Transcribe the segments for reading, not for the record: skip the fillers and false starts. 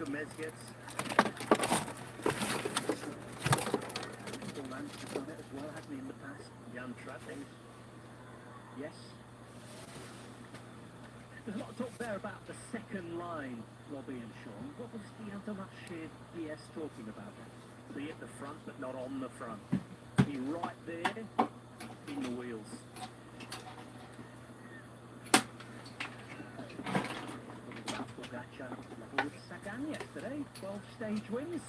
of mezgets. Still managed to done it as well, hasn't he, in the past? Young trappings. Yes. There's a lot of talk there about the second line, Robbie and Sean. What was the Antomache DS talking about? Be at the front, but not on the front. Be right there in the wheels. With Sagan yesterday, 12 stage wins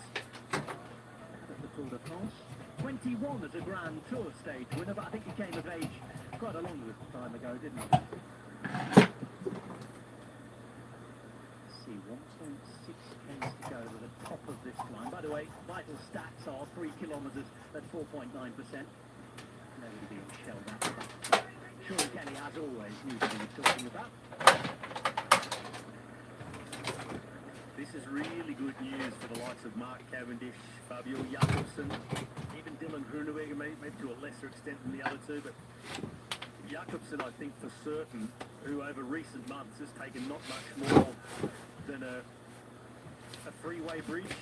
at the Tour de France. 21 as a Grand Tour stage winner, but I think he came of age quite a long time ago, didn't he? Let's see, 1.6 k's to go to the top of this climb. By the way, vital stats are 3 kilometres at 4.9%. Nobody being shelled out. Sean Kelly, as always, knew what he was talking about. This is really good news for the likes of Mark Cavendish, Fabio Jakobsen, even Dylan Groenewegen, maybe to a lesser extent than the other two, but Jakobsen, I think for certain, who over recent months has taken not much more than a freeway bridge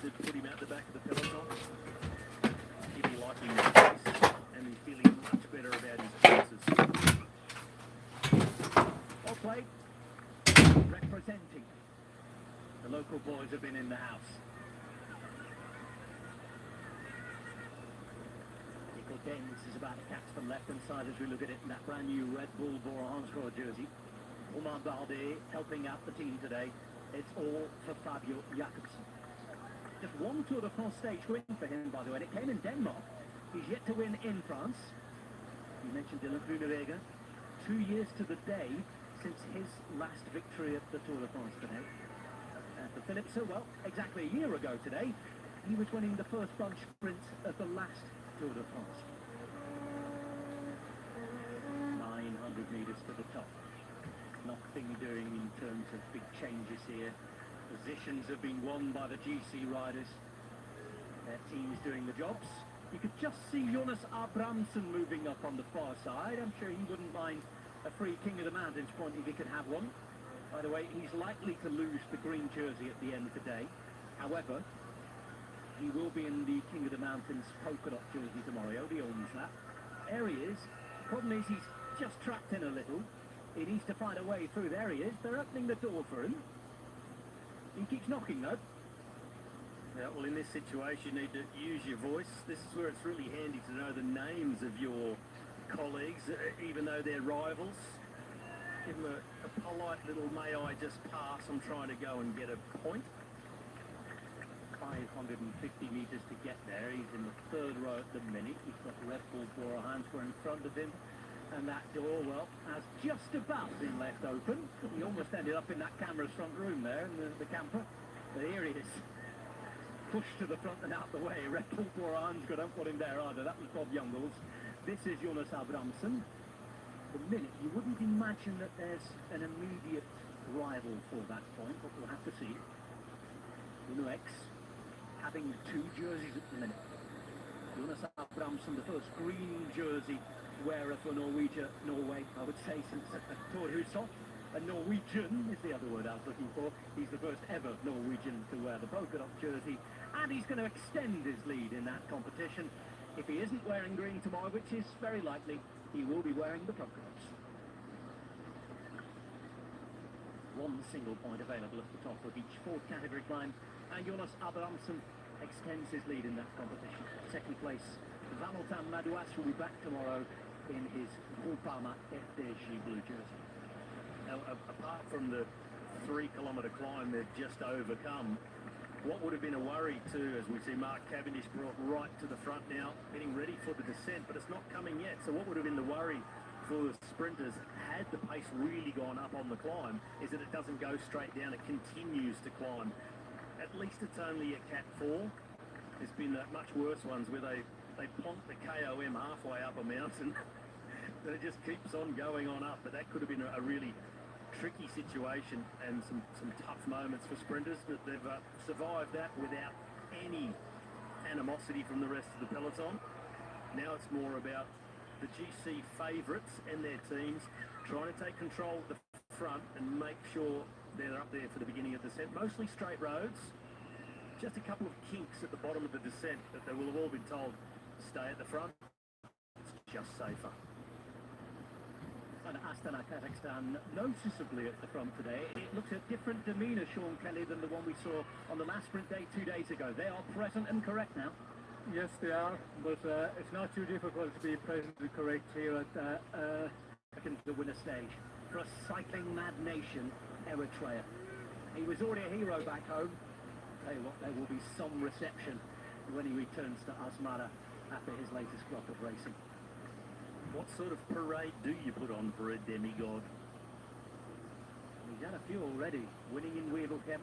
to put him out the back of the peloton. He'll be liking his pace, and he's feeling much better about his chances. Well played. Representing. The local boys have been in the house. Nico Dennis is about to catch the left-hand side as we look at it in that brand new Red Bull Bora-Hansgrohe jersey. Romain Bardet helping out the team today. It's all for Fabio Jakobsen. Just one Tour de France stage win for him, by the way, and it came in Denmark. He's yet to win in France. You mentioned Dylan Groenewegen. 2 years to the day since his last victory at the Tour de France today. For Philipsen, well, exactly a year ago today, he was winning the first bunch sprint of the last Tour de France. 900 metres to the top. Nothing doing in terms of big changes here. Positions have been won by the GC riders. Their teams doing the jobs. You could just see Jonas Abrahamsen moving up on the far side. I'm sure he wouldn't mind a free King of the Mountains point if he could have one. By the way, he's likely to lose the green jersey at the end of the day. However, he will be in the King of the Mountains polka dot jersey tomorrow. He owns that. There he is. Problem is he's just trapped in a little. He needs to find a way through. There he is. They're opening the door for him. He keeps knocking though. Yeah, well, in this situation, you need to use your voice. This is where it's really handy to know the names of your colleagues, even though they're rivals. Give them a polite little, may I just pass, I'm trying to go and get a point. 550 metres to get there. He's in the third row at the minute. He's got Red Bull Bora-Hansgrohe in front of him. And that door, well, has just about been left open. He almost ended up in that camera's front room there, in the camper. But here he is. Pushed to the front and out the way. Red Bull Bora-Hansgrohe, don't put him there either. That was Bob Youngles. This is Jonas Abrahamsen. The minute, you wouldn't imagine that there's an immediate rival for that point, but we'll have to see. Uno-X having 2 jerseys at the minute. Jonas Abrahamsen, the first green jersey wearer for Norway, I would say, since Thor Hushovd. And Norwegian is the other word I was looking for. He's the first ever Norwegian to wear the polka dot jersey, and he's going to extend his lead in that competition. If he isn't wearing green tomorrow, which is very likely, he will be wearing the polka dots. 1 single point available at the top of each 4th category climb, and Jonas Abrahamsen extends his lead in that competition. Second place, Valentin Madouas will be back tomorrow in his Groupama FDJ blue jersey. Now, apart from the 3-kilometre climb they've just overcome, what would have been a worry too, as we see Mark Cavendish brought right to the front now, getting ready for the descent, but it's not coming yet. So what would have been the worry for the sprinters, had the pace really gone up on the climb, is that it doesn't go straight down, it continues to climb. At least it's only a Cat 4. There's been much worse ones where they plonk the KOM halfway up a mountain. But it just keeps on going on up. But that could have been a really tricky situation and some tough moments for sprinters, but they've survived that without any animosity from the rest of the peloton. Now it's more about the GC favourites and their teams trying to take control of the front and make sure They're up there for the beginning of the descent. Mostly straight roads. Just a couple of kinks at the bottom of the descent that they will have all been told to stay at the front. It's just safer. And Astana, Kazakhstan, noticeably at the front today. It looks a different demeanour, Sean Kelly, than the one we saw on the last sprint day 2 days ago. They are present and correct now. Yes, they are, but it's not too difficult to be present and correct here at The winner stage for a cycling mad nation, Eritrea. He was already a hero back home. Tell you what, there will be some reception when he returns to Asmara after his latest crop of racing. What sort of parade do you put on for a demigod? He's had a few already, winning in Wevelgem,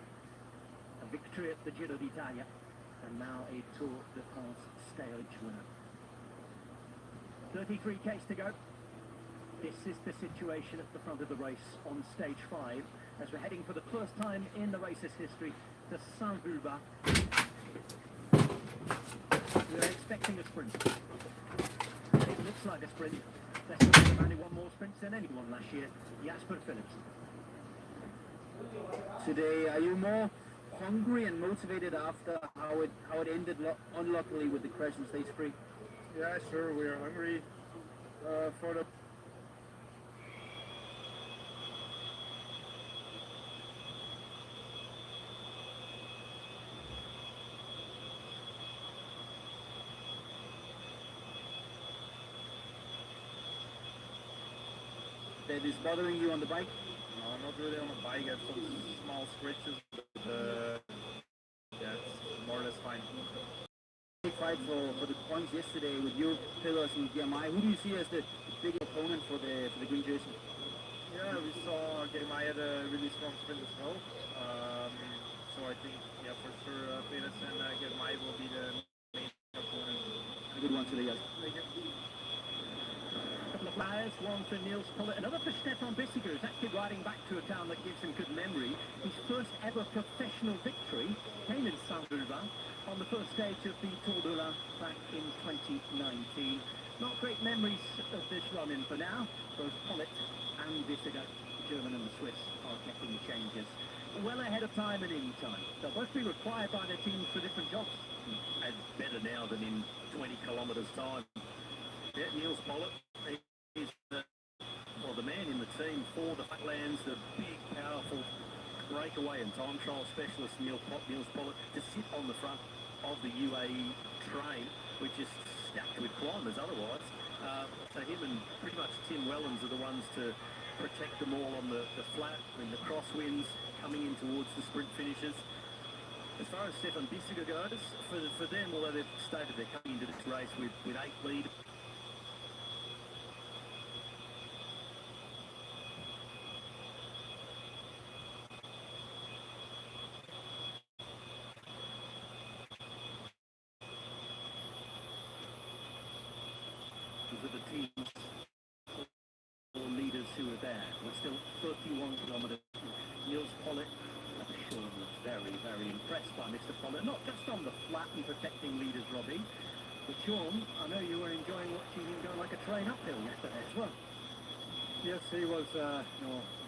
a victory at the Giro d'Italia, and now a Tour de France stage winner. 33 Ks to go. This is the situation at the front of the race on stage 5, as we're heading for the first time in the race's history to Saint-Vulbas. We're expecting a sprint. It looks like a sprint. Let's look at the man who won more sprints than anyone last year, Jasper Phillips. Today, are you more hungry and motivated after how it ended unluckily with the crash in stage 3? yeah, sure, we are hungry for the that is bothering you on the bike? No, not really on the bike. I have some small scratches, but yeah, it's more or less fine. Big fight for the points yesterday with your pillars and GMI. Who do you see as the big opponent for the green jersey? Yeah, we saw GMI had a really strong sprint as well. So I think, yeah, for sure, Peters and GMI will be the main opponent. A good one today, yes. Thank you. Couple of flyers, one for Niels Pullet, another for Stefan Bissiger, who's actually riding back to a town that gives him good memory. His first ever professional victory came in Saint-Vulbas on the first stage of the Tour de l'Ain back in 2019. Not great memories of this run-in for now. Both Pullet and Bissiger, the German and the Swiss, are getting changes well ahead of time and in time. They'll both be required by their teams for different jobs. And better now than in 20 kilometres time. Yeah, Niels Pollitt, he's the man in the team for the Flatlands, the big, powerful breakaway and time trial specialist Niels Pollitt, to sit on the front of the UAE train, which is stacked with climbers otherwise. So him and pretty much Tim Wellens are the ones to protect them all on the flat and the crosswinds coming in towards the sprint finishes. As far as Stefan Bissiger goes, for them, although they've stated they're coming into this race with 8 leaders, of the teams or leaders who are there. We're still 31 kilometres. Niels Pollitt, Sean was very, very impressed by Mr. Pollitt, not just on the flat and protecting leaders, Robbie, but Sean, I know you were enjoying watching him go like a train uphill yesterday as well. Yes, he was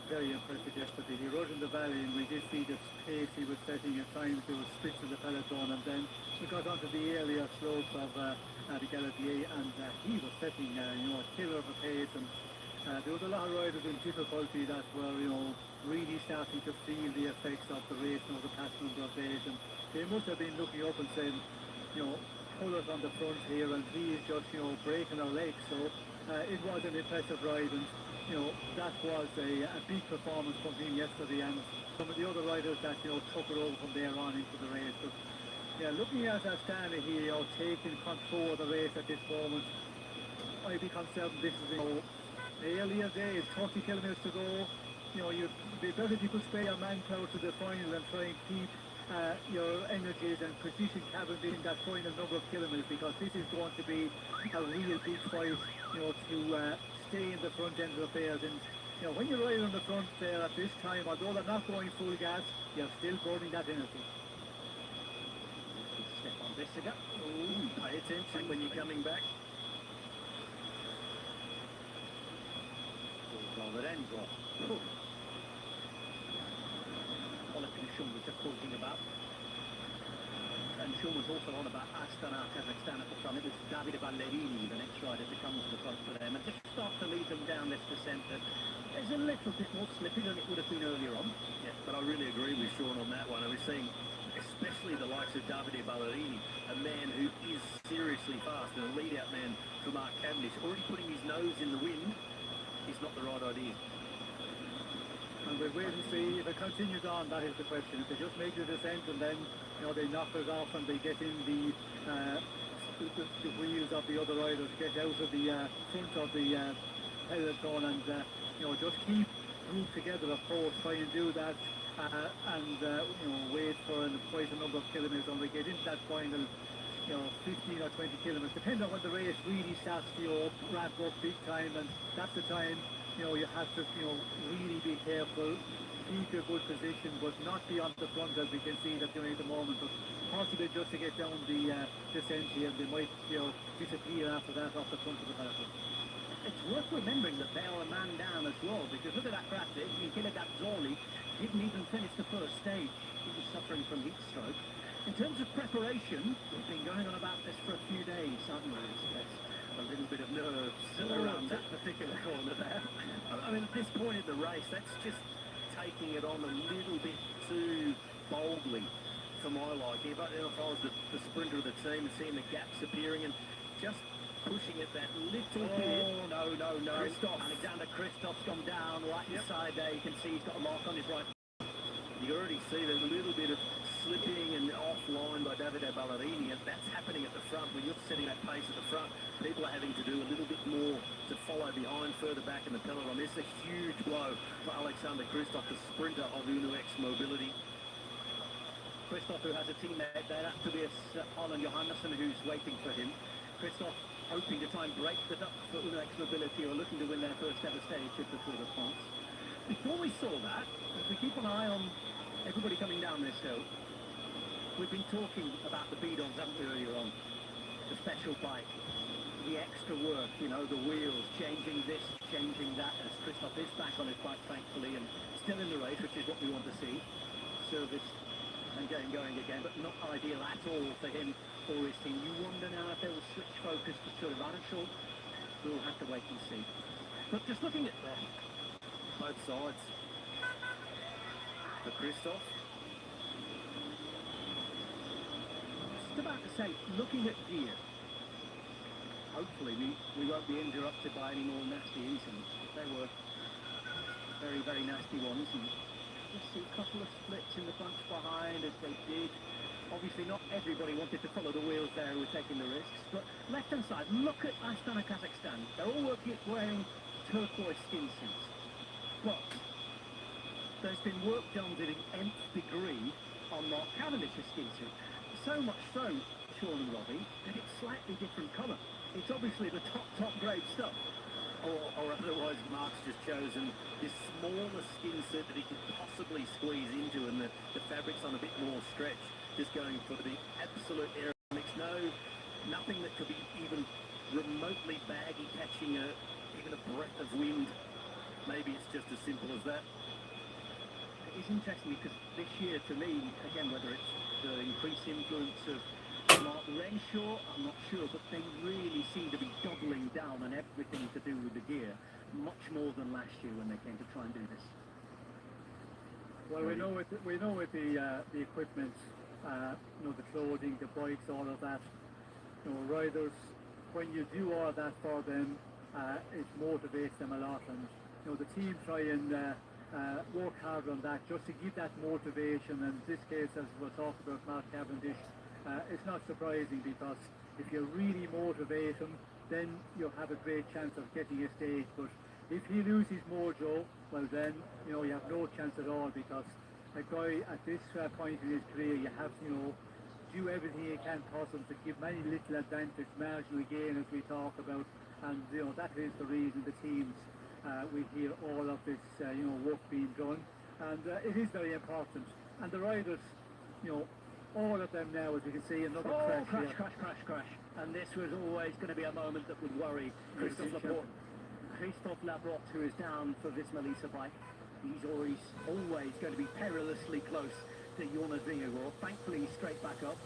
very impressive yesterday. He rode in the valley and we did see the pace he was setting at times. There was splits in the peloton, and then we got onto the earlier slopes of the Galibier, and he was setting a killer of a pace, and there was a lot of riders in difficulty that were really starting to feel the effects of the race over the past number of days, and they must have been looking up and saying, pull us on the front here and please just breaking our legs. So it was an impressive ride, and that was a big performance from him yesterday, and some of the other riders that took it over from there on into the race. But yeah, looking at Astana here, taking control of the race at this moment, I'd be concerned this is earlier days, 30 kilometres to go. You'd be better if you could spare your manpower to the final and try and keep your energies and position Cavendish in that final number of kilometres, because this is going to be a real big fight, to stay in the front end of affairs. And when you're riding on the front there at this time, although they're not going full gas, you're still burning that energy. Stefan Bissiger. ooh, pay attention when you're coming back. Pollock and Sean were just talking about. And Sean was also on about Astana, Kazakhstan at the front. It was Davide Ballerini, the next rider to come to the front for them, and just start to lead them down this descent. That there's a little bit more slippy than it would have been earlier on. Yeah, but I really agree with Sean on that one. I was seeing, especially the likes of Davide Ballerini, a man who is seriously fast and a lead-out man for Mark Cavendish, already putting his nose in the wind is not the right idea. And we'll wait and see if it continues on. That is the question. If they just make the descent and then they knock us off and they get in the wheels of the other riders, get out of the front of the peloton, and just keep grouped together. Of course, try and do that, and wait for quite a number of kilometres, and we get into that final 15 or 20 kilometres, depending on when the race really starts to ramp up big time, and that's the time you have to really be careful, keep a good position, but not be on the front as we can see that doing at the moment, but possibly just to get down the descent here, and they might disappear after that off the front of the peloton. It's worth remembering that they are a man down as well, because look at that crash there. Michele Gazzoli didn't even finish the first stage. He was suffering from heat stroke. In terms of preparation, we've been going on about this for a few days, haven't we? There's a little bit of nerves around that particular corner there. I mean, at this point in the race, that's just taking it on a little bit too boldly for my liking. If I was the sprinter of the team and seeing the gaps appearing and just pushing it that little bit. Oh, no. Christoph. Alexander Christoph's gone down right inside there. You can see he's got a mark on his right. You already see there's a little bit of slipping and offline by Davide Ballerini, and that's happening at the front. When you're setting that pace at the front, people are having to do a little bit more to follow behind further back in the peloton. This is a huge blow for Alexander Christoph, the sprinter of UNOX Mobility. Christoph, who has a teammate there, Tobias Arlen Johannesson, who's waiting for him. Christoph hoping to try and break the duck for UNOX Mobility, or looking to win their first ever stage of the Tour de France. Before we saw that, if we keep an eye on everybody coming down this hill, we've been talking about the bidons, haven't we, earlier on? The special bike, the extra work, the wheels, changing this, changing that, as Christoph is back on his bike, thankfully, and still in the race, which is what we want to see. Serviced and getting going again, but not ideal at all for him or his team. You wonder now if they will switch focus to Tour de France. We'll have to wait and see. But just looking at Both sides. For Christoph. just about to say, looking at gear, hopefully we won't be interrupted by any more nasty incidents. They were very, very nasty ones, and just see a couple of splits in the bunch behind as they did. Obviously not everybody wanted to follow the wheels there who were taking the risks, but left-hand side, look at Astana, Kazakhstan. They're all wearing turquoise skin suits. But there's been work done to the nth degree on Mark Cavendish's skin suit. So much so, Sean and Robbie, that it's slightly different colour. It's obviously the top grade stuff. Or otherwise Mark's just chosen this smaller skin suit that he could possibly squeeze into, and the fabric's on a bit more stretch, just going for the absolute aerodynamics. Nothing that could be even remotely baggy, catching even a breath of wind. Maybe it's just as simple as that. It is interesting because this year, to me, again, whether it's the increased influence of Mark Renshaw, I'm not sure, but they really seem to be doubling down on everything to do with the gear, much more than last year when they came to try and do this. Well, we know with the equipment, the clothing, the bikes, all of that, riders, when you do all that for them, it motivates them a lot, and the team try and work hard on that just to give that motivation. And in this case, as we'll talk about Mark Cavendish, it's not surprising, because if you really motivate him, then you'll have a great chance of getting a stage. But if he loses mojo, well then, you have no chance at all, because a guy at this point in his career, you have to, do everything you can possible to give many little advantage, marginal gain, as we talk about. And, that is the reason the teams, we hear all of this, work being done. And it is very important. And the riders, all of them now, as you can see, another crash. And this was always going to be a moment that would worry Christophe Laporte, who is down for this Melissa bike. He's always going to be perilously close to Jonas Vingegaard. Thankfully, he's straight back up.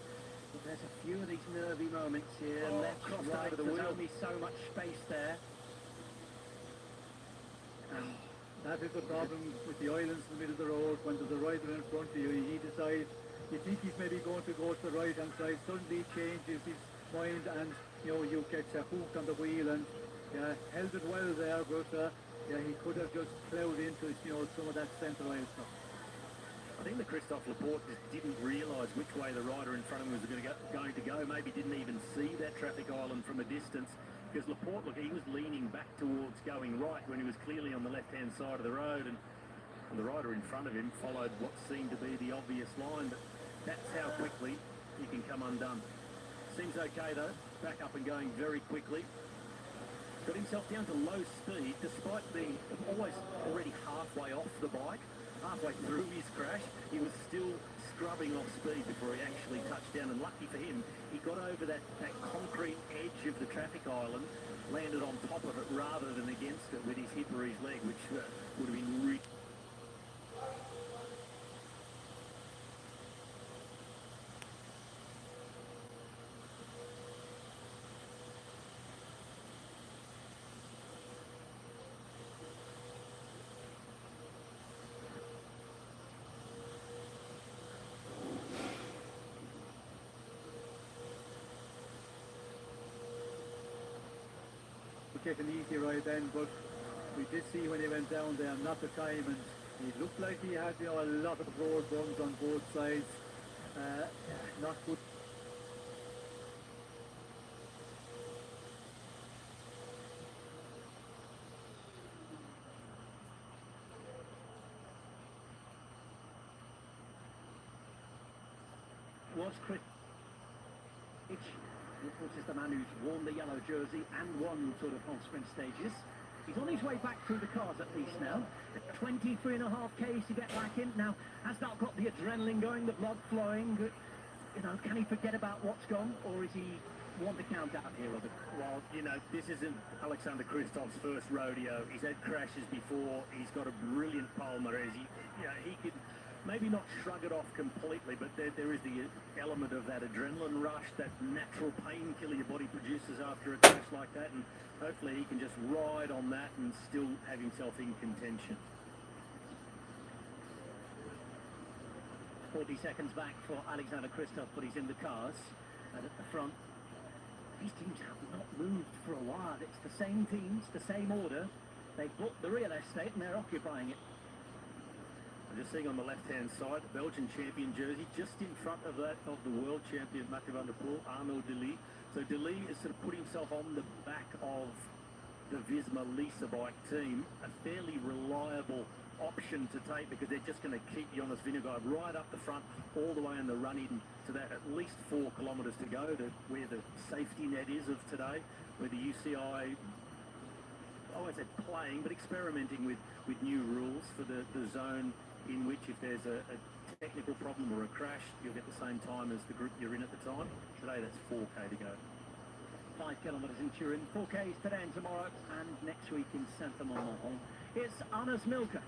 But there's a few of these nervy moments here. Left, right, over the there's wheel. only so much space there. And that is the problem with the islands in the middle of the road. When there's a rider in front of you, he decides, you think he's maybe going to go to the right hand side, suddenly changes his mind, and you get hooked on the wheel, and held it well there, but he could have just plowed into some of that centre aisle stuff. I think that Christophe Laporte just didn't realise which way the rider in front of him was going to go. Maybe didn't even see that traffic island from a distance, because Laporte, look, he was leaning back towards going right when he was clearly on the left-hand side of the road, and the rider in front of him followed what seemed to be the obvious line, but that's how quickly he can come undone. Seems okay though, back up and going very quickly. Got himself down to low speed despite being already halfway off the bike. Halfway through his crash, he was still scrubbing off speed before he actually touched down, and lucky for him, he got over that concrete edge of the traffic island, landed on top of it rather than against it with his hip or his leg, which would have been really... Take an easy ride then, but we did see when he went down there, not the time, and he looked like he had a lot of road bumps on both sides. Not good. Was Chris, of course, is the man who's worn the yellow jersey and won Tour de France sprint stages. He's on his way back through the cars at least now. 23.5 Ks to get back in. Now, has that got the adrenaline going, the blood flowing? Can he forget about what's gone, or is he want to count out here, Robert? Well, this isn't Alexander Christophe's first rodeo. He's had crashes before. He's got a brilliant palmarès. He could maybe not shrug it off completely, but there is the element of that adrenaline rush, that natural painkiller your body produces after a crash like that, and hopefully he can just ride on that and still have himself in contention. 40 seconds back for Alexander Christophe, but he's in the cars, and at the front, these teams have not moved for a while. It's the same teams, the same order. They've bought the real estate and they're occupying it. I'm just seeing on the left-hand side, Belgian champion jersey, just in front of that of the world champion Mathieu van der Poel, Arnaud Delis. So Delis has sort of put himself on the back of the Visma Lisa bike team, a fairly reliable option to take, because they're just going to keep Jonas Vingegaard right up the front, all the way in the run-in to that at least 4 kilometres to go, to where the safety net is of today, where the UCI, I won't say playing, but experimenting with new rules for the zone in which if there's a technical problem or a crash, you'll get the same time as the group you're in at the time. Today that's 4K to go. 5 kilometres in Turin, 4Ks today and tomorrow, and next week in Saint-Amand. It's Hannes Milke.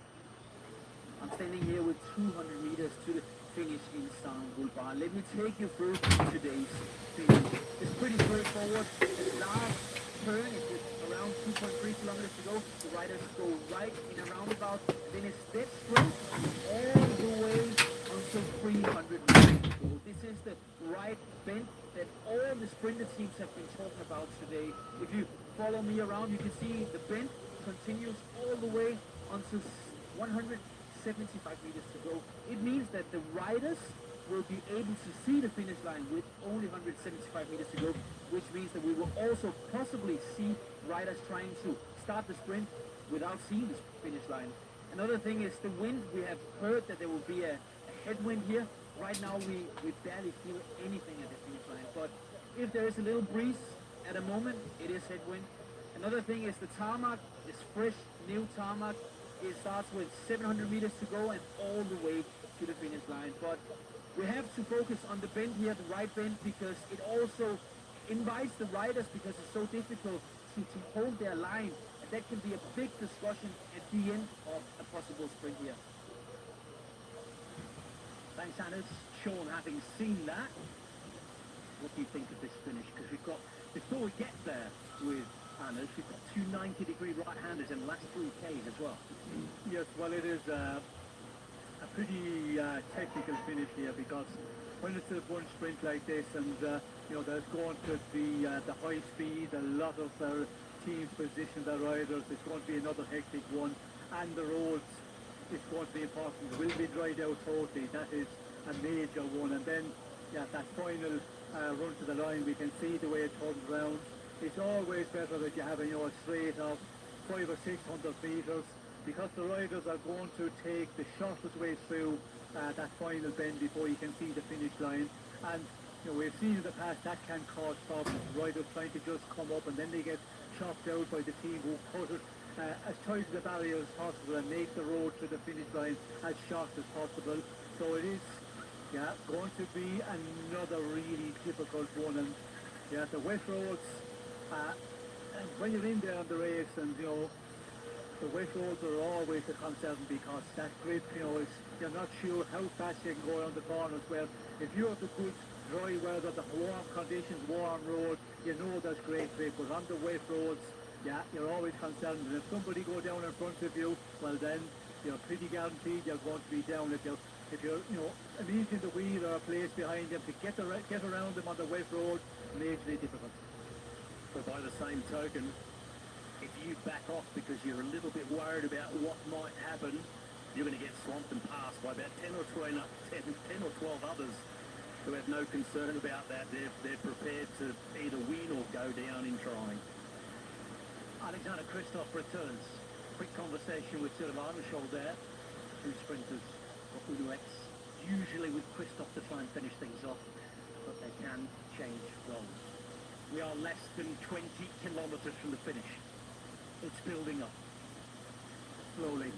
I'm standing here with 200 meters to the finish in Istanbul Bar. Let me take you through today's finish. It's pretty straightforward. The last turn is around 2.3 kilometers to go. The riders go right in a roundabout, then it's dead straight all the way until 300 meters to go. This is the right bend that all the sprinter teams have been talking about today. If you follow me around, you can see the bend continues all the way until 175 meters to go. It means that the riders will be able to see the finish line with only 175 meters to go, which means that we will also possibly see riders trying to start the sprint without seeing the finish line. Another thing is the wind. We have heard that there will be a headwind here. Right now we barely feel anything at the finish line, but if there is a little breeze at a moment, it is headwind. Another thing is the tarmac is fresh, new tarmac. It starts with 700 meters to go and all the way to the finish line. But we have to focus on the bend here, the right bend, because it also invites the riders, because it's so difficult to hold their line that can be a big discussion at the end of a possible sprint here. Thanks, Hannes. Sean, having seen that, what do you think of this finish? Because we've got, before we get there with Hannes, we've got two 90-degree right-handers in the last 3 Ks as well. Yes, well, it is a pretty technical finish here, because when it's a bunch sprint like this, and there's going to be the high speed, a lot of their teams position their riders, it's going to be another hectic one, and the roads is going to be important. It will be dried out totally, that is a major one. And then that final run to the line, we can see the way it turns around. It's always better that you have a straight of 500 or 600 metres, because the riders are going to take the shortest way through that final bend before you can see the finish line. And we've seen in the past that can cause problems. Riders trying to just come up, and then they get chopped out by the team who put it as tight to the barrier as possible and make the road to the finish line as short as possible. So it is going to be another really difficult one. And the wet roads, and when you're in there on the race, and the wet roads are always a concern, because that grip, is, you're not sure how fast you can go around the corners, where if you have the good dry weather, the warm conditions, warm road, there's great grip. But on the wet roads, you're always concerned. And if somebody go down in front of you, well then, you're pretty guaranteed you're going to be down. If you're immediately in the wheel or a place behind them, to get around them on the wet road, majorly difficult. But by the same token, if you back off because you're a little bit worried about what might happen, you're going to get swamped and passed by about 10 or 12 others who have no concern about that. They're prepared to either win or go down in trying. Alexander Kristoff returns. Quick conversation with Sir Armstrong there. Two sprinters for Uno X. Usually with Kristoff to try and finish things off, but they can change roles. We are less than 20 kilometres from the finish. It's building up. Slowly.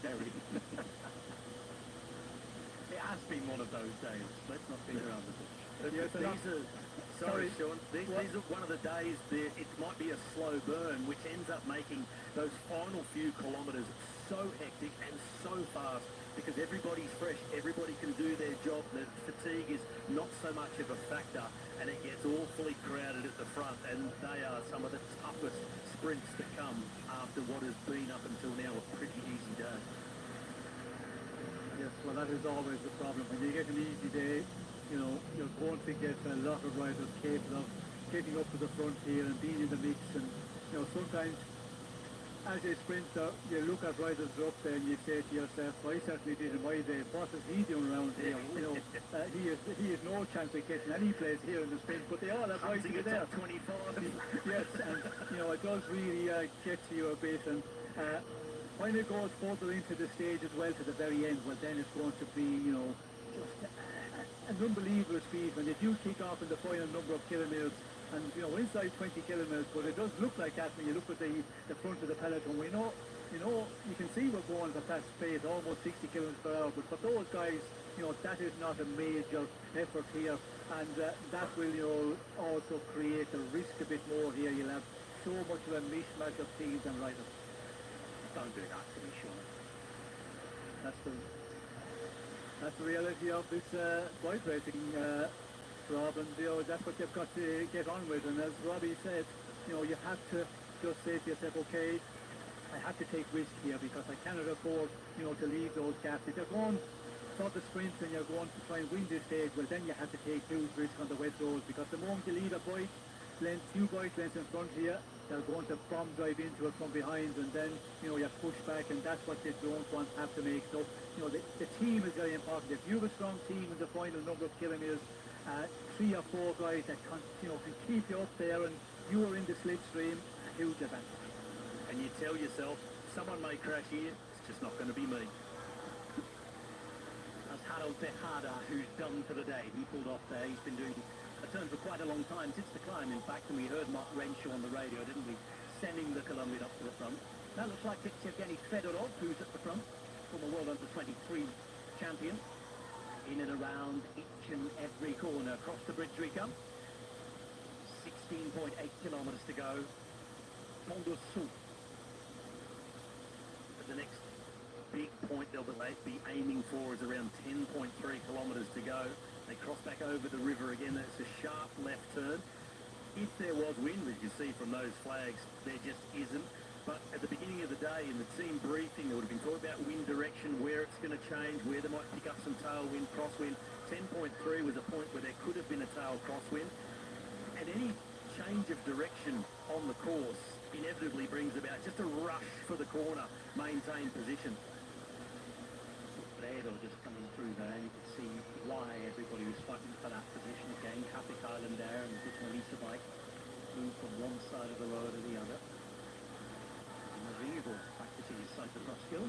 Very. It has been one of those days. Let's not beat around the bush. Sorry, Sean. These are one of the days that it might be a slow burn, which ends up making those final few kilometres so hectic and so fast, because everybody's fresh, everybody can do their job. The fatigue is not so much of a factor, and it gets awfully crowded at the front, and they are some of the toughest sprints to come after what has been up until now a pretty easy day. Yes, well, that is always the problem. When you get an easy day, you're going to get a lot of riders capable of getting up to the front here and being in the mix. And sometimes as a sprinter, you look at riders up there and you say to yourself, I certainly did in my day, what is he doing around here? He has no chance of getting any place here in the sprint, but they all have right to get there. 25. Yes, and it does really get to you a bit. And when it goes further into the stage as well, to the very end, well then it's going to be, just an unbelievable speed. When they do kick off in the final number of kilometres, and inside 20 kilometres, but it does look like that when you look at the front of the peloton. We know, you can see we're going at that speed, almost 60 kilometres per hour, but for those guys, that is not a major effort here, and that will, also create a risk a bit more here. You'll have so much of a mishmash of teams and riders. Don't do that to me, Sean. That's the reality of this bike racing, Rob, and that's what you've got to get on with. And as Robbie said, you have to just say to yourself, okay, I have to take risk here, because I cannot afford, to leave those gaps. If you're going for the sprints and you're going to try and win this stage, well then you have to take huge risk on the wet roads, because the moment you leave a bike length, few bike lengths in front here, they're going to bomb drive into it from behind, and then you're pushed back, and that's what they don't want to have to make. So the team is very important. If you have a strong team in the final number of kilometres, 3 or 4 guys that can keep you up there, and you are in the slipstream, a huge advantage. And you tell yourself, someone may crash here, it's just not going to be me. That's Harold Tejada, who's done for the day. He pulled off there. He's been doing a turn for quite a long time, since the climb, in fact, and we heard Mark Renshaw on the radio, didn't we, sending the Colombian up to the front. That looks like it's Yevgeny Fedorov, who's at the front, former World Under-23 champion. In and around each and every corner. Across the bridge we come. 16.8 kilometres to go. Pont de Sceaux. But the next big point they'll be aiming for is around 10.3 kilometres to go. They cross back over the river again. That's a sharp left turn. If there was wind, as you see from those flags, there just isn't. But at the beginning of the day, in the team briefing, there would have been talk about wind direction, where it's going to change, where they might pick up some tailwind, crosswind. 10.3 was a point where there could have been a tail crosswind. And any change of direction on the course inevitably brings about just a rush for the corner, maintain position. Fredo just coming through there, and you can see why everybody was fighting for that position again. Capit Island there, and this Melissa bike moved from one side of the road to the other. And Marivo practicing his cyclocross skills.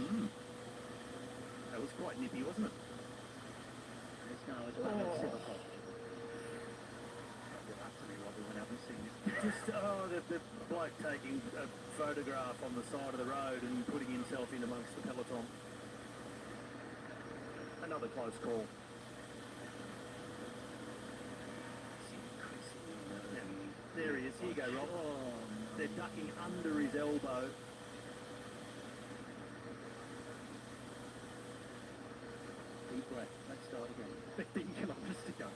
That was quite nippy, wasn't it? It's now as bad as Sivakov. Give that to me, Robbie, when I haven't seen it. Just, the bloke taking a photograph on the side of the road and putting himself in amongst the peloton. Another close call. There he is. Here you go, Rob. Oh, no. They're ducking under his elbow. Deep breath. Let's start again. 15 kilometres to go.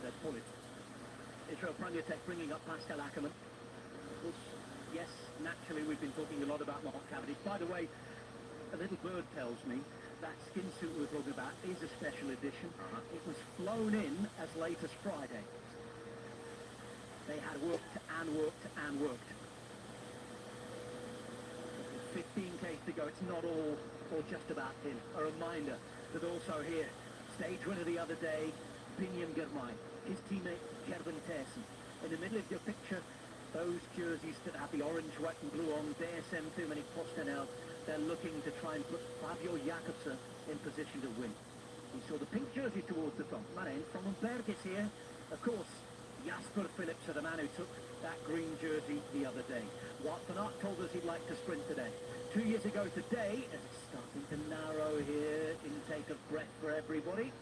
Let's pull it. Israel Prangatek bringing up Pascal Ackermann. Which, yes, naturally we've been talking a lot about Mark Cavendish. By the way, a little bird tells me that skin suit we're talking about is a special edition. It was flown in as late as Friday. They had worked and worked and worked. 15k to go. It's not all or just about him. A reminder that also here, stage winner the other day, Pinyan Girmay, his teammate Kervin Tersen. In the middle of your picture, those jerseys that have the orange, white and blue on, DSM too many Postenel, they're looking to try and put Fabio Jakobsen in position to win. We saw the pink jersey towards the front. Marin from Berg is here. Of course, Jasper Phillips are the man who took that green jersey the other day. Wout van Aert told us he'd like to sprint today. 2 years ago today, as it's starting to narrow here, intake of breath for everybody.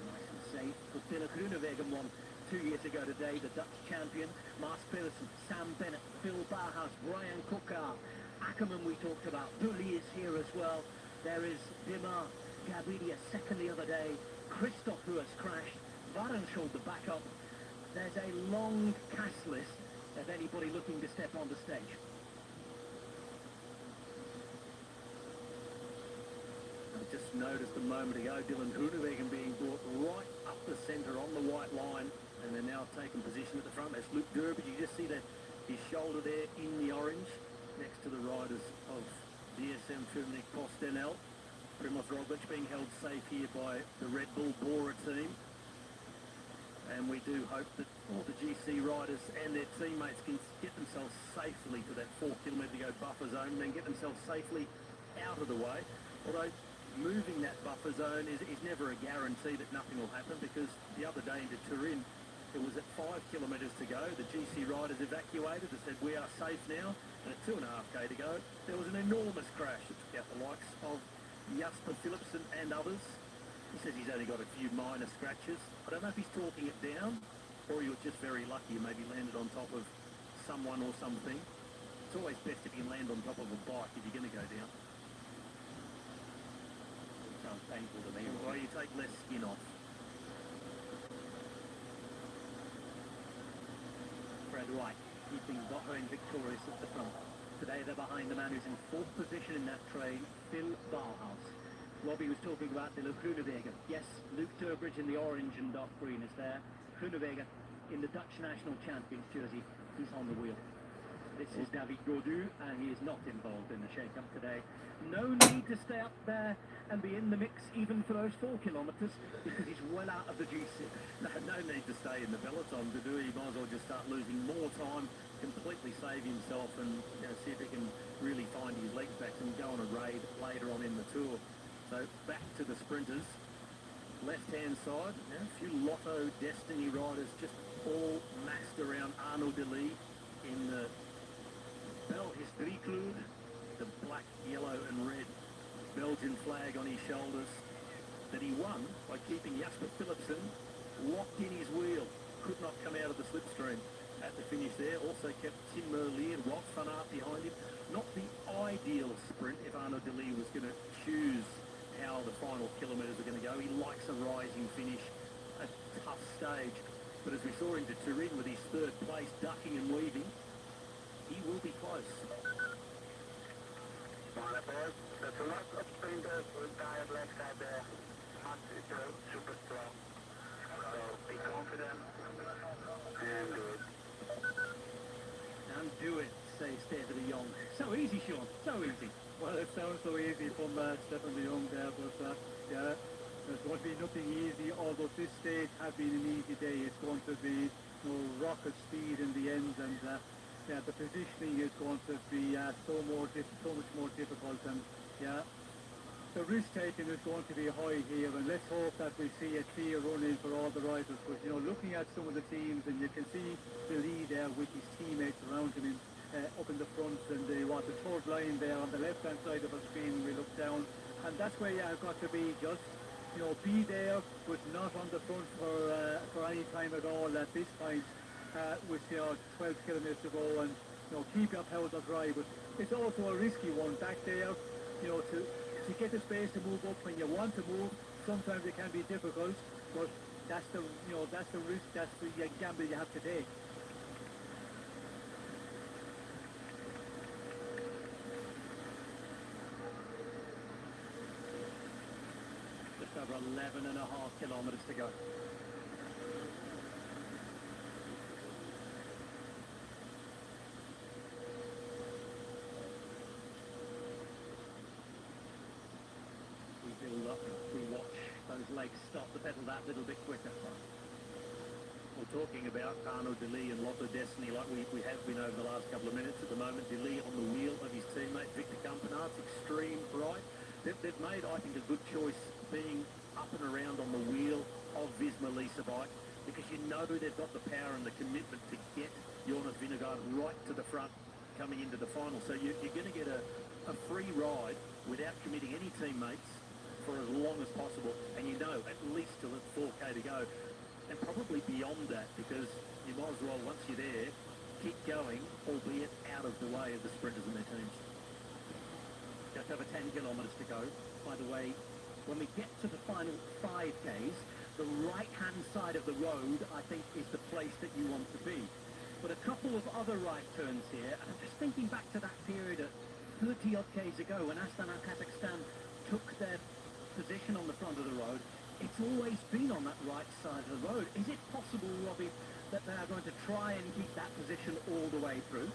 Nice and safe. But Dylan Groenewegen won 2 years ago today, the Dutch champion. Mars Pedersen, Sam Bennett, Phil Bauhaus, Brian Cookar, Ackermann we talked about. Bully is here as well. There is Dimar, Gaviria second the other day. Christoph, who has crashed. Varenschuld, the backup. There's a long cast list of anybody looking to step on the stage. I just noticed a moment ago Dylan Groenewegen being brought right up the centre on the white line, and they're now taking position at the front. That's Luke Durbridge. You just see that his shoulder there in the orange next to the riders of DSM Firmenich Postenel. Primoz Roglic being held safe here by the Red Bull Bora team. And we do hope that all the GC riders and their teammates can get themselves safely to that 4 kilometre to go buffer zone and then get themselves safely out of the way. Although moving that buffer zone is never a guarantee that nothing will happen, because the other day into Turin, it was at 5 kilometres to go. The GC riders evacuated. They said, we are safe now. And at 2.5k to go, there was an enormous crash that took out the likes of Jasper Philipsen and others. He says he's only got a few minor scratches. I don't know if he's talking it down or he was just very lucky and maybe landed on top of someone or something. It's always best if you land on top of a bike if you're going to go down. It sounds painful to me. Or you take less skin off. Fred Wright keeping Bahrain victorious at the front. Today they're behind the man who's in fourth position in that train, Phil Bauhaus. Robbie was talking about Dylan Groenewegen. Yes, Luke Durbridge in the orange and dark green is there. Groenewegen in the Dutch national champions jersey. He's on the wheel. This is David Gaudu, and he is not involved in the shake-up today. No need to stay up there and be in the mix even for those 4 kilometres, because he's well out of the GC. No need to stay in the peloton to do. He might as well just start losing more time, completely save himself, and see if he can really find his legs back and go on a raid later on in the tour. So back to the sprinters. Left-hand side, a few Lotto Destiny riders just all massed around Arnaud Delis in the Bel Historiclub, the black, yellow and red Belgian flag on his shoulders, that he won by keeping Jasper Philipsen locked in his wheel. Could not come out of the slipstream. at the finish there. Also kept Tim Merlier and Wout van Aert behind him. Not the ideal sprint if Arnaud Delis was going to choose how the final kilometres are going to go. He likes a rising finish, a tough stage. But as we saw into Turin with his third place, ducking and weaving, he will be close. There's a lot of sprinters with tired legs out there. Not super strong. So be confident and do it. And do it, says David de Jong. So easy, Sean, so easy. Well, it sounds so easy from Stefan de Jong there, but yeah, there's going to be nothing easy, although this stage has been an easy day. It's going to be rocket speed in the end, and yeah, the positioning is going to be so much more difficult, and yeah, the risk taking is going to be high here, and let's hope that we see a clear run in for all the riders. But looking at some of the teams, and you can see the lead there with his teammates around him up in the front, and the third line there on the left hand side of our screen. We look down, and that's where you have got to be. Just be there, but not on the front for any time at all at this point. With 12 kilometres to go, and keep your powder dry. But it's also a risky one back there. To get the space to move up when you want to move. Sometimes it can be difficult, but that's the risk, that's the gamble you have to take. Just over 11 and a half kilometres to go. Build up, we watch those legs stop the pedal that little bit quicker. We're talking about Arnaud Delis and Lotto Destiny like we have been over the last couple of minutes. At the moment, Delis on the wheel of his teammate Victor Campenaerts, extreme right. They've made, I think, a good choice being up and around on the wheel of Visma Lease bike, because they've got the power and the commitment to get Jonas Vingegaard right to the front coming into the final. So you're going to get a free ride without committing any teammates for as long as possible, and at least till it's 4k to go, and probably beyond that, because you might as well, once you're there, keep going, albeit out of the way of the sprinters and their teams. Just over 10 kilometres to go. By the way, when we get to the final 5Ks, the right-hand side of the road, I think, is the place that you want to be. But a couple of other right turns here, and I'm just thinking back to that period at 30-odd Ks ago when Astana, Kazakhstan took their position on the front of the road. It's always been on that right side of the road. Is it possible, Robbie, that they are going to try and keep that position all the way through?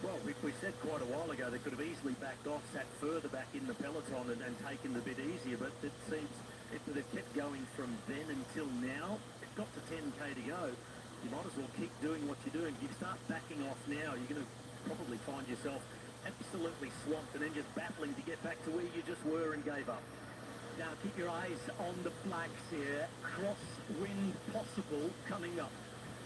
Well, we said quite a while ago they could have easily backed off, sat further back in the peloton and taken the bit easier, but it seems they've kept going from then until now. It's got to 10k to go. You might as well keep doing what you're doing. If you start backing off now, you're going to probably find yourself absolutely swamped and then just battling to get back to where you just were and gave up. Now keep your eyes on the flags here. Crosswind possible coming up.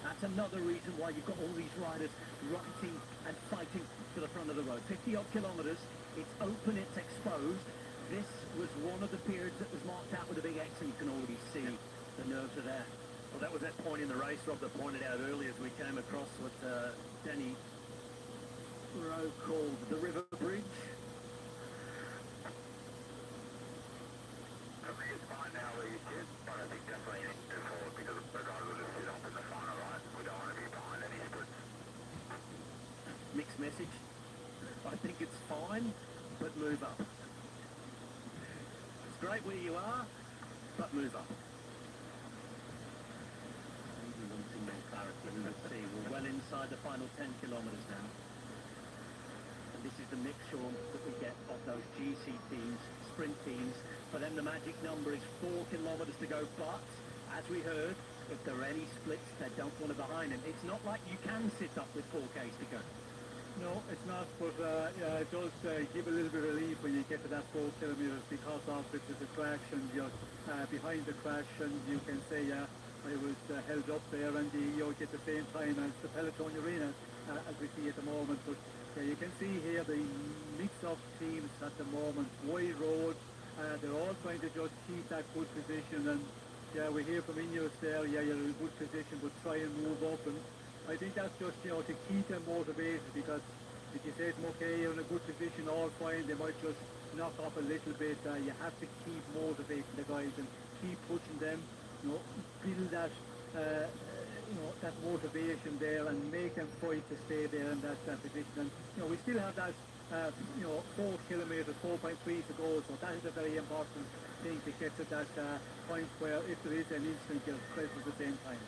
That's another reason why you've got all these riders writing and fighting to the front of the road. 50-odd kilometres. It's open, it's exposed. This was one of the periods that was marked out with a big X, and you can already see the nerves are there. Well, that was that point in the race, Rob, that pointed out earlier as we came across what Danny Rowe called the River Bridge. Mixed message. I think it's fine, but move up. It's great where you are, but move up. Maybe wanting more clarity. Let's see. We're well inside the final 10 kilometres now. And this is the mix, Sean, that we get of those GC teams, sprint teams. For them, the magic number is 4 kilometres to go. But, as we heard, if there are any splits, they don't want to behind them. It's not like you can sit up with 4Ks to go. No, it's not, but yeah, it does give a little bit of relief when you get to that 4 kilometres, because of the traction, you're behind the crash, and you can say I was held up there, and you get the same time as the peloton arena as we see at the moment. But you can see here the mix of teams at the moment, wide road, they're all trying to just keep that good position, and yeah, we hear from Ineos there, yeah, you're in a good position, but try and move up, and I think that's just, to keep them motivated, because if you say to them, okay, you're in a good position, all fine, they might just knock off a little bit. You have to keep motivating the guys and keep pushing them, build that, that motivation there and make them fight to stay there in that position. And, we still have that, 4 kilometres, 4.3 to go, so that is a very important thing to get to that point where if there is an incident, you're present at the same time.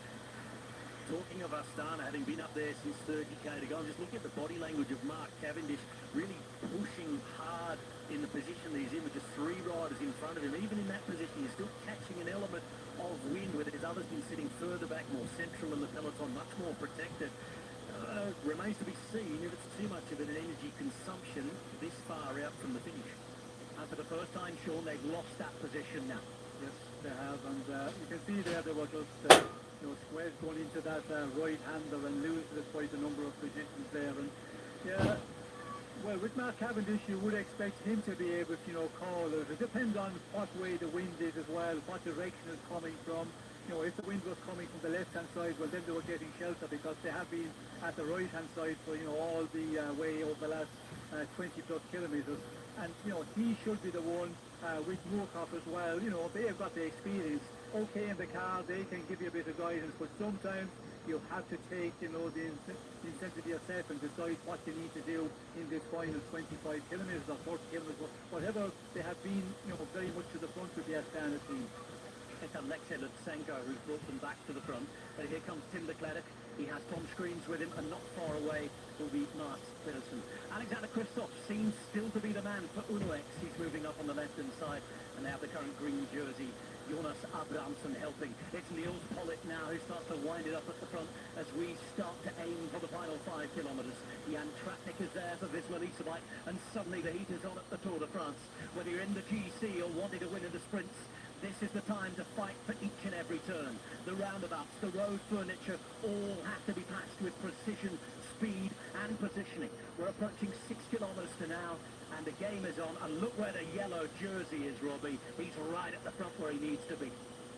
Talking of Astana, having been up there since 30k to go, I'm just looking at the body language of Mark Cavendish, really pushing hard in the position that he's in with just 3 riders in front of him. Even in that position, you're still catching an element of wind, where there's others been sitting further back, more central in the peloton, much more protected. Remains to be seen if it's too much of an energy consumption this far out from the finish. And for the first time, Sean, they've lost that position now. Yes, they have, and you can see there they were just squares going into that right-hander and losing quite a number of positions there. And well, with Mark Cavendish, you would expect him to be able to call it. It depends on what way the wind is as well, what direction it's coming from. If the wind was coming from the left-hand side, well, then they were getting shelter, because they have been at the right-hand side for all the way over the last 20-plus kilometres. And he should be the one with Moorcock as well. They have got the experience. Okay, in the car, they can give you a bit of guidance, but sometimes you have to take, the intensity yourself and decide what you need to do in this final 25 kilometres or 40 kilometres, whatever they have been, very much to the front with the Astana team. It's Alexei Lutsenko who's brought them back to the front. But here comes Tim Leclerc. He has Tom Screens with him, and not far away will be Mats Pedersen. Alexander Kristoff seems still to be the man for Uno X. He's moving up on the left-hand side, and they have the current green jersey. Jonas Abrahamsson helping. It's Niels Pollitt now who starts to wind it up at the front as we start to aim for the final 5 kilometres. Jan Tratnik is there for Visma Leasabite, and suddenly the heat is on at the Tour de France. Whether you're in the GC or wanting to win in the sprints, this is the time to fight for each and every turn. The roundabouts, the road furniture, all have to be patched with precision, speed and positioning. We're approaching 6 kilometres to now, and the game is on. And look where the yellow jersey is, Robbie. He's right at the front where he needs to be.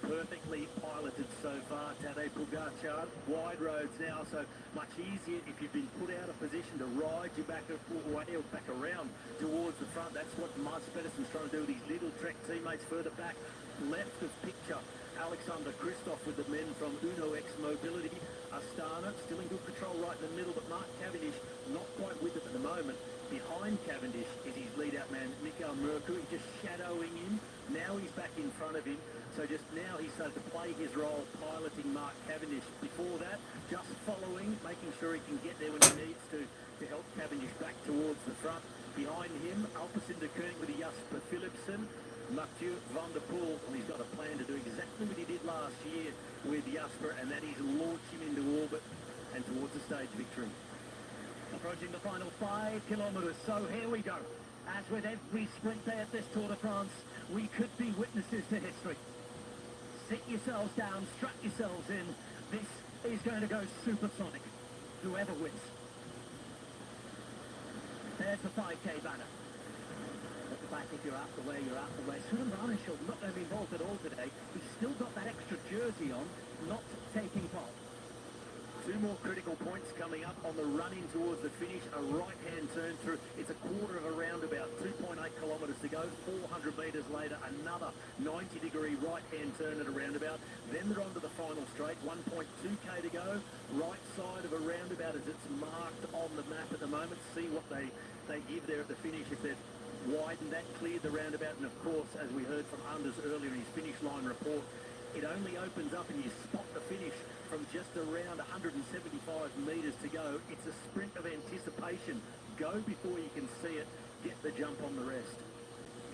Perfectly piloted so far, Tadej Pogačar. Wide roads now, so much easier if you've been put out of position to ride you back away or back around towards the front. That's what Mats Pedersen's trying to do with his little Trek teammates further back. Left of picture, Alexander Kristoff with the men from Uno X Mobility. Astana still in good control right in the middle, but Mark Cavendish not quite with it at the moment. Behind Cavendish is his lead-out man, Mikael Mercury, just shadowing him. Now he's back in front of him. So just now he started to play his role piloting Mark Cavendish. Before that, just following, making sure he can get there when he needs to help Cavendish back towards the front. Behind him, Alpecin de Koning with Jasper Philipsen. Mathieu van der Poel, and he's got a plan to do exactly what he did last year with Jasper, and that is launch him into orbit and towards the stage victory. Approaching the final 5 kilometres, so here we go. As with every sprint day at this Tour de France, we could be witnesses to history. Sit yourselves down, strap yourselves in. This is going to go supersonic. Whoever wins. There's the 5k banner. At the back, if you're out the way, you're out the way. Sunan Varnashov not going to be involved at all today. He's still got that extra jersey on, not taking part. 2 more critical points coming up on the run-in towards the finish. A right-hand turn through. It's a quarter of a roundabout, 2.8 kilometres to go. 400 metres later, another 90-degree right-hand turn at a roundabout. Then they're onto the final straight, 1.2k to go. Right side of a roundabout as it's marked on the map at the moment. See what they give there at the finish. If they've widened that, cleared the roundabout, and of course, as we heard from Anders earlier in his finish line report, it only opens up and you spot the finish from just around 175 metres to go. It's a sprint of anticipation. Go before you can see it. Get the jump on the rest.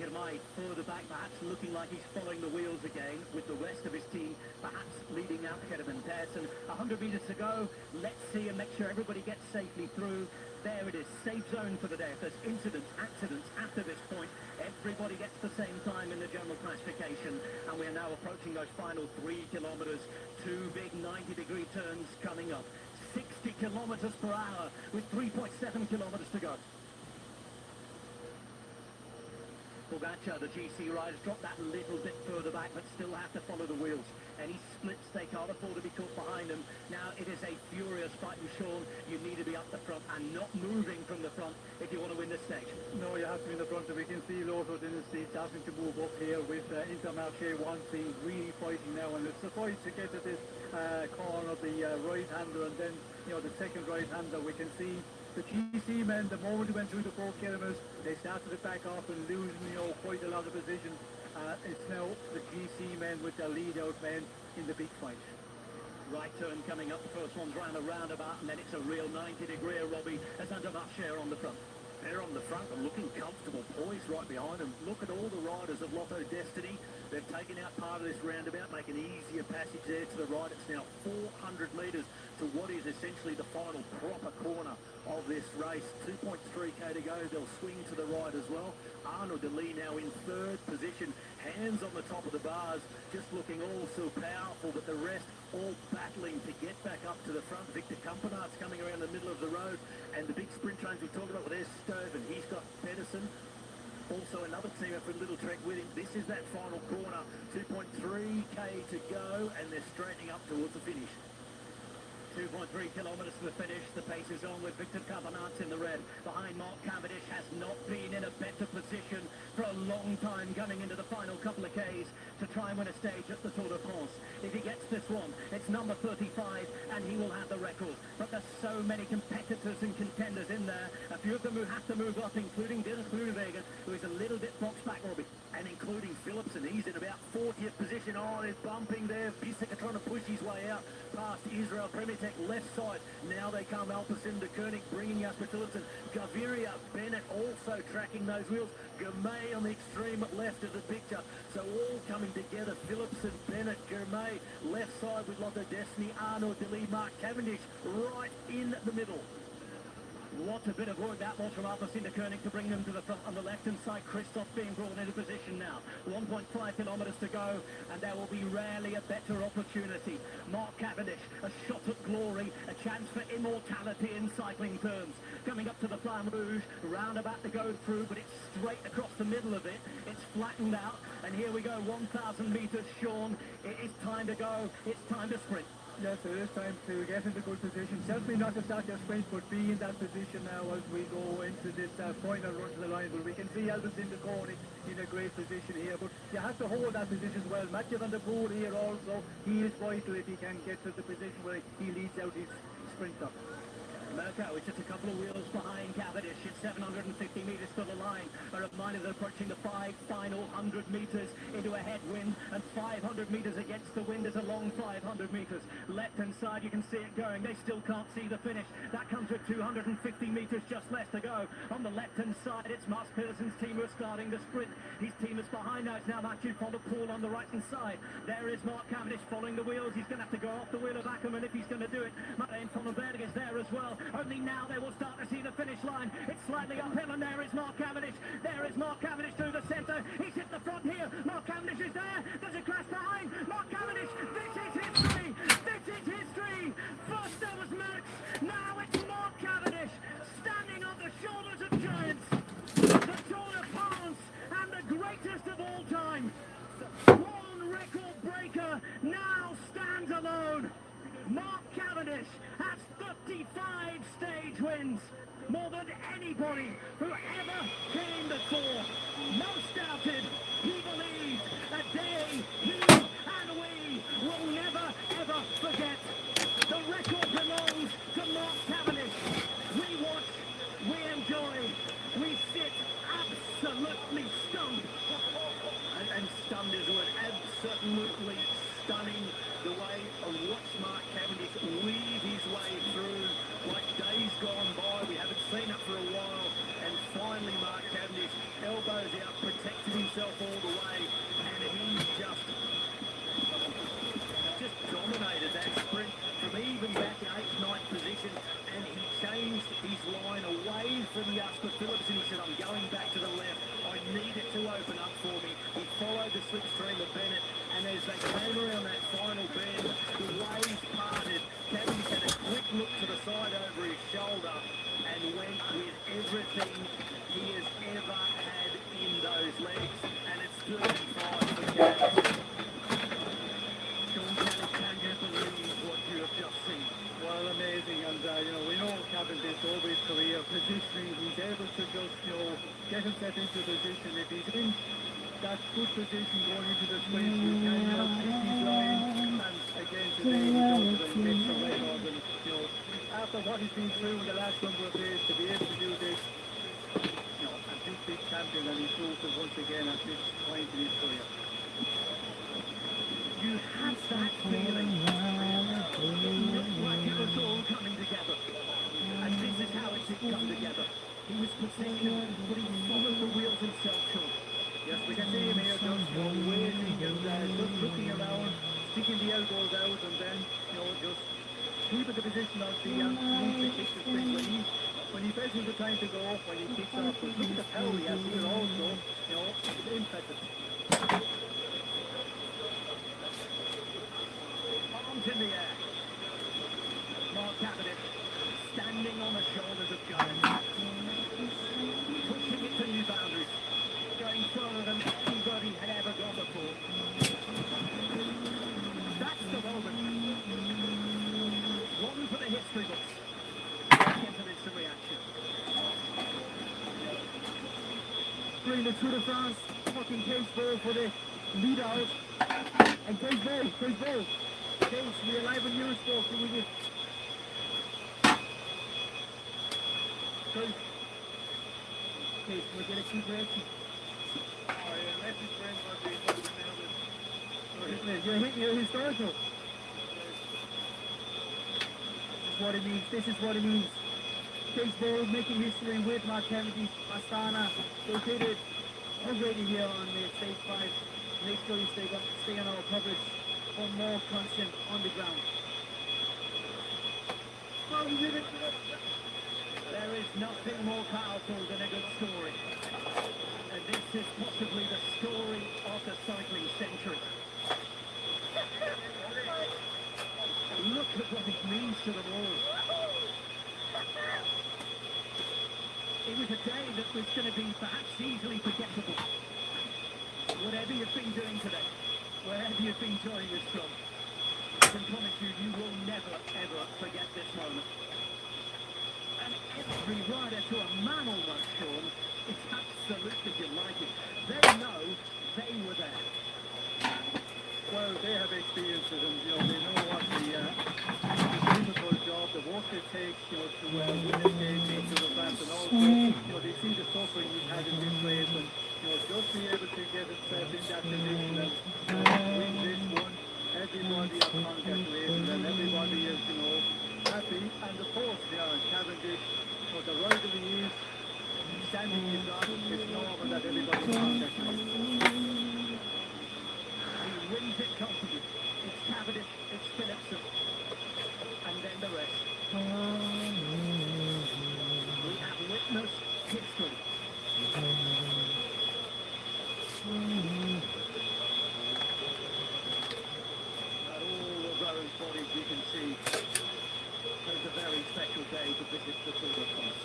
Girmay further back, perhaps looking like he's following the wheels again with the rest of his team, perhaps leading out Kerman Persson. 100 metres to go. Let's see and make sure everybody gets safely through. There it is, safe zone for the day. If there's incidents, accidents after this point, everybody gets the same time in the general classification. And we are now approaching those final 3 kilometres. 2 big 90-degree turns coming up. 60 kilometres per hour with 3.7 kilometres to go. Pogacar, the GC riders, drop that little bit further back, but still have to follow the wheels. Any splits, they can't afford to be caught behind them. Now it is a furious fight, and Sean, you need to be up the front and not moving from the front if you want to win this stage. No, you have to be in the front, and we can see Lotto Dynasty starting to move up here with Intermarché 1 team really fighting now, and it's a fight to get to this corner of the right-hander, and then, you know, the second right-hander. We can see the GC men, the moment we went through the 4 kilometres, they started to back off and losing, you know, quite a lot of position. It's now the GC men with their lead-out men in the big fight. Right turn coming up, the first one's round a roundabout, and then it's a real 90-degree, Robbie, as Intermarché on the front. They're on the front and looking comfortable, poised right behind them. Look at all the riders of Lotto Destiny. They've taken out part of this roundabout, making easier passage there to the right. It's now 400 metres to what is essentially the final proper corner of this race. 2.3k to go. They'll swing to the right as well. Arnaud Delis now in third position, hands on the top of the bars, just looking all so powerful, but the rest all battling to get back up to the front. Victor Campanart's coming around the middle of the road, and the big sprint trains we talked about, well, there's Stoven, he's got Pedersen, also another teamer for Little Trek with him. This is that final corner, 2.3k to go, and they're straightening up towards the finish. 2.3 kilometres to the finish. The pace is on with Victor Campanart in the red. Behind Mark Cavendish, has not been in a better position for a long time coming into the final couple of Ks to try and win a stage at the Tour de France. If he gets this one, it's number 35 and he will have the record. But there's so many competitors and contenders in there. A few of them who have to move up, including Dennis Groenewegen, who is a little bit box back, Robbie. And including Philipsen, he's in about 40th position. Oh, they're bumping there. Bissek trying to push his way out past Israel Premitek left side. Now they come Alpecin de Koenig bringing us to Philipsen. Gaviria, Bennett also tracking those wheels. Gourmet on the extreme left of the picture. So all coming together. Philipsen, Bennett, Gourmet, left side with Lotto Destiny, Arnaud Delis, Mark Cavendish right in the middle. What a bit of work that was from Alpecin de Koenig to bring them to the front on the left-hand side. Christoph being brought into position now. 1.5 kilometres to go, and there will be rarely a better opportunity. Mark Cavendish, a shot at glory, a chance for immortality in cycling terms. Coming up to the Flamme Rouge, roundabout to go through, but it's straight across the middle of it. It's flattened out, and here we go, 1,000 metres, Sean. It is time to go. It's time to sprint. Yes, it is time to get into good position. Certainly not to start your sprint, but be in that position now as we go into this final run to the line. But we can see Alpecin de Koenig in a great position here. But you have to hold that position well. Mathieu van der Poel here also. He is vital if he can get to the position where he leads out his sprinter. Merco is just a couple of wheels behind Cavendish. It's 750 metres to the line. A reminder they're approaching the final 100 metres into a headwind, and 500 metres against the wind is a long 500 metres. Left-hand side, you can see it going. They still can't see the finish. That comes with 250 metres just less to go. On the left-hand side, it's Mats Pedersen's team who are starting the sprint. His team is behind now. It's now Mathieu van der Poel on the right-hand side. There is Mark Cavendish following the wheels. He's going to have to go off the wheel of Ackermann if he's going to do it. Martin van den Berg is there as well. Only now they will start to see the finish line. It's slightly uphill, and there is Mark Cavendish. There is Mark Cavendish through the centre. He's hit the front here. Mark Cavendish is there. There's a crash behind. Mark Cavendish. This is history. This is history. First there was Max. Now it's Mark Cavendish standing on the shoulders of giants. The Tour de France and the greatest of all time. One record breaker now stands alone. Mark Cavendish has 35 stage wins, more than anybody who ever came before. Most doubted, he believed, a day he and we will never ever forget. The record belongs to Mark Cavendish. We watch, we enjoy, we sit absolutely stunned. And stunned is the word. Absolutely stunning the way of watch Mark Cavendish weave his way through like days gone by. We haven't seen it for a while. And finally Mark Cavendish elbows out, protected himself just, get himself into a position. If he's in that good position going into the sprint, he can, pick his line. And again today, he does it and gets the right on them. After what he's been through in the last number of days, to be able to do this, a big champion, and he proves it once again at this point in his career. You had that feeling. It looked like it was all coming together. And this is how it did come together. He was positioned, but he followed the wheels himself, Sean. Yes, we can see him here just, waiting and just looking around, sticking the elbows out, and then, just keeping the position of the needs to kick the sprint. When he faces the time to go, when he kicks off, but look at the power he has here also, impressive. Arms in the air. Mark Cavendish standing on the shoulders of giants. Pushing it to new boundaries. Going further than anybody had ever gone before. That's the moment. One for the history books. Back into this reaction. Bring the Tour de France, fucking Case Bowl for the lead out. And Case Bowl. Case, we're live on Eurosport. Can we get... Case, can we get a quick reaction? You're historical. This is what it means. Case Bowl making history with Mark Cavendish, Astana. They did it already here on the Stage 5. Make sure you stay on our coverage for more content on the ground. There is nothing more powerful than a good story. And this is possibly the story of the cycling century. Look at what it means to them all. It was a day that was going to be perhaps easily forgettable. Whatever you've been doing today, wherever you've been joining us from, I can promise you, you will never, ever forget this moment. And every rider to a man almost, Sean, is absolutely delighted. They know they were there. Well, they have experienced it, and they know what the difficult job, the work it takes, to win this game, to the France, and also, they see the suffering he's had in this race, and just be able to get himself in that position and win this one. Everybody has congratulations, and everybody is, happy. And of course, Cavendish, the rider he is, standing his ground, it's normal that everybody congratulates. He wins it comfortably. It's Cavendish, it's Philipson, and then the rest. We have witnessed history. At all of those bodies you can see, it's a very special day to visit the Tour de France.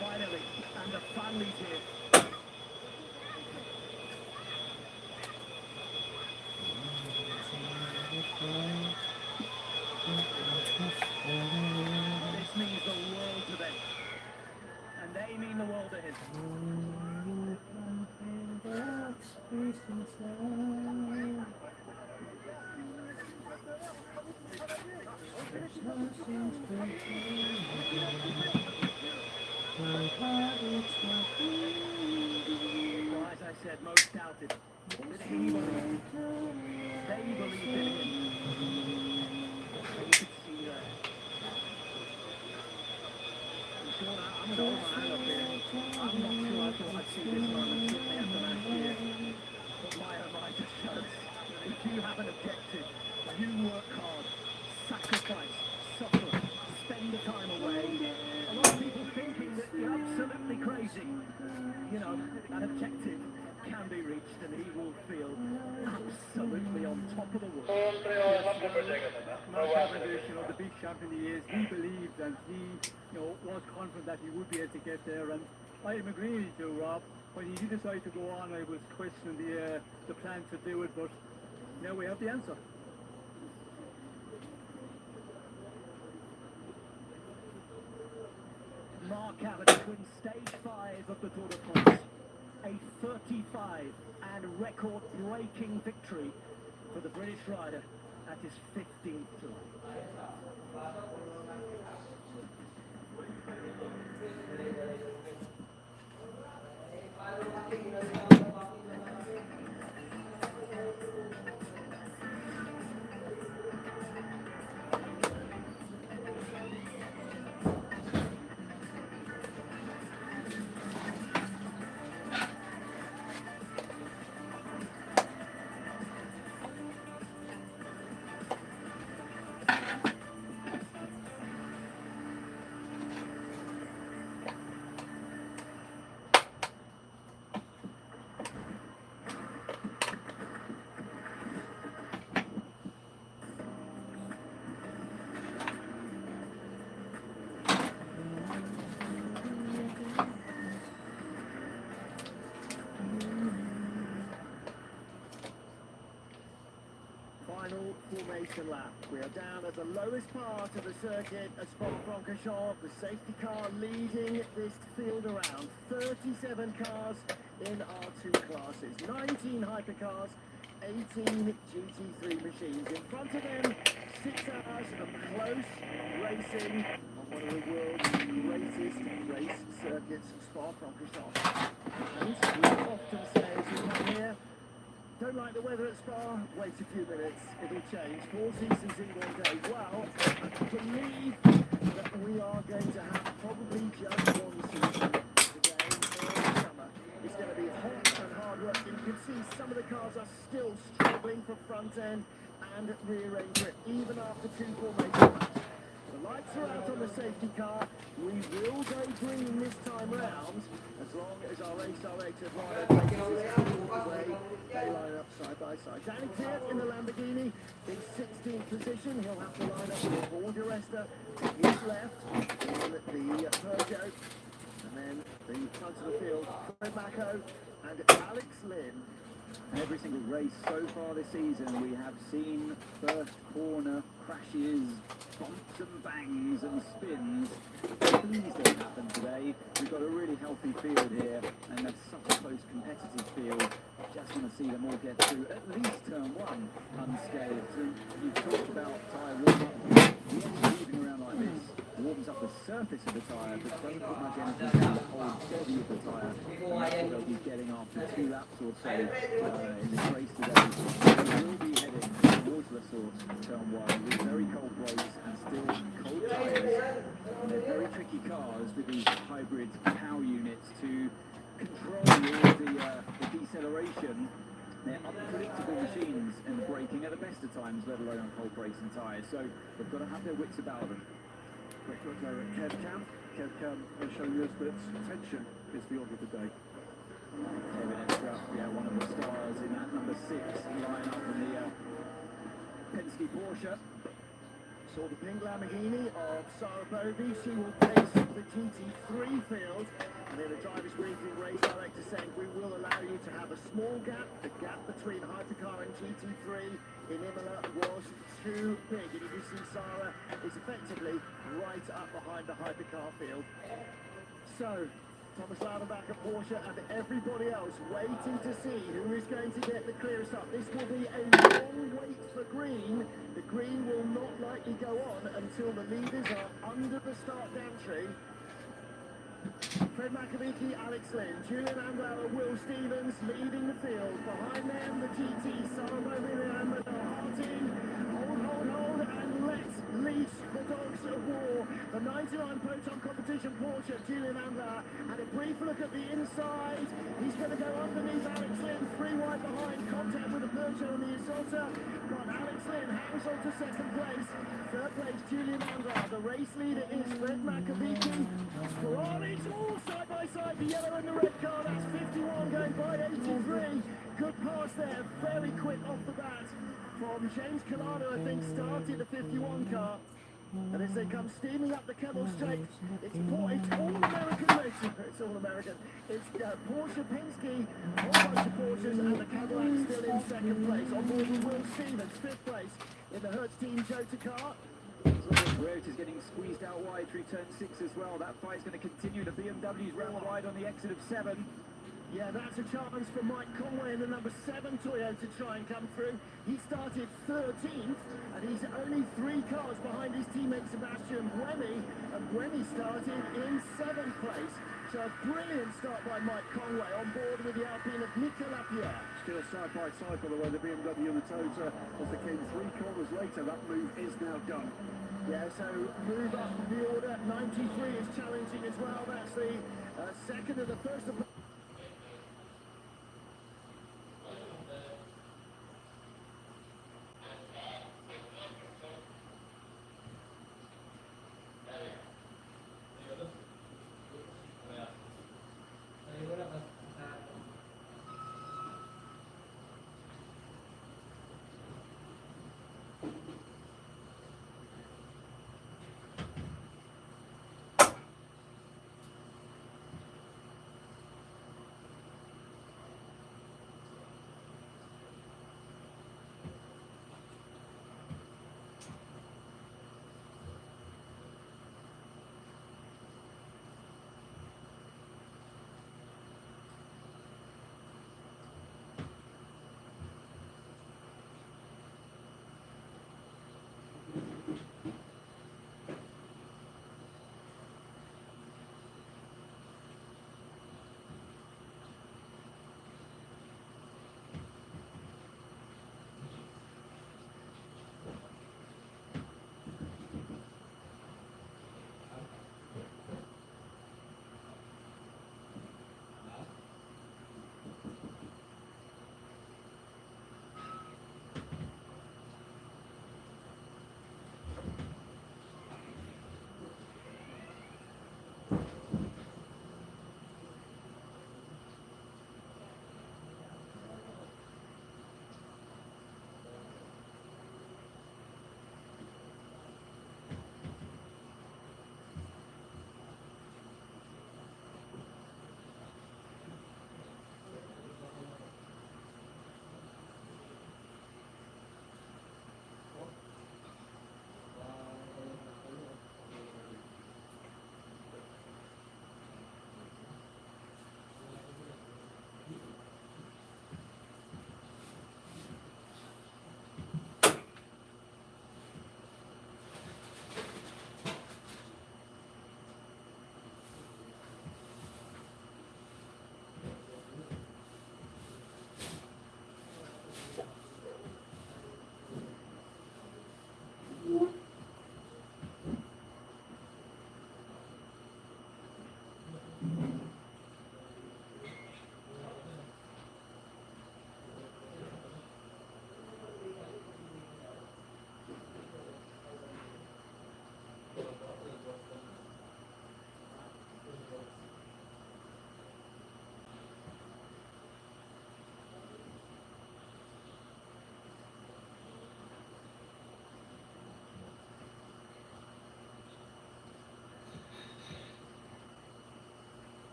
Finally, and the family's here. This means the world to them, and they mean the world to him. Well, as I said, most doubted, but he believed. They believed in him. And you could see that. And Sean, I'm going to hold my hand up here. I'm not sure I thought I'd see this moment, certainly after last year. But my just shows that if you have an objective, you work hard, sacrifice, suffer, spend the time away. A lot of people thinking that you're absolutely crazy. That objective can be reached and he will feel absolutely on top of the world. Mark Cavendish, the big champion he is, he believed and he, was confident that he would be able to get there. And I am agreeing with you, Rob. When he did decide to go on, I was questioning the plan to do it, but now we have the answer. Mark Cavendish wins stage 5 of the Tour de France. A 35 and record-breaking victory for the British rider at his 15th Tour. Final formation lap. We are down at the lowest part of the circuit at Spa-Francorchamps. The safety car leading this field around. 37 cars in R2 classes, 19 hypercars, 18 GT3 machines. In front of them, 6 hours of close racing on one of the world's greatest race circuits, Spa-Francorchamps. And we often say as we come here, don't like the weather at Spa? Wait a few minutes, it'll change. 4 seasons in one day. Well, I believe that we are going to have probably just one season today early summer. It's going to be hot and hard work. And you can see some of the cars are still struggling for front end and rear end grip, even after 2 formation laps. The lights are out on the safety car. We will go green this time round, as long as our race director Ryan takes his full way. They line up side by side. Danny Peart in the Lamborghini in 16th position. He'll have to line up with Paul di Resta to his left in the Peugeot. And then the front of the field, Fred Mako and Alex Lynn. Every single race so far this season, we have seen first corner crashes, bumps and bangs and spins. Please don't happen today. We've got a really healthy field here, and that's such a close competitive field. Just want to see them all get through at least turn 1 unscathed. And you've talked about tyre warm-up. The engine moving around like this warms up the surface of the tyre, but doesn't put much energy into the whole body of the tyre. And that's what they'll be getting after 2 laps or so in this race today. We will be heading towards La Source turn 1 with very cold brakes and still cold tyres. And they're very tricky cars with these hybrid power units to control all the deceleration. They're unpredictable machines, and the braking at the best of times, let alone on cold brakes and tyres. So they've got to have their wits about them. Quick look there at Kev Cam. Kev Cam is showing us that tension is the order of the day. Kevin Extra, one of the stars in that number 6 line-up in the Penske Porsche. Saw the pink Lamborghini of Sarah Bovey. She will pace the GT3 field. And in the driver's briefing, race director saying we will allow you to have a small gap. The gap between hypercar and GT3 in Imola was too big. And you can see Sarah is effectively right up behind the hypercar field. So, Thomas Laudenbach at Porsche and everybody else waiting to see who is going to get the clearest up. This will be a long wait for green. The green will not likely go on until the leaders are under the start gantry. Fred Macavicki, Alex Lynn, Julian Andauer, Will Stevens leading the field. Behind them, the GT, Sarah Bovey and Manuel Harting. Hold, and let's leash the dogs of war. The 99 Proton Competition Porsche, Julian Andauer, and a brief look at the inside. He's going to go underneath Alex Lynn, 3 wide behind, contact with the Peugeot on the Isolta. But Alex Lynn hangs on to 2nd place. 3rd place, Julian Andauer. The race leader is Fred Macavicki. Ferraris all side by side, the yellow and the red car. That's 51 going by 83. Good pass there, very quick off the bat from James Colano, I think, started the 51 car. And as they come steaming up the Kemmel Straight, it's all-American racing. It's all-American. It's Porsche, Penske, a whole bunch of Porsches, and the Cadillac still in 2nd place. On board with Will Stevens, 5th place in the Hertz Team Jota car. Roach is getting squeezed out wide through turn 6 as well. That fight's going to continue. The BMW's round wide on the exit of 7. Yeah, that's a chance for Mike Conway in the number 7 Toyota to try and come through. He started 13th, and he's only 3 cars behind his teammate Sebastian Buemi, and Buemi started in 7th place. So a brilliant start by Mike Conway on board with the Alpine of Nicolas Lapierre. Still side by side, by the way, the BMW and the Toyota as they came 3 corners later. That move is now done. Yeah, so move up the order. 93 is challenging as well. That's the second and the first of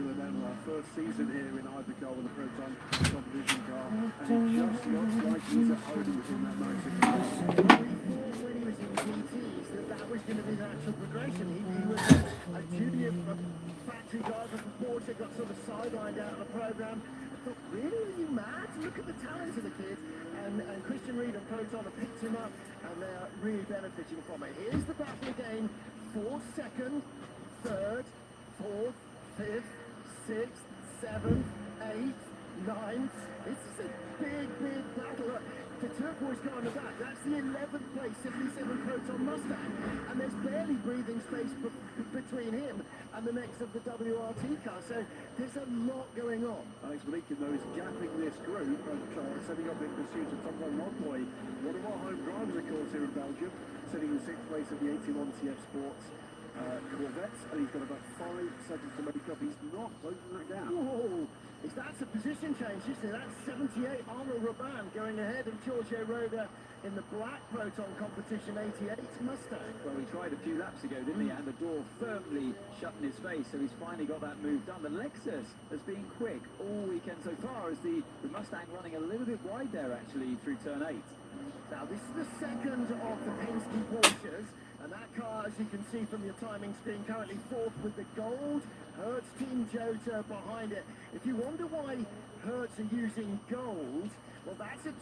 Julian Emler, first season here in Hypercar with a Proton competition car, and it just looks like he's at home within that 96 car. We thought when he was in GTs that was going to be the natural progression. He was a junior factory driver for Porsche, got sort of sidelined out of the program. I thought, really, are you mad? Look at the talent of the kid. And Christian Reed and Proton have picked him up, and they're really benefiting from it. Here's the battle again for second, third, fourth, fifth, sixth, seventh, eighth, ninth. This is a big, big battle. Look, the turquoise car in the back, that's the 11th place 77 Proton Mustang, and there's barely breathing space between him and the next of the WRT car, so there's a lot going on. Alex Malikin, though, is gapping this group and setting up in pursuit of Tom van Rompuy, one of our home drivers, of course, here in Belgium, sitting in 6th place of the 81 TF Sports Corvettes, and he's got about 5 seconds to make up. He's not closing that gap. Whoa! That's a position change, isn't it? That's 78 Arnold Raban going ahead of Giorgio Roda in the black Proton competition 88 Mustang. Well, he tried a few laps ago, didn't he? And the door firmly shut in his face, so he's finally got that move done. The Lexus has been quick all weekend so far, as the Mustang running a little bit wide there, actually, through turn 8. Now, this is the second of the Penske Porsches, and that car, as you can see from your timing screen, currently 4th with the gold. Hertz Team Jota behind it. If you wonder why Hertz are using gold, well, that's a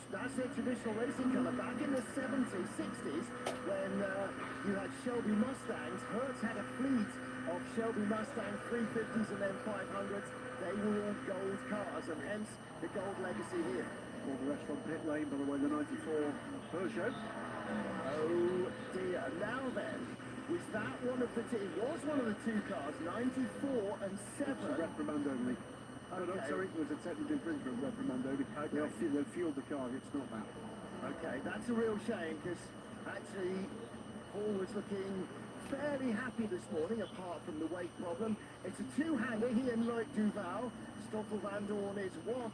traditional racing colour. Back in the 70s, 60s, when you had Shelby Mustangs, Hertz had a fleet of Shelby Mustang 350s and then 500s. They were all gold cars, and hence the gold legacy here. All the rest from pit lane, by the way, the 94 Peugeot. Oh dear. Now then, was that one of the two? It was one of the two cars, 94 and 7. It's a reprimand only. Oh, no, sorry, it was a technical infringement reprimand only. They fueled the car, it's not that. Okay, that's a real shame, because actually Paul was looking fairly happy this morning, apart from the weight problem. It's a two-hander, he and Loic Duval. Stoffel van Dorn is one.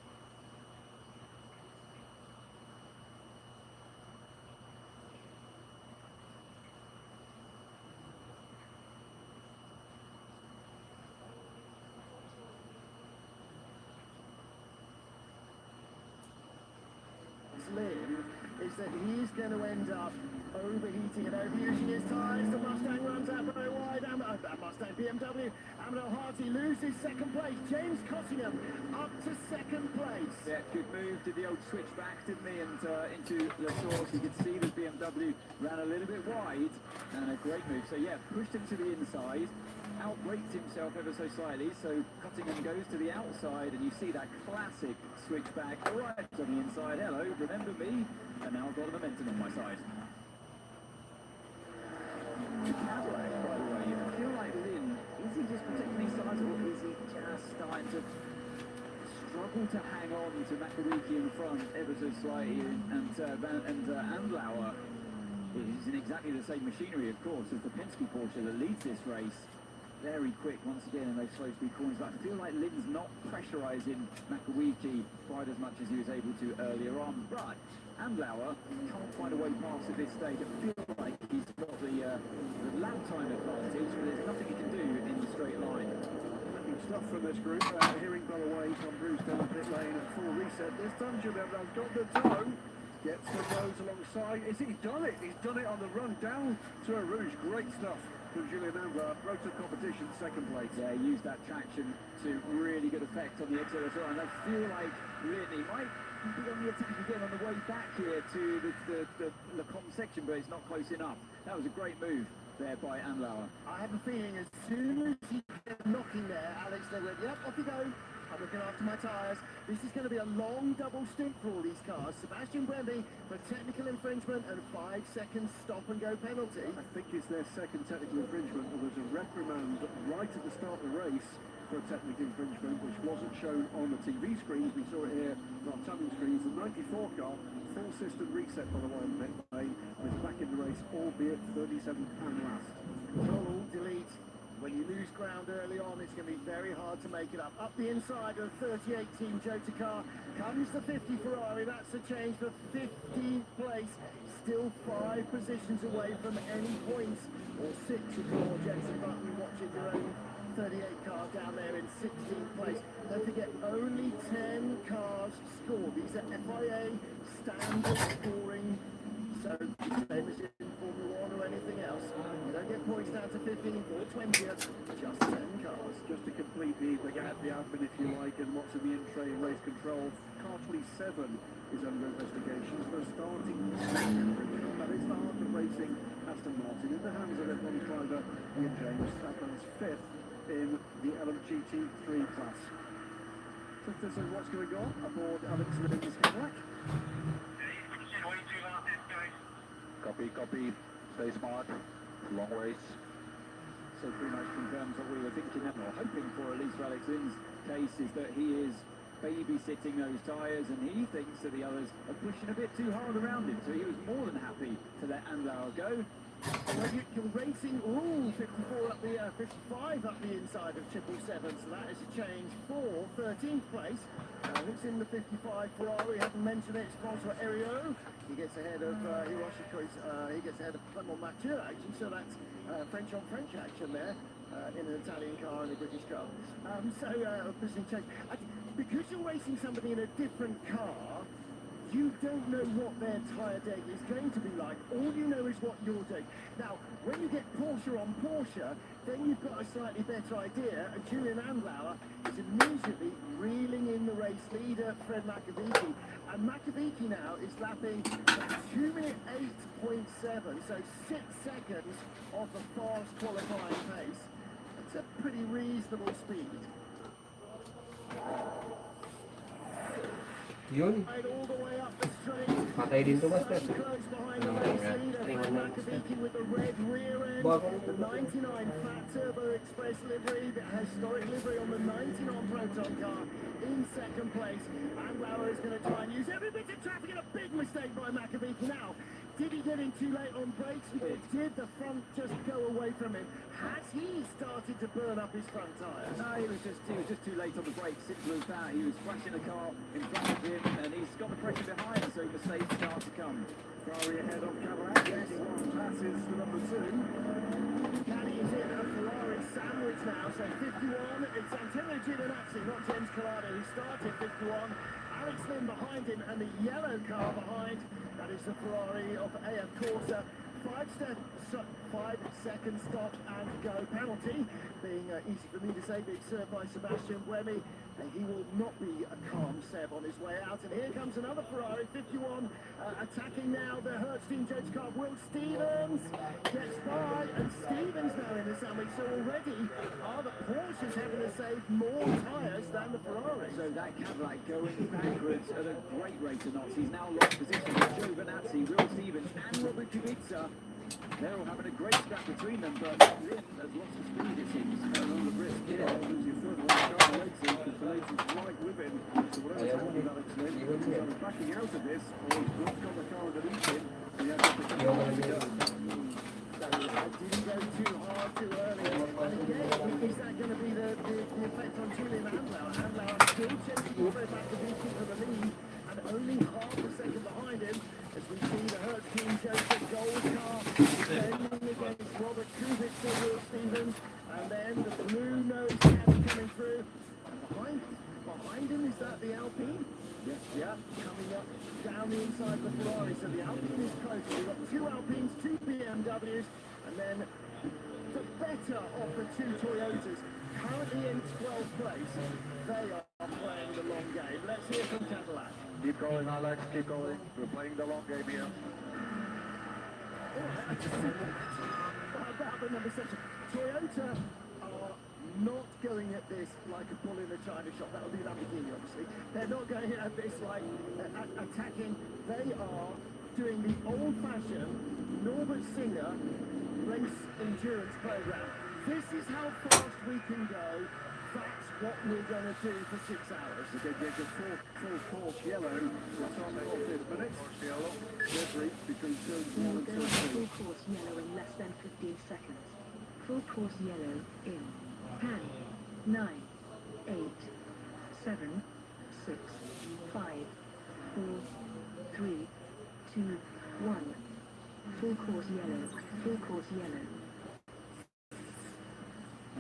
Is that he's going to end up overheating and overusing his tyres. The Mustang runs out very wide. Mustang BMW. Amado Harty loses second place. James Cottingham up to second place. Yeah, good move. Did the old switch back, didn't he? And into the source. You could see the BMW ran a little bit wide, and a great move. So yeah, pushed him to the inside, outbraked himself ever so slightly. So Cottingham goes to the outside, and you see that classic switch back right on the inside. Hello, remember me? And now I've got momentum on my side. The Cadillac, by the way, I feel like Lynn, is he just protecting his sides, or is he just starting to struggle to hang on to Makowiecki in front ever so slightly, and Andlauer is in exactly the same machinery, of course, as the Penske Porsche that leads this race. Very quick once again in those slow speed corners, but I feel like Lynn's not pressurising Makowiecki quite as much as he was able to earlier on. But Andlauer can't find a way past at this stage. I feel like he's got the lap time advantage, but there's nothing he can do in the straight line. Good stuff from this group. Hearing, by the way, Tom Bruce down the pit lane at full reset. This time Julian has got the toe. Gets the nose alongside. He's done it. He's done it on the run down to a Rouge. Great stuff from Julian Ambler. Road to competition, second place. Yeah, he used that traction to really good effect on the exit as well. And I feel like really might be on the attack again on the way back here to the Lecombe section, but it's not close enough. That was a great move there by Andlauer. I have a feeling as soon as he kept knocking there, Alex, they went, yep, off you go. I'm looking after my tyres. This is going to be a long double stint for all these cars. Sebastian Bremby for technical infringement and 5 seconds stop-and-go penalty. I think it's their second technical infringement. There was a reprimand right at the start of the race for a technical infringement, which wasn't shown on the TV screens. We saw it here on our timing screens. The 94 car, full system reset, by the way, on the pit lane, and is back in the race, albeit 37th and last. Control, delete. When you lose ground early on, it's going to be very hard to make it up. Up the inside of the 38 Team Jota car comes the 50 Ferrari. That's a change for 15th place. Still 5 positions away from any points, or 6 if you're Jason Button watching your own 38 car down there in 16th place. Don't forget, only 10 cars score. These are FIA standard scoring. So, same as in Formula 1 or anything else. You don't get points down to 15th or 20th, just 10 cars. Just to complete the admin, if you like, and what's in the in-train race control, car 27 is under investigation for starting second. That is the Heart of Racing Aston Martin in the hands of F1 driver Ian James. That runs fifth in the LMGT3 class. So this is what's going on aboard Alex Lynn's Cadillac. Copy. Stay smart. Long race. So pretty much confirms what we were thinking or hoping for, at least for Alex Lynn's case, is that he is babysitting those tyres, and he thinks that the others are pushing a bit too hard around him, so he was more than happy to let Andlauer go. Well, you're racing, 54 up the, 55 up the inside of 777, so that is a change for 13th place. It's in the 55 Ferrari, haven't mentioned it, it's François Heriot. He gets ahead of he gets ahead of Clement Mathieu, actually, so that's French on French action there in an Italian car and a British car. Position change. Because you're racing somebody in a different car, you don't know what their tyre day is going to be like. All you know is what you're doing. Now, when you get Porsche on Porsche, then you've got a slightly better idea. And Julian Andlauer is immediately reeling in the race leader, Fred Makovici. And Makovici now is lapping 2 minute 8.7, so 6 seconds off a fast qualifying pace. It's a pretty reasonable speed. Yun. All the way up the straight. Patay din to, Master. Close behind the race leader, Fred Makovici with the red rear end. The 99 Fat Turbo Express livery, the historic livery on the 99 Proton car in second place. And Lauer is going to try and use every bit of traffic, and a big mistake by Makovici now. Did he get in too late on brakes, or did the front just go away from him? Has he started to burn up his front tyre? No, he was just too late on the brakes. It moved out. He was flashing the car in front of him, and he's got the pressure behind, so mistakes start to come. Ferrari ahead of Cadillac. Yes, passes the number 2. Caddy is in a Ferrari sandwich now, so 51, it's Antonio Giovinazzi, not James Collado, who started 51. Alex Lynn behind him, and the yellow car behind, that is the Ferrari of AF Corsa. 5-second stop and go penalty, being easy for me to say, being served by Sebastian Buemi, and he will not be a calm Seb on his way out. And here comes another Ferrari, 51, attacking now the Hertz Team Judge car. Will Stevens gets by, and Stevens now in the sandwich. So already are the Porsches having to save more tyres than the Ferrari. So that Cadillac going backwards at a great rate of knots. He's now lost position with Giovinazzi, Will Stevens and Robert Kubica. They're all having a great scrap between them, but Lynn has lost the speed, it seems. And on the risk, losing further on the Alexis, because Alexis is right with him. So whatever's happened with Alex Lynn, he's either backing out of this, or he's got the car underneath him. He has got the car to go. So didn't go too hard too early. And again, is that going to be the effect on Julian Andlauer? Andlauer still chasing Robert Makovici for the lead, and only half a second behind him, as we see the Hertz Team Joseph Gold car defending against Robert Kubica, Will Stevens, and then the blue nose caddy coming through. And behind him, is that the Alpine? Yes. Yeah, coming up down the inside of the Ferrari. So the Alpine is close. We've got 2 Alpines, 2 BMWs, and then the better of the 2 Toyotas. Currently in 12th place, they are playing the long game. Let's hear from Cadillac. Keep going, Alex. Keep going. We're playing the long game here. I just said about the number 7. Toyota are not going at this like a bull in a china shop. That would be Lamborghini, obviously. They're not going at this like attacking. They are doing the old-fashioned Norbert Singer race endurance program. This is how fast we can go. That's what we're going to do for 6 hours. They get the full course yellow. It's on there off this minute. Livery between turns 1 and Go on 2. full course yellow in less than 15 seconds. Full course yellow in 10, 9, 8, 7, 6, 5, 4, 3, 2, 1. Full course yellow. Full course yellow.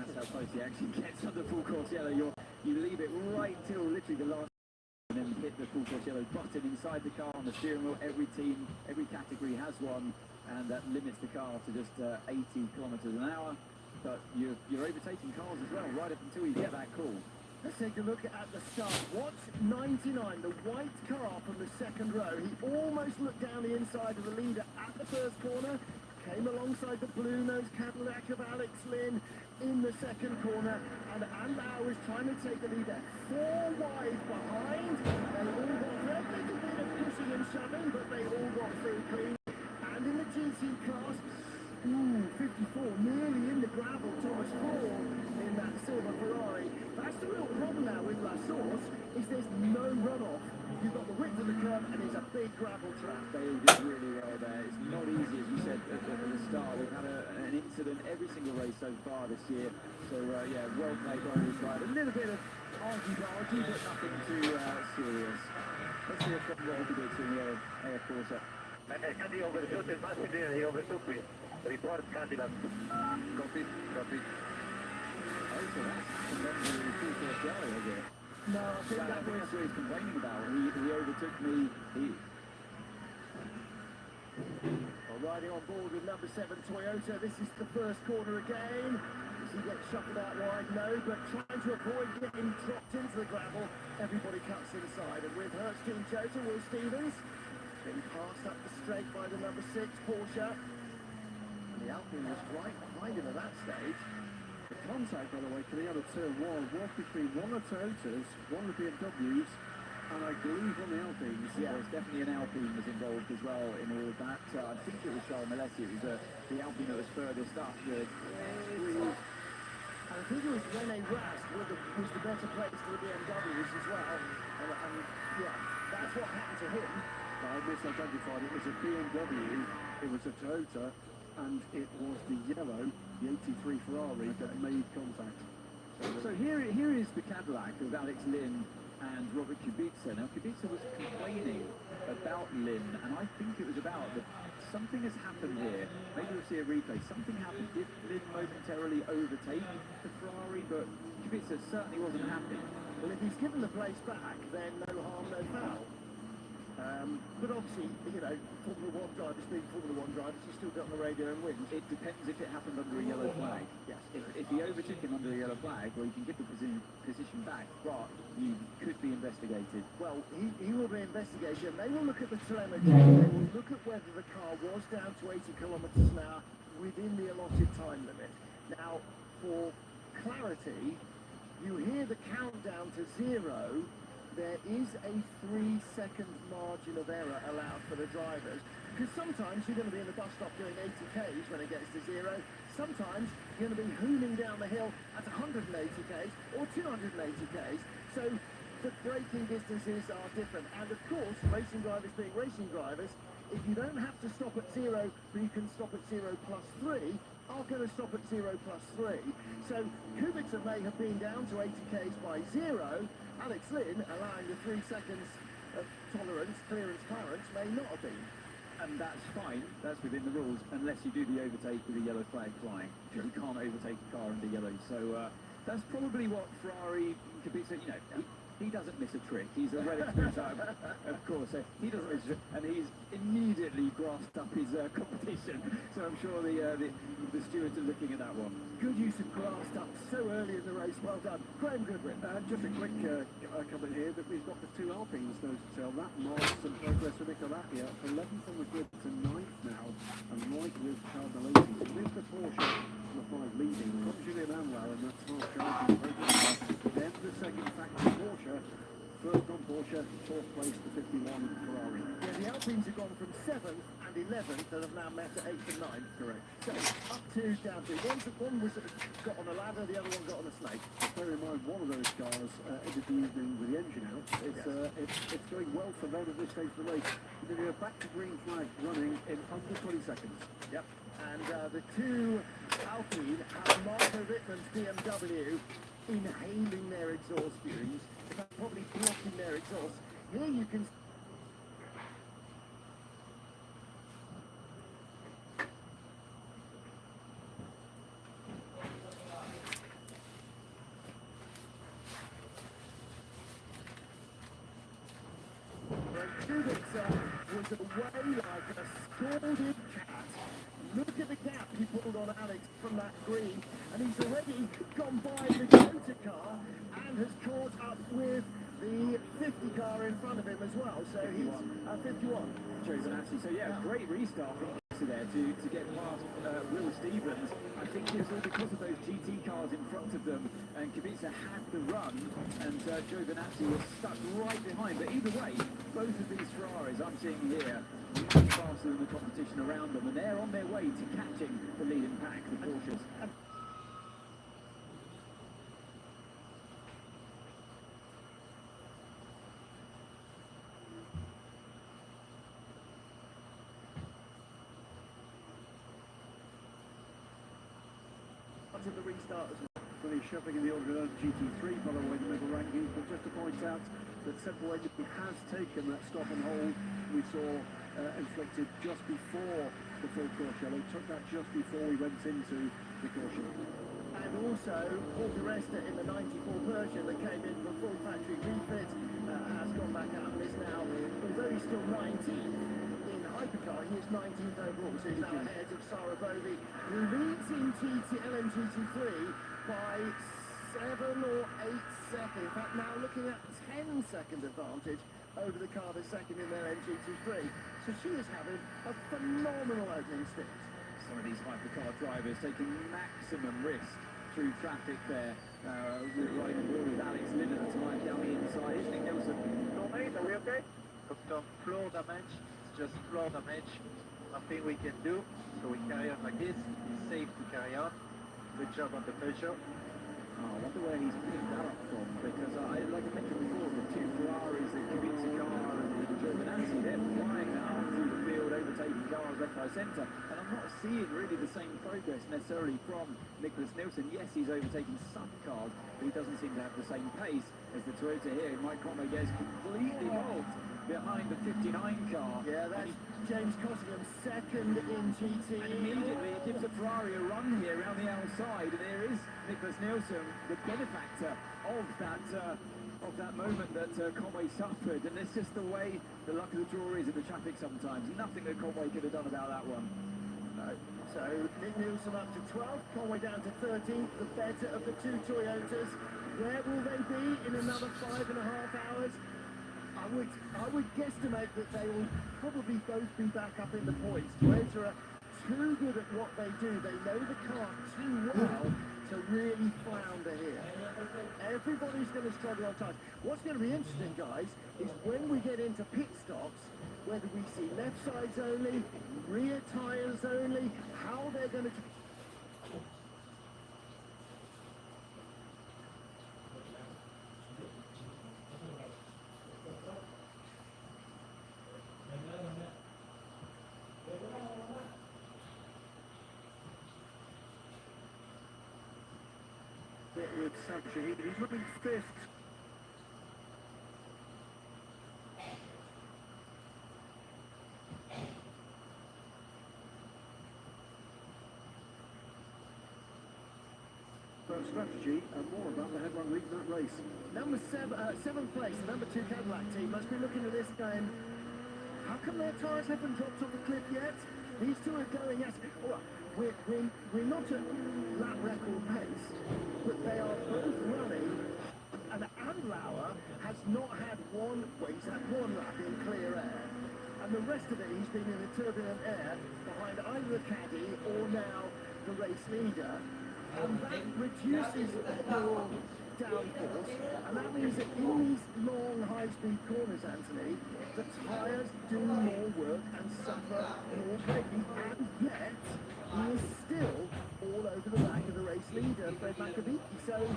that's how close he actually gets on the full course yellow. You leave it right till literally the last and then hit the full course yellow button inside the car on the steering wheel. Every team, every category has one, and that limits the car to just 80 kilometers an hour. But you're overtaking cars as well, right up until you get that call. Let's take a look at the start. Watch 99, the white car from the second row. He almost looked down the inside of the leader at the first corner, came alongside the blue-nosed Cadillac of Alex Lynn in the second corner, and Andau was trying to take the leader 4 wide behind. They all got a little bit of pushing and shoving, but they all got through clean. And in the GT class, 54, nearly in the gravel, Thomas Hall in that silver Ferrari. That's the real problem now with La Source, is there's no runoff. You've got the width of the curve and it's a big gravel trap. They did really well there. It's not easy, as you said at the start. We've had an incident every single race so far this year. So, yeah, well played by all side. A little bit of argy-bargy, but nothing too serious. Let's see if what he did in the air quarter. Candy overtook the passenger, he overtook me. Report Cadillac. Copy. Oh, so that's the full course yellow, is it? No, I think Well, I that think was... that's what he's complaining about. He overtook me. Well, riding on board with number 7 Toyota, this is the first corner again. Does he get shuffled out wide? No, but trying to avoid getting dropped into the gravel, everybody cuts to the side. And with Hertz Team Toyota, Will Stevens being passed up the straight by the number 6 Porsche. And the Alpine was right behind him at that stage. The contact, by the way, coming out of turn 1 was between one of the Toyotas, one of the BMWs, and I believe one of the Alpines. Yeah, there's definitely an Alpine was involved as well in all of that. I think it was Charles Malessi. It was the Alpine that was furthest up. And I think it was Rene Rast was the better place for the BMWs as well. And yeah, that's what happened to him. I misidentified. It was a BMW, it was a Toyota, and it was the yellow, the 83 Ferrari that made contact. So here is the Cadillac of Alex Lynn and Robert Kubica. Now Kubica was complaining about Lynn, and I think it was about that something has happened here. Maybe we'll see a replay. Something happened. Did Lynn momentarily overtake the Ferrari? But Kubica certainly wasn't happy. Well, if he's given the place back, then no harm, no foul. But obviously, you know, Formula 1 drivers being Formula 1 drivers, you still get on the radio and win. It depends if it happened under a yellow flag. Yes. If he overtook him under a yellow flag, well, you can get the position back, but you could be investigated. Well, he will be investigated. They will look at the telemetry. They will look at whether the car was down to 80 kilometres an hour within the allotted time limit. Now, for clarity, you hear the countdown to 0. There is a 3-second margin of error allowed for the drivers, because sometimes you're going to be in the bus stop doing 80 k's when it gets to 0. Sometimes you're going to be hooning down the hill at 180 k's or 280 k's. So the braking distances are different. And of course, racing drivers being racing drivers, if you don't have to stop at 0, but you can stop at 0 plus 3, are going to stop at 0 plus 3. So Kubica may have been down to 80 k's by 0. Alex Lynn, allowing the 3 seconds of clearance tolerance, may not have been. And that's fine, that's within the rules, unless you do the overtake with a yellow flag flying, because you can't overtake a car under yellow. So that's probably what Ferrari, Kubica, you know, he doesn't miss a trick. He's a well-experienced driver, of course. He doesn't miss a trick, and he's immediately grasped up his competition. So I'm sure the stewards are looking at that one. Good use of grassed up so early in the race. Well done. Graham Goodwin. Just a quick comment here that we've got the 2 Alpines, those to tell. That marks some progress for Nicolapia. 11th on the grid to 9th now, and right with Charles Malessi. With the Porsche on the 5 leading, from Julian Anwar, and that's half charging progress. Then the second factory Porsche, first on Porsche, 4th place to 51 Ferrari. Yeah, the Alpines have gone from 7th and 11th and have now met at 8th and 9th. Correct. So up 2, down 2. One was got on a ladder, the other one got on a snake. Bear in mind, one of those cars ended the evening with the engine out. It's going well for them at this stage of the race. They're going to go back to green flag running in under 20 seconds. Yep. And the 2 Alpine have Marco Wittmann's BMW inhaling their exhaust fumes. In fact, probably blocking their exhaust. Here you can... that was away like a scalded cat. Look at the gap he pulled on Alex from that green, and he's already gone by the Toyota car and has caught up with the 50 car in front of him as well. So he's 51. Giovinazzi. So yeah, great restart from there to get past Will Stevens. I think it was all because of those GT cars in front of them, and Kubica had the run, and Giovinazzi was stuck right behind. But either way, both of these Ferraris I'm seeing here much faster than the competition around them, and they're on their way to catching the leading pack, the Porsches. To the restart as well. Fully shuffling in the order of GT3, by the way, the middle rankings, but just to point out that Semple has taken that stop and hold we saw inflicted just before the full course yellow, took that just before we went into the caution. And also, Paul di Resta in the 94 Persian that came in for full factory refit has gone back out and is now, although he's still 19th in hypercar, he is 19th overall, so he's now ahead of Sarah Bovey, who leads in LMGT3 by 7 or 8 seconds. In fact, now looking at 10-second advantage over the car that's second in their MGT3. So she is having a phenomenal opening stint. Some of these hypercar drivers taking maximum risk through traffic there. We're right in with Alex Lynn at the time down the inside. Isn't it, Nelson? No, mate, are we okay? Some floor damage, it's just floor damage. Nothing we can do, so we carry on like this. It's safe to carry on. Good job on the Peugeot. Oh, I wonder where he's picked that up from, because like I mentioned before, the two Ferraris, the Kubica car and Giovinazzi, they're flying out through the field, overtaking cars left, right, centre, and I'm not seeing really the same progress necessarily from Nicholas Nielsen. Yes, he's overtaking some cars, but he doesn't seem to have the same pace as the Toyota here. Mike Conway gets completely mobbed behind the 59 car. Yeah, that's James Costingham, second in GT. And immediately it gives a Ferrari a run here around the outside, and there is Nicholas Nielsen, the benefactor of that moment that Conway suffered. And it's just the way the luck of the draw is in the traffic sometimes. Nothing that Conway could have done about that one. No. So Nick Nielsen up to 12th, Conway down to 13th, the better of the two Toyotas. Where will they be in another 5.5 hours? I would guesstimate that they will probably both be back up in the points. Toyota are too good at what they do. They know the car too well to really flounder here. Everybody's going to struggle on time. What's going to be interesting, guys, is when we get into pit stops, whether we see left sides only, rear tyres only, how they're going to... With Sanchez, he's looking fifth. Strategy and more about the headline leading that race. Number seventh place, the number 2 Cadillac team must be looking at this going, how come their tyres haven't dropped off the cliff yet? These two are going at it. All right, we're not at lap record pace, but they are both running, and Andlauer has not had one, well, he's had one lap in clear air, and the rest of it he's been in a turbulent air behind either the caddy or now the race leader. And that reduces your downforce, and that means that in these long high-speed corners, Anthony, the tyres do more work and suffer more pain, and yet he is still all over the back of the race leader, Fred Macavicki. So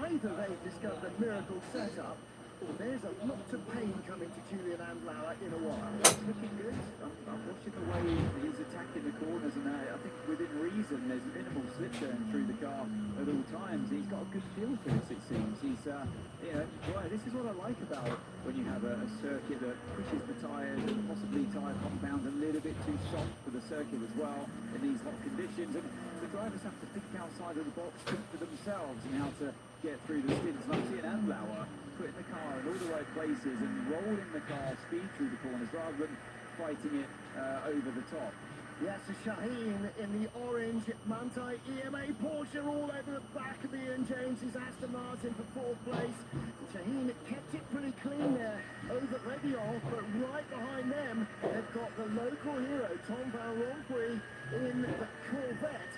either they've discovered a miracle setup, or there's a lot of pain coming to Julian Andlauer in a while. It's looking good. I'm watching the way he's attacking the corners, and I think within reason there's minimal slip going through the car at all times. He's got a good feel for this, it seems. He's, boy, this is what I like about it when you have a circuit that pushes the tyres and possibly tyre compounds a little bit too soft for the circuit as well in these hot conditions. And the drivers have to think outside of the box, think for themselves and how to get through the stints. And I'm seeing Andlauer putting the car in all the right places and rolling the car speed through the corners rather than fighting it over the top. Yes, Shaheen in the orange Manthey EMA Porsche all over the back of Ian James's Aston Martin for fourth place. Shaheen kept it pretty clean there over Redion, but right behind them, they've got the local hero, Tom Van Rompuy, in the Corvette.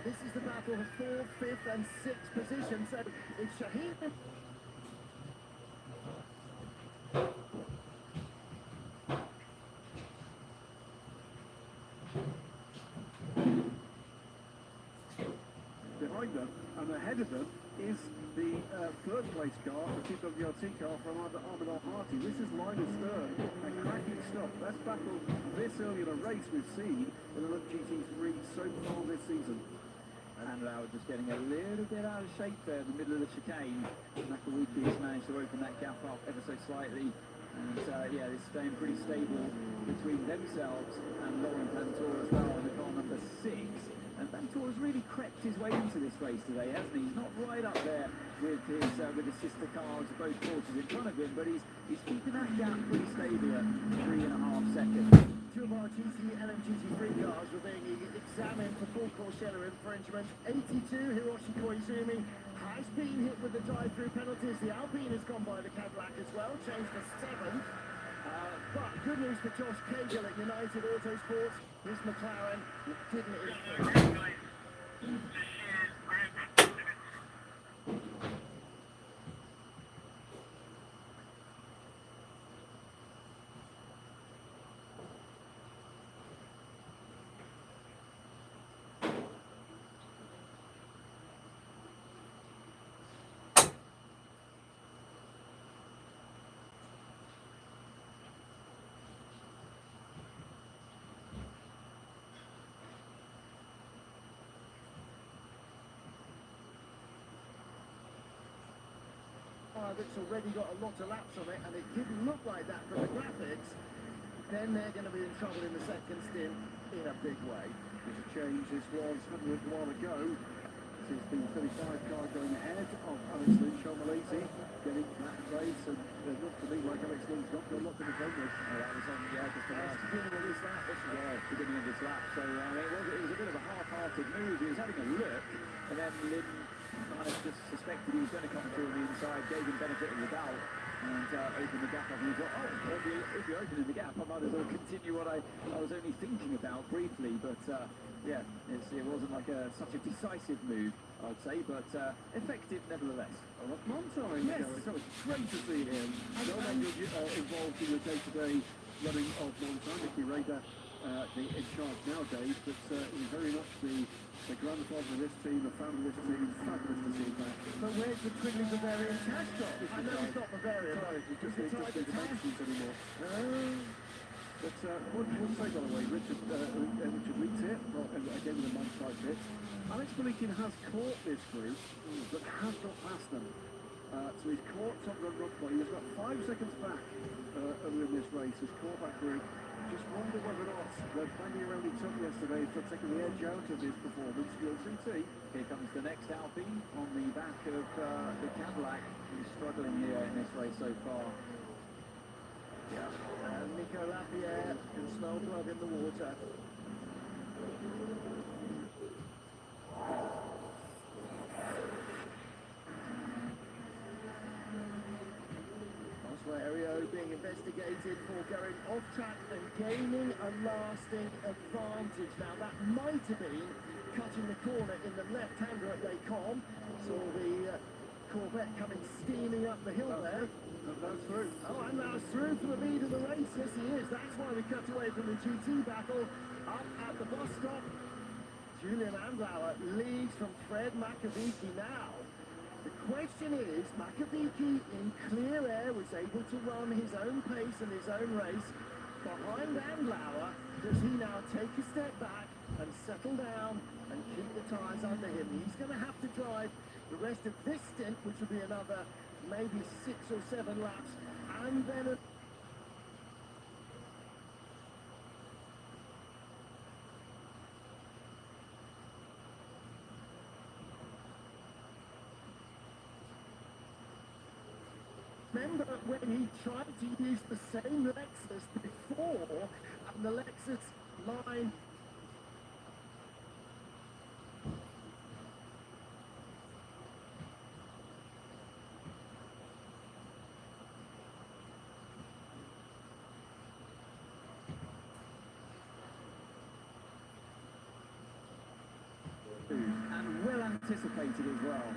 This is the battle for 4th, 5th and 6th position. So it's Shaheen. Behind them and ahead of them is the third place car, the TWRT car from Armand Harty. This is Linus Stern, a cracking stop. Best battle this early in a race we've seen in the GT3 so far this season. And Andlauer just getting a little bit out of shape there in the middle of the chicane. Nakawiki has managed to open that gap up ever so slightly. And yeah, it's staying pretty stable between themselves and Laurent Pantour as well in the car number 6. And Pantour has really crept his way into this race today, hasn't he? He's not right up there with his sister cars, both Porsches in front of him, but he's keeping that gap pretty stable at 3.5 seconds. Two of our GT LMGT3 cars were being examined for full Coursiella infringement. 82, Hiroshi Koizumi has been hit with the drive-through penalties. The Alpine has gone by the Cadillac as well, changed for 7th. But good news for Josh Cagle at United Autosports. His McLaren didn't infringe. That's already got a lot of laps on it, and it didn't look like that from the graphics. Then they're going to be in trouble in the second stint in a big way. There's a change. This was happened a while ago. This is the 35 car going ahead of Alex Lynch, Malisi, getting that race, and it looked to me like Alex Lynch got a lot in his own race. That was on just the last beginning of this lap. Beginning of this lap. So it was a bit of a half-hearted move. He was having a look, and then Lynn kind of just suspected he was going to come through on the inside, gave him benefit of the doubt, and opened the gap up. And he thought, oh, if you're opening the gap, I might as well continue what I was only thinking about briefly. But yeah, it wasn't like such a decisive move, I'd say, but effective nevertheless. Oh, that's Montoya. Yes. So it's great to see him. No longer involved in the day-to-day running of Montoya. Nicky Rader in charge nowadays, but he's very much the grandfather of this team, the founder of this team. Fabulous to see that. But where's the twiddly Bavarian cash shot? I know it's not Bavarian, but It it's just the ain't type of cash. dimensions anymore. But we'll say, by the way, Richard leads it, well, again with a man-side hit. Alex Malikin has caught this group, but has got past them. So he's caught Tom Van Rompuy. He's got 5 seconds back earlier in this race. He's caught that group. Just wonder whether or not they're banging around each other yesterday for taking the edge out of his performance. We'll soon see. Here comes the next Alpine on the back of the Cadillac, who's struggling here in this race so far. Yeah. And Nico Lapierre can smell blood in the water. Osweirio being investigated for going off track and gaining a lasting advantage. Now that might have been cutting the corner in the left-hander at Les Combes. Saw the Corvette coming steaming up the hill there. And that's through. Oh, and now through for the lead of the race. Yes, he is. That's why we cut away from the GT battle. Up at the bus stop, Julian Andlauer leads from Fred Makaviki now. The question is, Makaviki in clear air was able to run his own pace and his own race. Behind Andlauer, does he now take a step back and settle down and keep the tyres under him? He's going to have to drive the rest of this stint, which will be another maybe 6 or 7 laps, and then Remember when he tried to use the same Lexus before, and the Lexus line and well anticipated as well.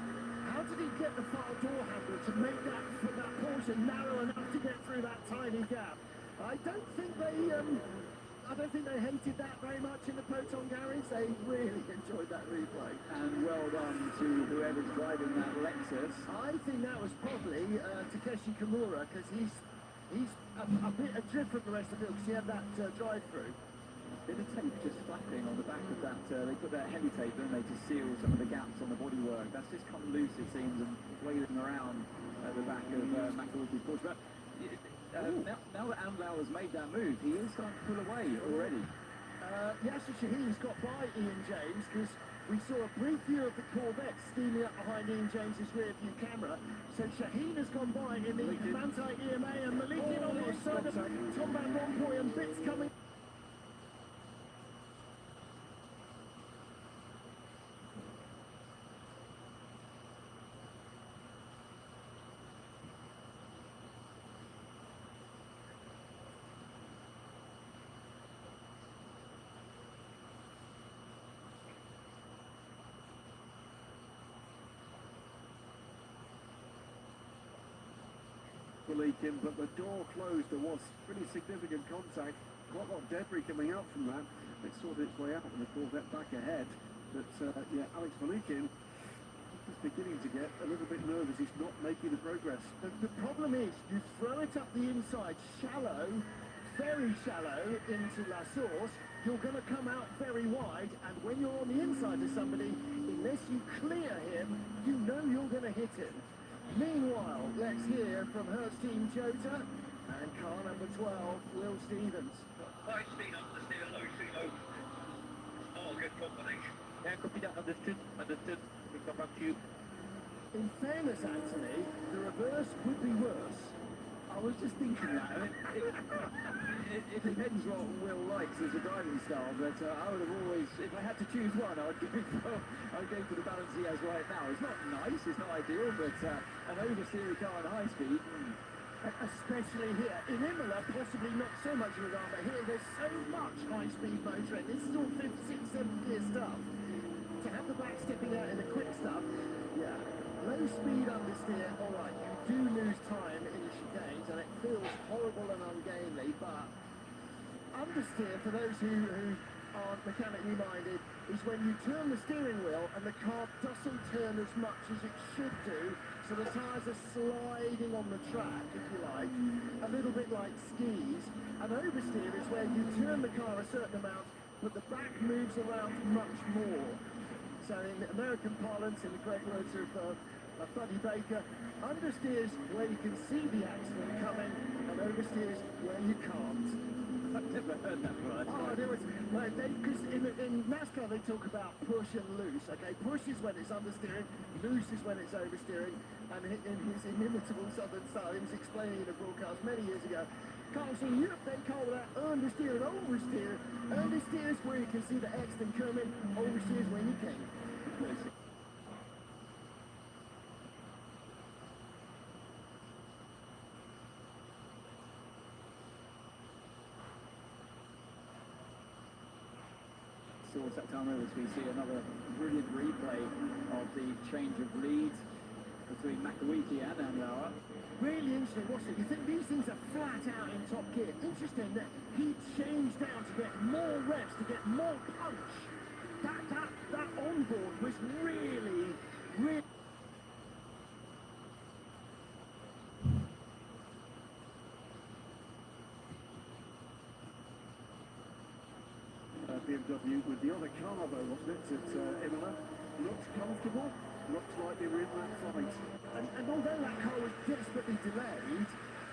How did he get the far door handle to make that portion narrow enough to get through that tiny gap? I don't think they hated that very much in the Proton garage. They really enjoyed that replay. And well done to whoever's driving that Lexus. I think that was probably Takeshi Kimura, because he's a bit adrift from the rest of the field, because he had that drive-through. Bit of tape just flapping on the back of that. They put that heavy tape, don't they, to seal some of the gaps on the bodywork. That's just come loose, it seems, and flailing around at the back of Makawiki's Porsche. But now that Amlau has made that move, he is starting to pull away already. Yasser Shaheen's got by Ian James, because we saw a brief view of the Corvette steaming up behind Ian James's rear view camera. So Shaheen has gone by in the Manthey EMA, and Malikian on the inside of Tom Van Rompuy, and bits coming. Leaking, but the door closed. There was pretty significant contact. Quite a lot of debris coming out from that. It sorted its way out and the Corvette back ahead. But yeah, Alex Malikian is beginning to get a little bit nervous. He's not making the progress. The problem is, you throw it up the inside, shallow, very shallow, into La Source, you're going to come out very wide, and when you're on the inside of somebody, unless you clear him, you know you're going to hit him. Meanwhile, let's hear from Hertz team Jota and car number 12, Will Stevens. High speed understeer, low speed over. Oh, good combination. Yeah, copy that. Understood. We come back to you. In fairness, Anthony, the reverse would be worse. I was just thinking that. I mean, it depends what Will likes as a driving style, but I would have always, if I had to choose one, I'd go for the balance he has right now. It's not nice, it's not ideal, but an oversteery car at high speed. Especially here. In Imola, possibly not so much of a drama. Here, there's so much high-speed motoring. This is all 5th, 6th, 7th gear stuff. To have the back stepping out in the quick stuff, yeah. Low speed understeer, all right, you do lose time in the chicanes, and it feels horrible and ungainly, but understeer, for those who aren't mechanically minded, is when you turn the steering wheel and the car doesn't turn as much as it should do, so the tyres are sliding on the track, if you like, a little bit like skis. And oversteer is where you turn the car a certain amount, but the back moves around much more. So in American parlance, in the great words of Buddy Baker, understeers where you can see the accident coming, and oversteers where you can't. I've never heard that word. Oh, there was, because in NASCAR they talk about push and loose. Okay, push is when it's understeering, loose is when it's oversteering. And in his inimitable southern style, he was explaining in a broadcast many years ago. Carlos, in Europe they call that understeer and oversteer. Understeer is where you can see the accident coming, oversteer is when you can't. That time over, we see another brilliant replay of the change of lead between Makawiki and Amlau. Really interesting, wasn't it? You think these things are flat out in top gear. Interesting that he changed down to get more reps, to get more punch. That onboard was really BMW with the other car though, wasn't it, at Imola? Looked comfortable, looked like they were in that fight. and although that car was desperately delayed,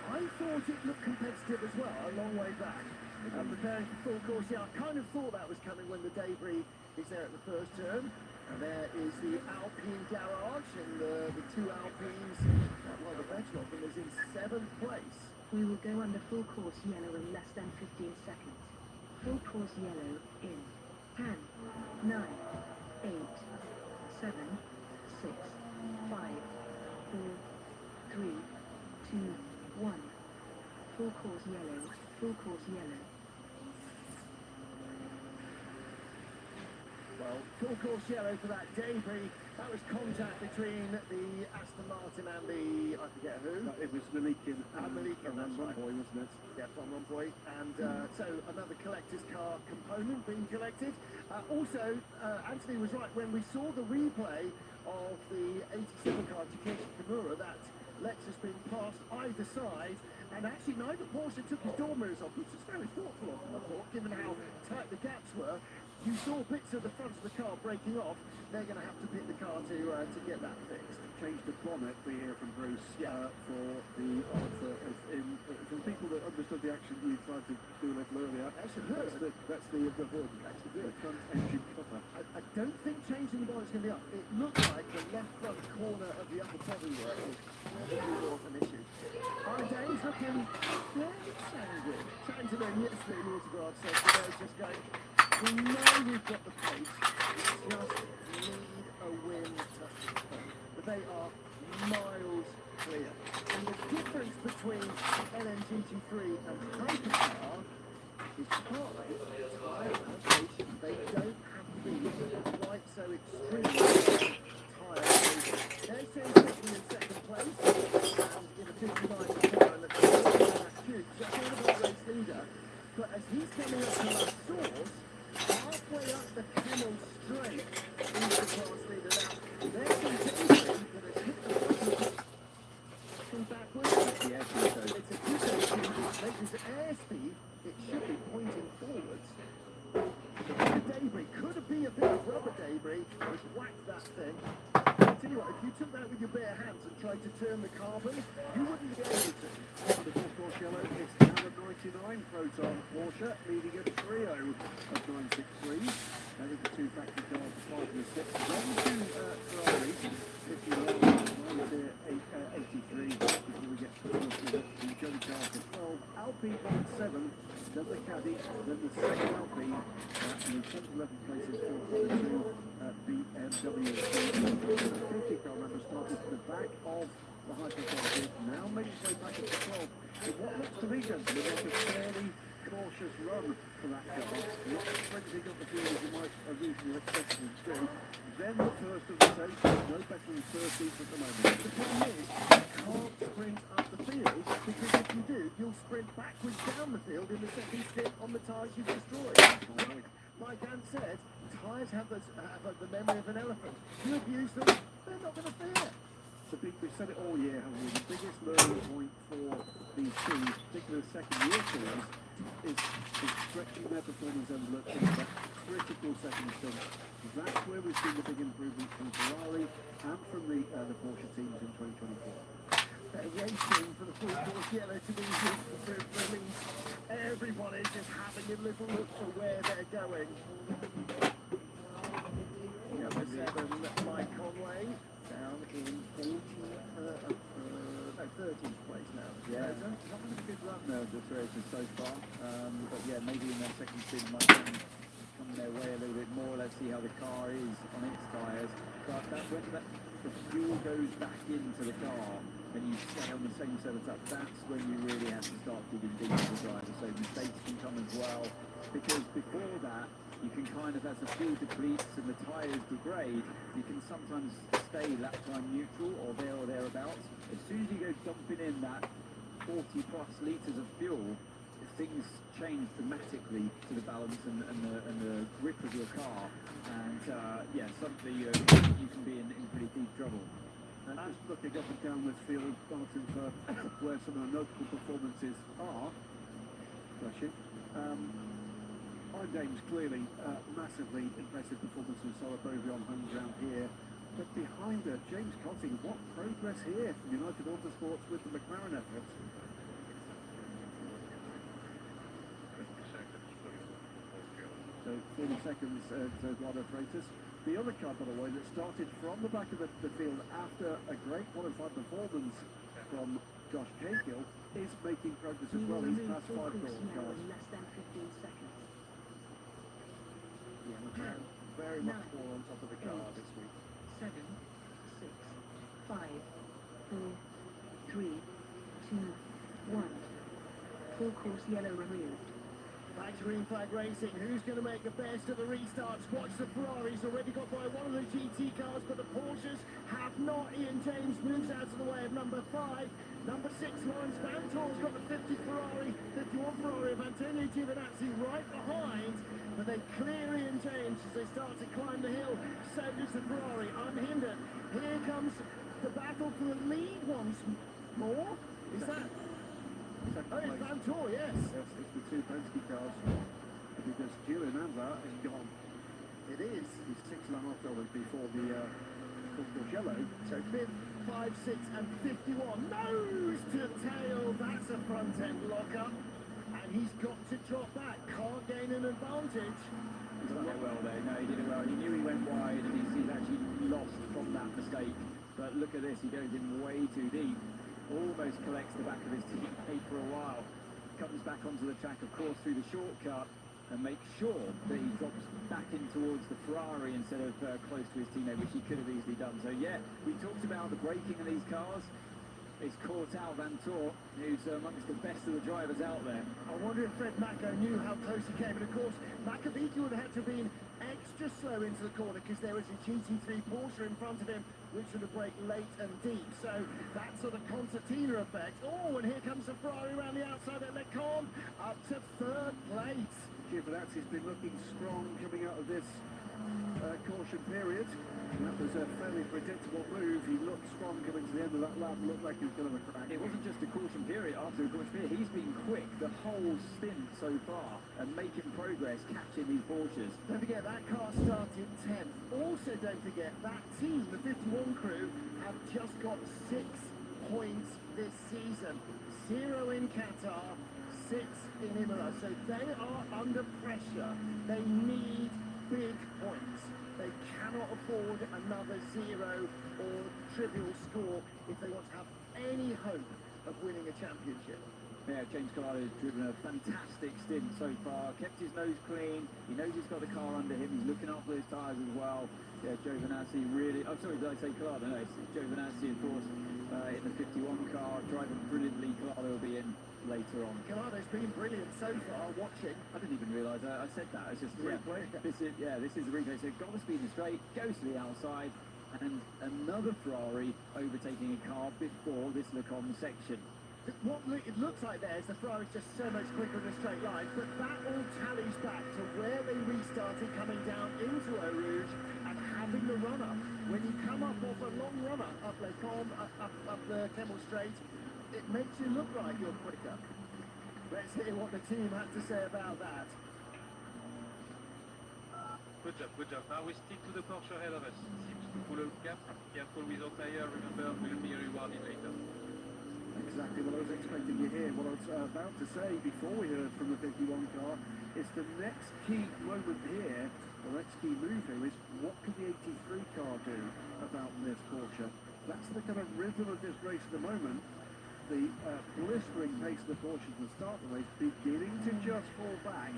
I thought it looked competitive as well, a long way back. Preparing for full course, yeah, I kind of thought that was coming when the debris is there at the first turn. And there is the Alpine garage, and the two Alpines, well, the better of them is in 7th place. We will go under full course yellow in less than 15 seconds. Full course yellow in 10, 9, 8, 7, 6, 5, 4, 3, 2, 1. Full course yellow, full course yellow. Well, full course yellow for that debris. That was contact between the Aston Martin and the, I forget who. No, it was Malikin and Malikin, Van that's right. Rompuy, wasn't it? Yeah, Van Rompuy. And so another collector's car component being collected. Also, Anthony was right, when we saw the replay of the 87 car Takeshi Kimura, that Lexus being passed either side, and actually neither Porsche took his door mirrors off, which was very thoughtful of them, I thought, given how tight the gaps were. You saw bits of the front of the car breaking off. They're going to have to pick the car to get that fixed. Change the bonnet, we hear from Bruce, for people that understood the action you tried to do a little earlier. That's the hood. That's the hood. That's the front engine cover. I don't think changing the bonnet's going to be up. It looks like the left front corner of the upper bodywork is probably more of an issue. Our Dave's looking fairly sanguine. Chatting to them yesterday in Autograph said they're just going, we know we've got the pace, we just need a win to happen. But they are miles clear. And the difference between LMGT3 and Hypercar is partly tyre allocation. They don't have to be quite so extremely tyre allocation. They're taking in 2nd place and in a 59 car, and that's huge. That's all about race leader. But as he's coming up to last source, halfway up the Camel Straight, he's the class leader. Now, there's some danger that has hit the bottom from backwards. Yes, It's a good thing. Makes its airspeed, it should be pointing forwards. The debris could be a bit of rubber debris, which whacked that thing. I tell you what, if you took that with your bare hands and tried to turn the carbon, you wouldn't be able to. the full course yellow, it's now the 99 Proton Porsche, leading a trio of 963s. That is the two factory cars, the 5 and the 6. Then two Ferraris, 51, 83, before we get to the Johnny Carter 12. Alpine on 7, then the Caddy, then the second Alpine, and the 10th 11th places for the two BMW. The 50 car member started at the back of the Hypercar grid, now makes its way back up to 12. So what looks to me, gentlemen, like a fairly cautious run for that car. Not sprinting up the field as you might originally expect them to do. Then the first of the stage, no better than 13th at the moment. The problem is, you can't sprint up the field, because if you do, you'll sprint backwards down the field in the second stint on the tyres you've destroyed. Like Dan said, tyres have the memory of an elephant. You abuse them, they're not going to fear. We've said it all year, haven't we? The biggest learning point for these teams, particularly the second-year teams, is stretching their performance envelope into that critical second stint. That's where we've seen the big improvements from Ferrari and from the Porsche teams in 2024. They're waiting for the full course yellow to be released. Everyone is just having a little look for where they're going. Number 7, Mike Conway, down in 13th place now. Yeah, not been a good run there of the racers so far. But yeah, maybe in their second stint might come their way a little bit more. Let's see how the car is on its tyres. But when the fuel goes back into the car and you stay on the same setup, that's when you really have to start digging deep into the driver. So mistakes can come as well, because before that, you can kind of, as the fuel depletes and the tyres degrade, you can sometimes stay lap time neutral or thereabouts. As soon as you go dumping in that 40 plus litres of fuel, things change dramatically to the balance and the grip of your car. And yeah, suddenly you can be in pretty deep trouble. And just looking up and down this field, starting for where some of the notable performances are. Bless you. James, clearly massively impressive performance from Soloprovia on home ground here. But behind her, James Cotting, what progress here from United Autosports with the McLaren effort. So 40 seconds to Eduardo Freitas. The other car, by the way, that started from the back of the field after a great qualified performance from Josh Cahill is making progress as You well. will He's remove past full 5 course goals yellow cars. in less than 15 seconds. Yeah, McLaren very much more on top of the car this week. 7, 6, 5, 4, 3, 2, 1. Full course yellow removed. Back to green flag racing. Who's going to make the best of the restarts? Watch the Ferraris already got by one of the GT cars, but the Porsches have not. Ian James moves out of the way of number 5. Number 6, Lawrence Vantor's got the 51 Ferrari of Antonio Giovinazzi right behind, but they clear Ian James as they start to climb the hill. So does the Ferrari, unhindered. Here comes the battle for the lead once more. Is that? Oh, it's Vantor, yes. Yes, it's the 2 Penske cars. Because Giovinazzi is gone. It is. He's $6.5 before the full yellow. So 5th, 5, 6 and 51. Nose to tail. That's a front end lockup. And he's got to drop back. Can't gain an advantage. He's done it well there. No, he did it well. He knew he went wide and he's actually lost from that mistake. But look at this, he goes in way too deep. Almost collects the back of his teammate for a while. Comes back onto the track, of course, through the shortcut and makes sure that he drops back in towards the Ferrari instead of close to his teammate, which he could have easily done. So yeah, we talked about the braking of these cars. It's caught out Vantor, who's amongst the best of the drivers out there. I wonder if Fred Macco knew how close he came. And of course, Macaviti would have had to have been extra slow into the corner because there was a GT3 Porsche in front of him, which would have braked late and deep. So that sort of concertina effect. Oh, and here comes the Ferrari around the outside at Lecombe, up to 3rd place. Giovinazzi's been looking strong coming out of this caution period. And that was a fairly predictable move. He looked strong coming to the end of that lap, looked like he was going to have a crack. It wasn't just a caution period after a caution period. He's been quick the whole stint so far and making progress, catching these Porsches. Don't forget that car started 10th. Also don't forget that team, the 51 crew, have just got 6 points this season. 0 in Qatar, 6 in Imola. So they are under pressure. They need big points. They cannot afford another 0 or trivial score if they want to have any hope of winning a championship. Yeah, James Collado has driven a fantastic stint so far, kept his nose clean, he knows he's got the car under him, he's looking after his tyres as well. Yeah, Giovinazzi really, oh sorry, did I say Collado? No, it's Giovinazzi of course, in the 51 car, driving brilliantly. Collado will be in later on. Collado's been brilliant so far, watching. I didn't even realise I said that, it's just, Replay. This is the replay, so got the speed straight, goes to the outside, and another Ferrari overtaking a car before this Lecombe section. What it looks like there is the Ferrari's just so much quicker in a straight line, but that all tallies back to where they restarted coming down into Eau Rouge and having the run-up. When you come up off a long run-up, up Lecombe, up the Kemmel Straight, it makes you look like you're quicker. Let's hear what the team had to say about that. Good job. Now we stick to the Porsche ahead of us. Seems to pull a gap. Careful with our tire, remember, we'll be rewarded later. Exactly what I was expecting to hear. What I was about to say before we heard from the 51 car is the next key moment here, the next key move here is what can the 83 car do about this Porsche? That's the kind of rhythm of this race at the moment. The blistering pace of the Porsche at the start of the race beginning to just fall back.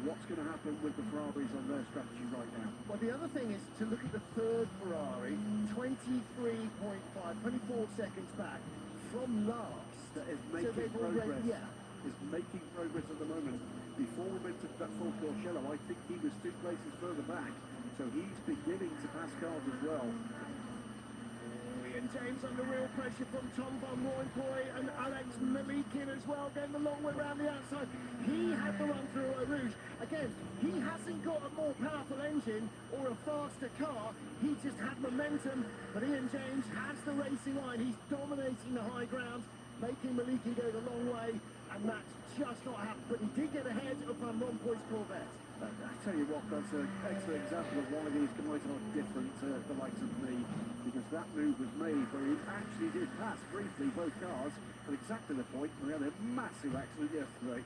What's going to happen with the Ferraris on their strategy right now? Well, the other thing is to look at the 3rd Ferrari, 23.5, 24 seconds back from last. That is making so already, progress. Is making progress at the moment. Before we went to that full course yellow, I think he was 2 places further back. So he's beginning to pass cars as well. Ian James under real pressure from Tom Van Rooyenkoy and Alex Malikin as well, going the long way around the outside. He had the run through Eau Rouge. Again, he hasn't got a more powerful engine or a faster car. He just had momentum, but Ian James has the racing line. He's dominating the high ground, making Malikin go the long way, and that's just not happened. But he did get ahead of Van Rompuy's Corvette. I tell you what, that's an excellent example of why these guys are different to the likes of me, because that move was made where he actually did pass briefly both cars at exactly the point where we had a massive accident yesterday.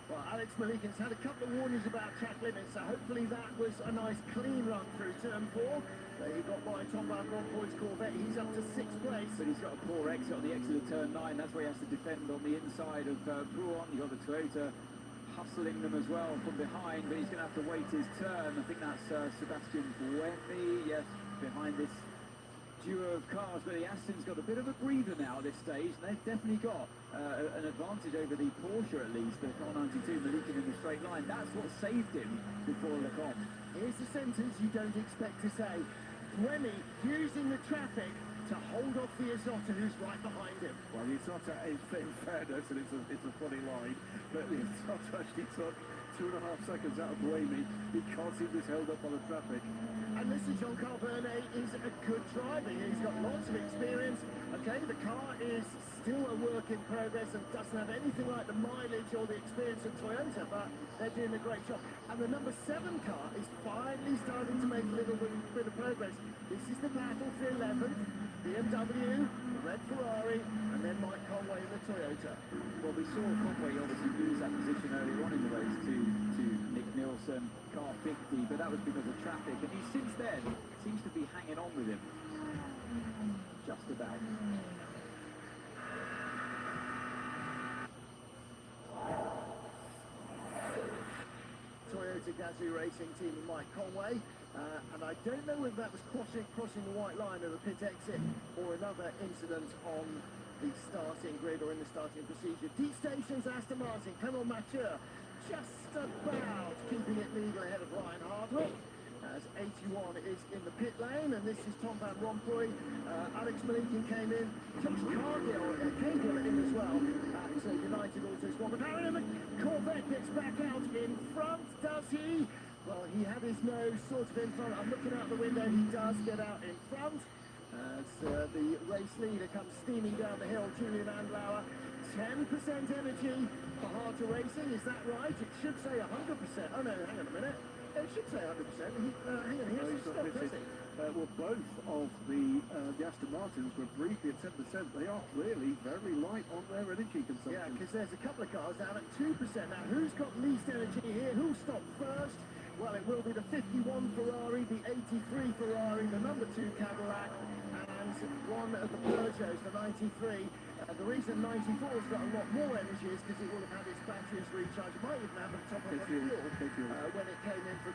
Well, Alex Malikin's had a couple of warnings about track limits, so hopefully that was a nice clean run through turn 4. He got by Tom Van Rompuy's Corvette. He's up to 6th place. But he's got a poor exit on the exit of turn 9. That's where he has to defend on the inside of Bruon. You've got the Toyota hustling them as well from behind, but he's going to have to wait his turn. I think that's Sebastian Buemi, yes, behind this duo of cars, but the Aston's got a bit of a breather now at this stage, and they've definitely got an advantage over the Porsche at least, the car 92 Malikin in the straight line. That's what saved him before Lecombe. Here's the sentence you don't expect to say. Buemi using the traffic to hold off the Isotta who's right behind him. Well, the Isotta is, in fairness, and it's a funny line, but the Isotta actually took 2.5 seconds out of Buemi because he was held up on the traffic. And listen, Jean-Carl Vernet is a good driver. He's got lots of experience. Okay, the car is still a work in progress and doesn't have anything like the mileage or the experience of Toyota, but they're doing a great job. And the number 7 car is finally starting to make a little bit of progress. This is the battle for 11th. BMW, the red Ferrari, and then Mike Conway in the Toyota. Well, we saw Conway obviously lose that position earlier on in the race to Nick Nielsen, car 50, but that was because of traffic, and he since then seems to be hanging on with him. Just about. Toyota Gazoo Racing Team and Mike Conway. And I don't know whether that was crossing the white line of the pit exit or another incident on the starting grid or in the starting procedure. D Stations, Aston Martin, Clement Mathieu just about keeping it legal ahead of Ryan Hardwick. As 81 is in the pit lane, and this is Tom Van Rompuy. Alex Malikin came in, Josh Cahill in as well. So United Auto Sport. But however, Corvette gets back out in front, does he? Well, he had his nose sort of in front. I'm looking out the window. He does get out in front. As the race leader comes steaming down the hill, Julian Andlauer. 10% energy for Harter Racing. Is that right? It should say 100%. Oh, no, hang on a minute. It should say 100%. Hang on, here's the stop, does it? Well, both of the Aston Martins were briefly at 10%. They are clearly very light on their energy consumption. Yeah, because there's a couple of cars down at 2%. Now, who's got least energy here? Who'll stop first? Well, it will be the 51 Ferrari, the 83 Ferrari, the number 2 Cadillac, and one of the Peugeots, the 93. The reason 94's got a lot more energy is because it will have had its batteries recharged. It might even have a top of the fuel when it came in for...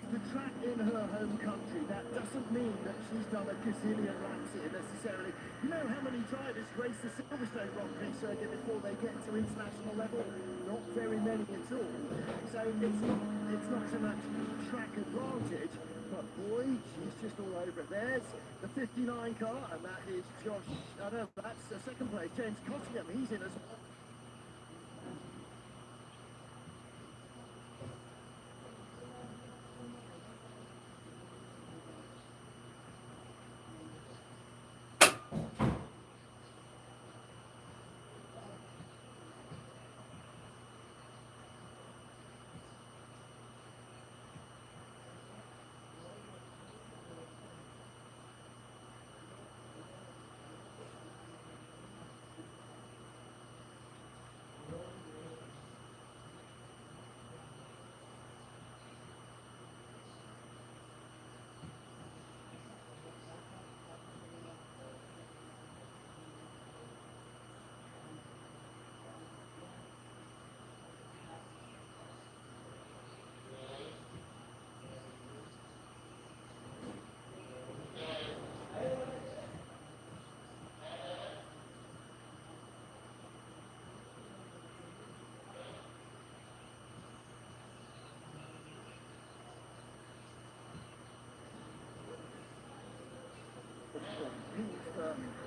The track in her home country, that doesn't mean that she's done a gazillion laps here necessarily. You know how many drivers race the Silverstone Grand Prix circuit before they get to international level? Not very many at all. So it's not so much track advantage, but boy, she's just all over it. There's the 59 car, and that is Josh, that's the second place, James Cottingham, he's in as well.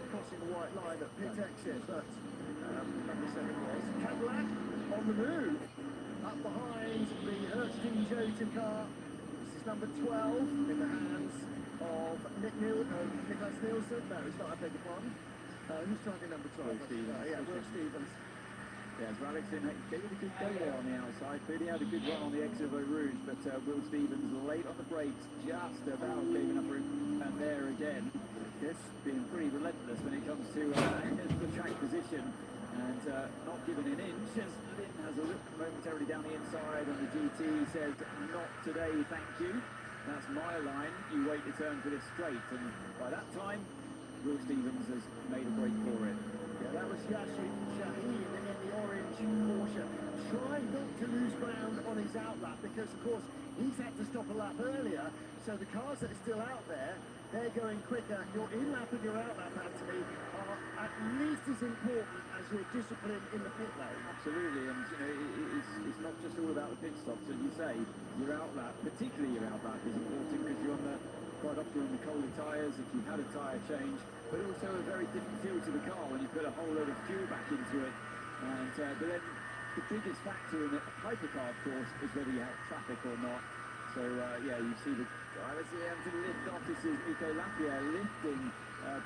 Crossing the white line at pit exit, but number 7 was Cadillac on the move. Up behind the Hurst Team Joe Auction car. This is number 12 in the hands of Nicholas Nielsen. No, it's not, I beg your pardon. Who's driving number 12? Will Stevens. Will Stevens. Yeah, so Alex gave it a good go there on the outside. Clearly had a good run on the exit of Eau Rouge, but Will Stevens late on the brakes, just about gave enough room. And there again, yes, being pretty relentless when it comes to the track position and not giving an inch. As Lynn has a look momentarily down the inside on the GT, says, not today, thank you. That's my line. You wait your turn for this straight. And by that time, Will Stevens has made a break for it. Yeah, that was Yashir Shaheen in the orange Porsche, trying not to lose ground on his outlap because, of course, he's had to stop a lap earlier, so the cars that are still out there, they're going quicker. Your in-lap and your outlap, Anthony, are at least as important as your discipline in the pit lane. Absolutely, and you know, it's not just all about the pit stops, as you say. Your outlap, particularly your outlap, is important because you're on the quite often on the colder tyres if you've had a tyre change, but also a very different feel to the car when you put a whole load of fuel back into it. And but then the biggest factor in a hypercar, of course, is whether you have traffic or not. So yeah, you see the let's see him to lift off. This is Nico Lapierre lifting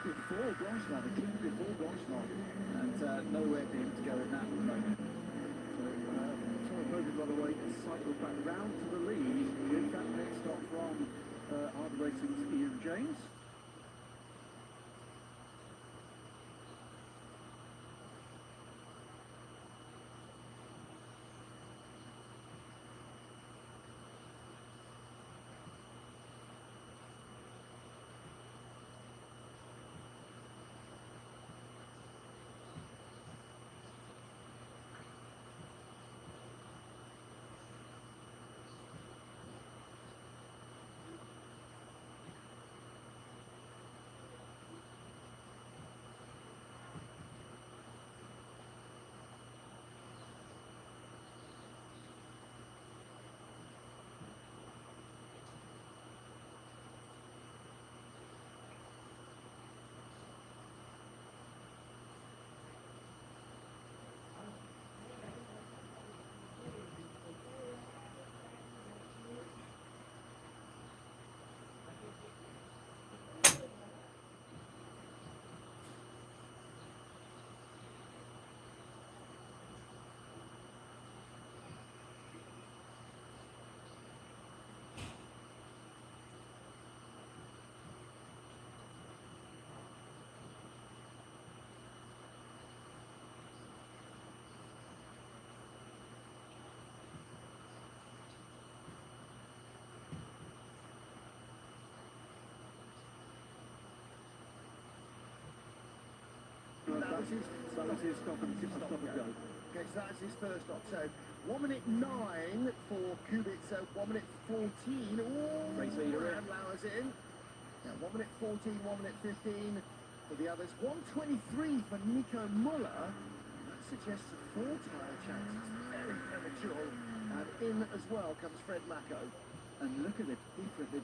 before Blanchemont, the king before Blanchemont, and nowhere for him to go in that moment. So Logan, by the way, has cycled back round to the lead with that pit stop from Hard Racing's Ian James. That was his stop and go. Okay, so that's his first stop. So 1 minute 9 for Kubica, 1 minute 14. Oh, Race leader and Lauer's in. Yeah, 1 minute 14, 1 minute 15 for the others. 1:23 for Nico Muller. That suggests a 4 tyre change. It's very premature. And in as well comes Fred Macko. And look at the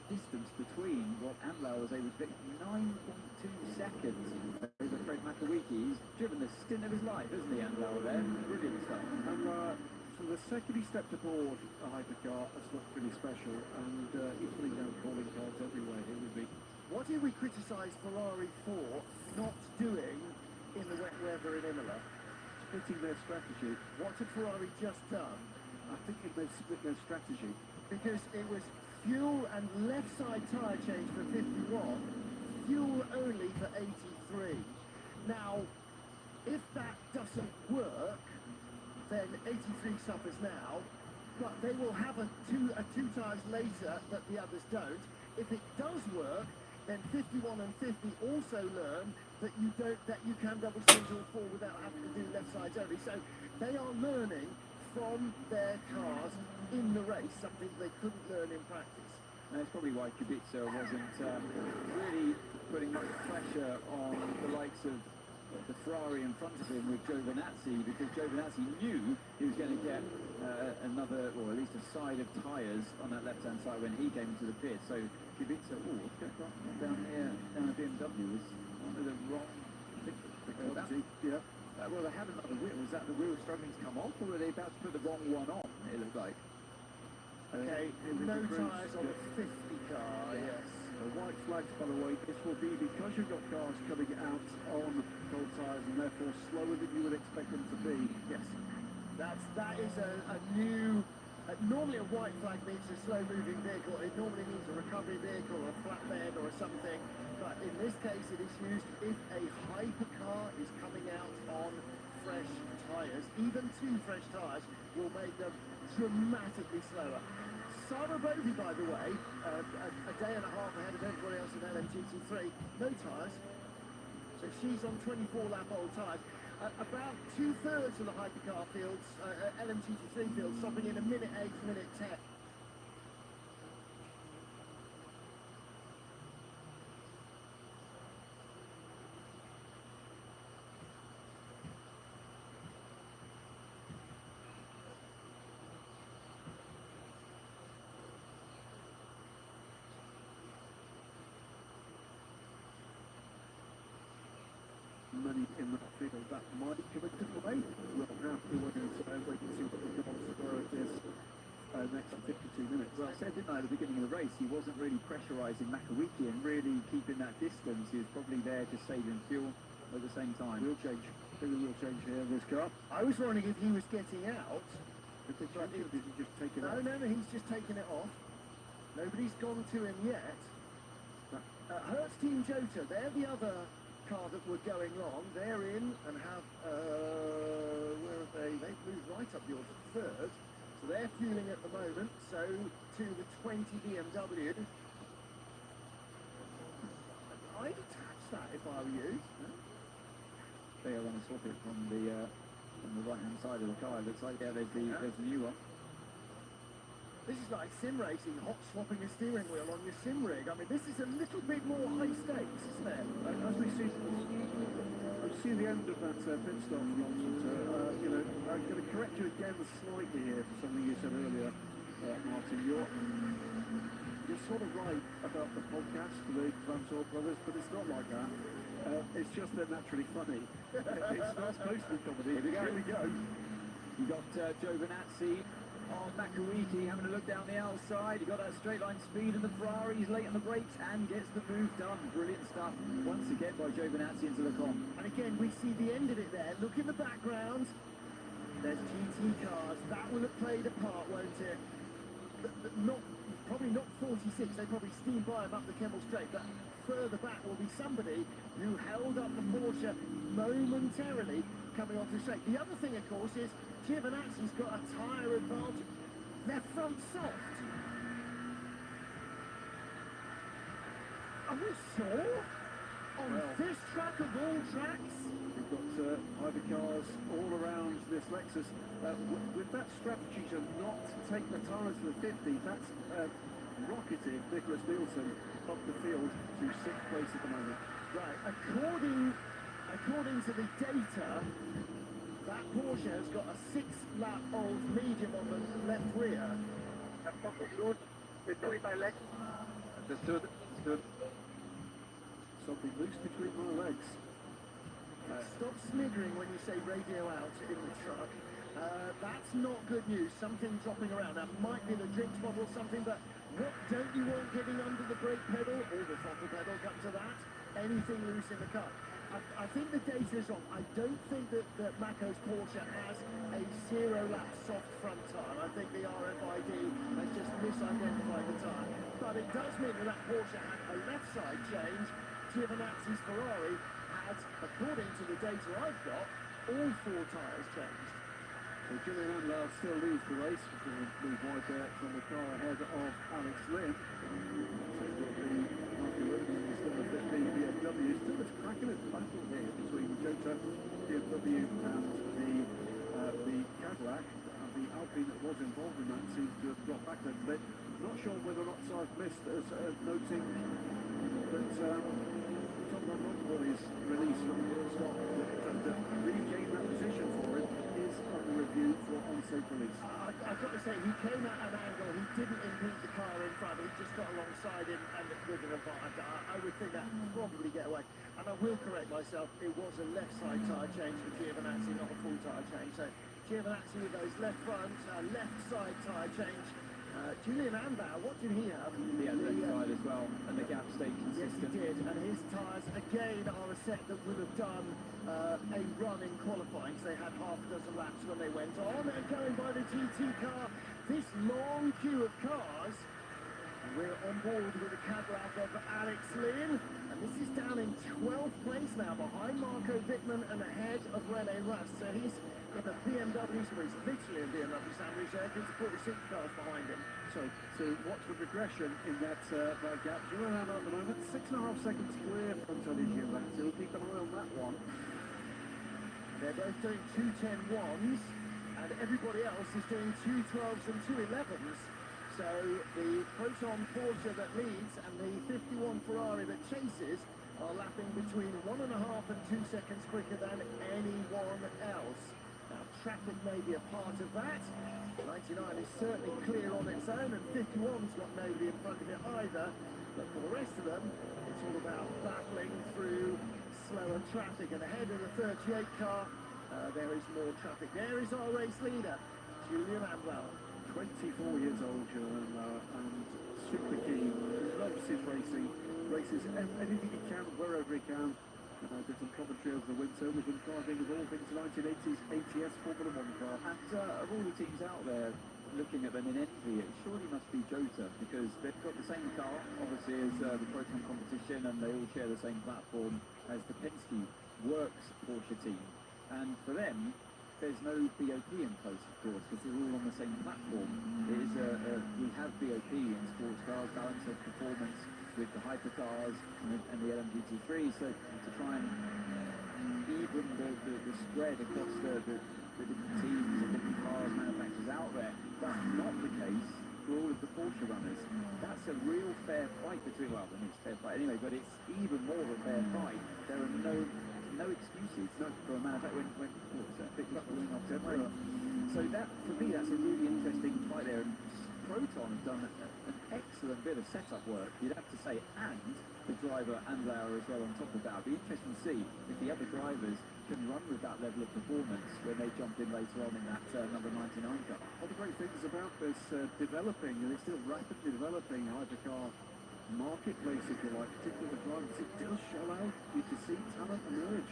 distance between what Amlau was able to pick, 9.2 seconds over Fred Makawiki. He's driven the stint of his life, hasn't he, Amlau there? Brilliant stuff. And so the second he stepped aboard a hypercar has looked pretty special, and he's putting down calling cards everywhere here with me. What did we criticise Ferrari for not doing in the wet weather in Imola? Splitting their strategy. What had Ferrari just done? I think they've split their strategy. Because it was fuel and left side tyre change for 51, fuel only for 83. Now, if that doesn't work, then 83 suffers now, but they will have a two tyres later that the others don't. If it does work, then 51 and 50 also learn that you can double change all four without having to do left sides only. So they are learning from their cars in the race, something they couldn't learn in practice. And that's probably why Kubica wasn't really putting much pressure on the likes of the Ferrari in front of him with Giovinazzi, because Giovinazzi knew he was going to get another, or at least a side of tyres on that left-hand side when he came into the pit. So Kubica, what's going on down here, down at BMW, was under the wrong... Yeah. Well, they had another wheel. Was that the wheel struggling to come off, or were they about to put the wrong one on, it looked like? Okay, no tyres on the 50 car, yes. White flags, by the way, this will be because you've got cars coming out on cold tyres and therefore slower than you would expect them to be. Yes. That is a new... normally a white flag means a slow-moving vehicle. It normally means a recovery vehicle or a flatbed or something. But in this case, it is used if a hypercar is coming out on fresh tyres. Even two fresh tyres will make them dramatically slower. Sarah Bovey, by the way, a day and a half ahead of everybody else in LMGT3, no tyres. So she's on 24-lap-old tyres. About two-thirds of the hypercar fields, LMGT3 fields, stopping in a minute 8, minute 10. Money in the field that might come into play. We'll have to wait and see what the results were at this next 52 minutes. Well, I said, didn't I, at the beginning of the race, he wasn't really pressurising Makawiki and really keeping that distance. He was probably there just saving fuel at the same time. Wheel change. Maybe wheel change here in this car. I was wondering if he was getting out. Did they change it or did he just take it off? No, he's just taken it off. Nobody's gone to him yet. Hertz Team Jota, they're the other car that were going long. They're in and have, where are they? They've moved right up the order to third. So they're fueling at the moment. So to the 20 BMW. I'd attach that if I were you. They want to swap it from the right-hand side of the car. It looks like, yeah, there's a new one. This is like sim racing, hot swapping a steering wheel on your sim rig. I mean, this is a little bit more high stakes, isn't it? As we see the end of that pit stop from Lawson, I'm going to correct you again slightly here for something you said earlier, Martin. You're sort of right about the podcast, the Van brothers, but it's not like that. It's just they're naturally funny. It's not supposed to be comedy. Here we go. You got Giovinazzi on Makawiki having a look down the outside. He got that straight line speed in the Ferrari. He's late on the brakes and gets the move done. Brilliant stuff once again by Giovinazzi into the con. And again, we see the end of it there. Look in the background. There's GT cars. That will have played a part, won't it? Probably not 46. They probably steam by him up the Kemmel Straight. But further back will be somebody who held up the Porsche momentarily coming onto the straight. The other thing, of course, is Giovinazzi's got a tyre advantage. Left front soft. Are we sure? On this track of all tracks? We've got hypercars all around this Lexus. With that strategy to not take the tyres to the 50, that's rocketed Nicholas Nielsen up the field to 6th place at the moment. Right, according to the data, that Porsche has got a 6-lap-old medium on the left rear. Understood. Something loose between my legs. Stop sniggering when you say radio out in the truck. That's not good news. Something dropping around. That might be the drinks bottle or something, but what don't you want getting under the brake pedal or the throttle pedal? Come to that. Anything loose in the car. I think the data is wrong. I don't think that Mako's Porsche has a 0-lap soft front tyre. I think the RFID has just misidentified the tyre. But it does mean that Porsche had a left side change. Giovinazzi's Ferrari had, according to the data I've got, all 4 tyres changed. So Julian Andlau still leads the race because of the wide there from the car ahead of Alex Lynn. So still the BMW. Still a cracking battle here between Jota, BMW and the Cadillac. And the Alpine that was involved in that seems to have dropped back a little bit. Not sure whether or not I've missed as noting that Tom Van Rompuy's release from the stop that regain that position for him is under review for unsafe release. I've got to say, he came at an angle, he didn't impede the car in front, he just got alongside him and with an advantage. I would think that would probably get away. And I will correct myself, it was a left side tyre change for Giovinazzi, not a full tyre change. So Giovinazzi with those left front, left side tyre change, Julian Ambauer, what did he have? He had left side as well, and the gap stayed Yes, he consistent. did, and his tyres again are a set that would have done a run in qualifying, because they had half a dozen laps when they went on. They're going by the GT car, this long queue of cars, and we're on board with the Cadillac of Alex Lynn, and this is down in 12th place now, behind Marco Wittmann and ahead of Rene Rast. So he's in the BMW, so he's literally in BMW sandwich there, because the 46 cars behind him. So to watch the regression in that gap, Julian Ambauer at the moment, 6.5 seconds clear from Tony Gilbert, so we'll keep an eye on that one. They're both doing 2:10.1s, and everybody else is doing 2:12s and 2:11s. So the Proton Porsche that leads and the 51 Ferrari that chases are lapping between 1.5 and 2 seconds quicker than anyone else. Now, traffic may be a part of that. 99 is certainly clear on its own, and 51's got nobody in front of it either. But for the rest of them, it's all about battling through slower traffic. And ahead of the 38 car, there is more traffic. There is our race leader, Julian Ambauer. 24 years old, Julian Ambauer, and super keen, loves his racing, races anything he can, wherever he can. Did some commentary over the winter with him driving of all things 1980s ATS Formula 1 car. And of all the teams out there looking at them in envy, it surely must be Jota, because they've got the same car, obviously, as the Proton competition, and they all share the same platform as the Penske Works Porsche team. And for them, there's no BOP in place, of course, because they're all on the same platform. It is we have BOP in sports cars, balance of performance with the hypercars and the LMGT3, so to try and even the spread across the different teams and different cars manufacturers out there. That's not the case for all of the Porsche runners. That's a real fair fight between, well, I mean, it's fair fight anyway, but it's even more of a fair fight. There are no excuses for a manufacturer when Victor's pulling off temporary. So that, for me, that's a really interesting fight there. And Proton have done an excellent bit of setup work, you'd have to say, and the driver Ambauer as well on top of that. It'll be interesting to see if the other drivers can run with that level of performance when they jump in later on in that number 99 car. One of the great things about this developing, and it's still rapidly developing, hypercar marketplace, if you like, particularly the drivers, it does show out. You can see talent emerge.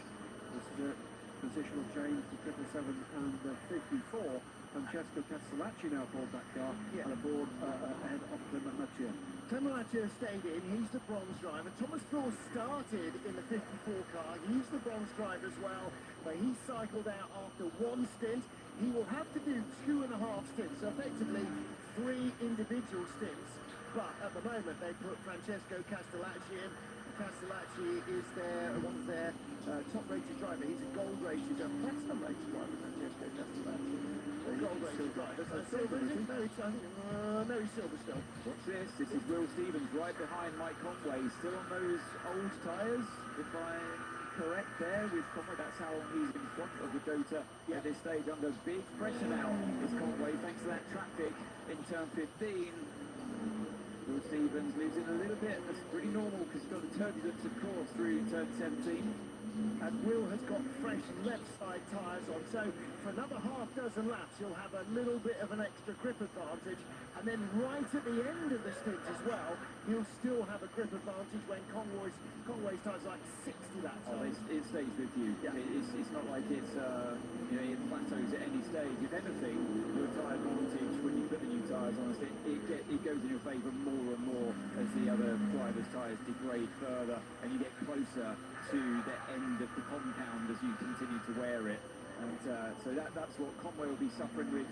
This positional change to 777 and 54. Francesco Castellacci now aboard that car, and aboard ahead of Clemenaccia. Clemenaccia stayed in, he's the bronze driver. Thomas Floor started in the 54 car, he's the bronze driver as well, but he cycled out after one stint. He will have to do 2.5 stints, so effectively 3 individual stints. But at the moment they put Francesco Castellacci in. Castellacci is one of their top-rated drivers. He's a gold-rated, platinum-rated driver, Francesco Castellacci. Gold-rated driver. Silver, is it? No, he's silver still. Watch this. This is Will Stevens right behind Mike Conway, still on those old tyres, if I'm correct there with Conway. That's how long he's in front of the Jota at this stage, under big pressure now is Conway, thanks to that traffic in turn 15. Will Stevens moves in a little bit. That's pretty normal because he's got the turbulence, of course, through turn 17. And Will has got fresh left side tyres on, so for another half dozen laps he'll have a little bit of an extra grip advantage, and then right at the end of the stint as well, he'll still have a grip advantage when Conway's tyres like 60 laps on. It stays with you. Yeah. It's not like it's it plateaus at any stage. If anything, your tyre advantage when you put the new tyres on, it goes in your favour more and more as the other drivers' tyres degrade further, and you get closer to the end of the compound as you continue to wear it. And so that's what Conway will be suffering with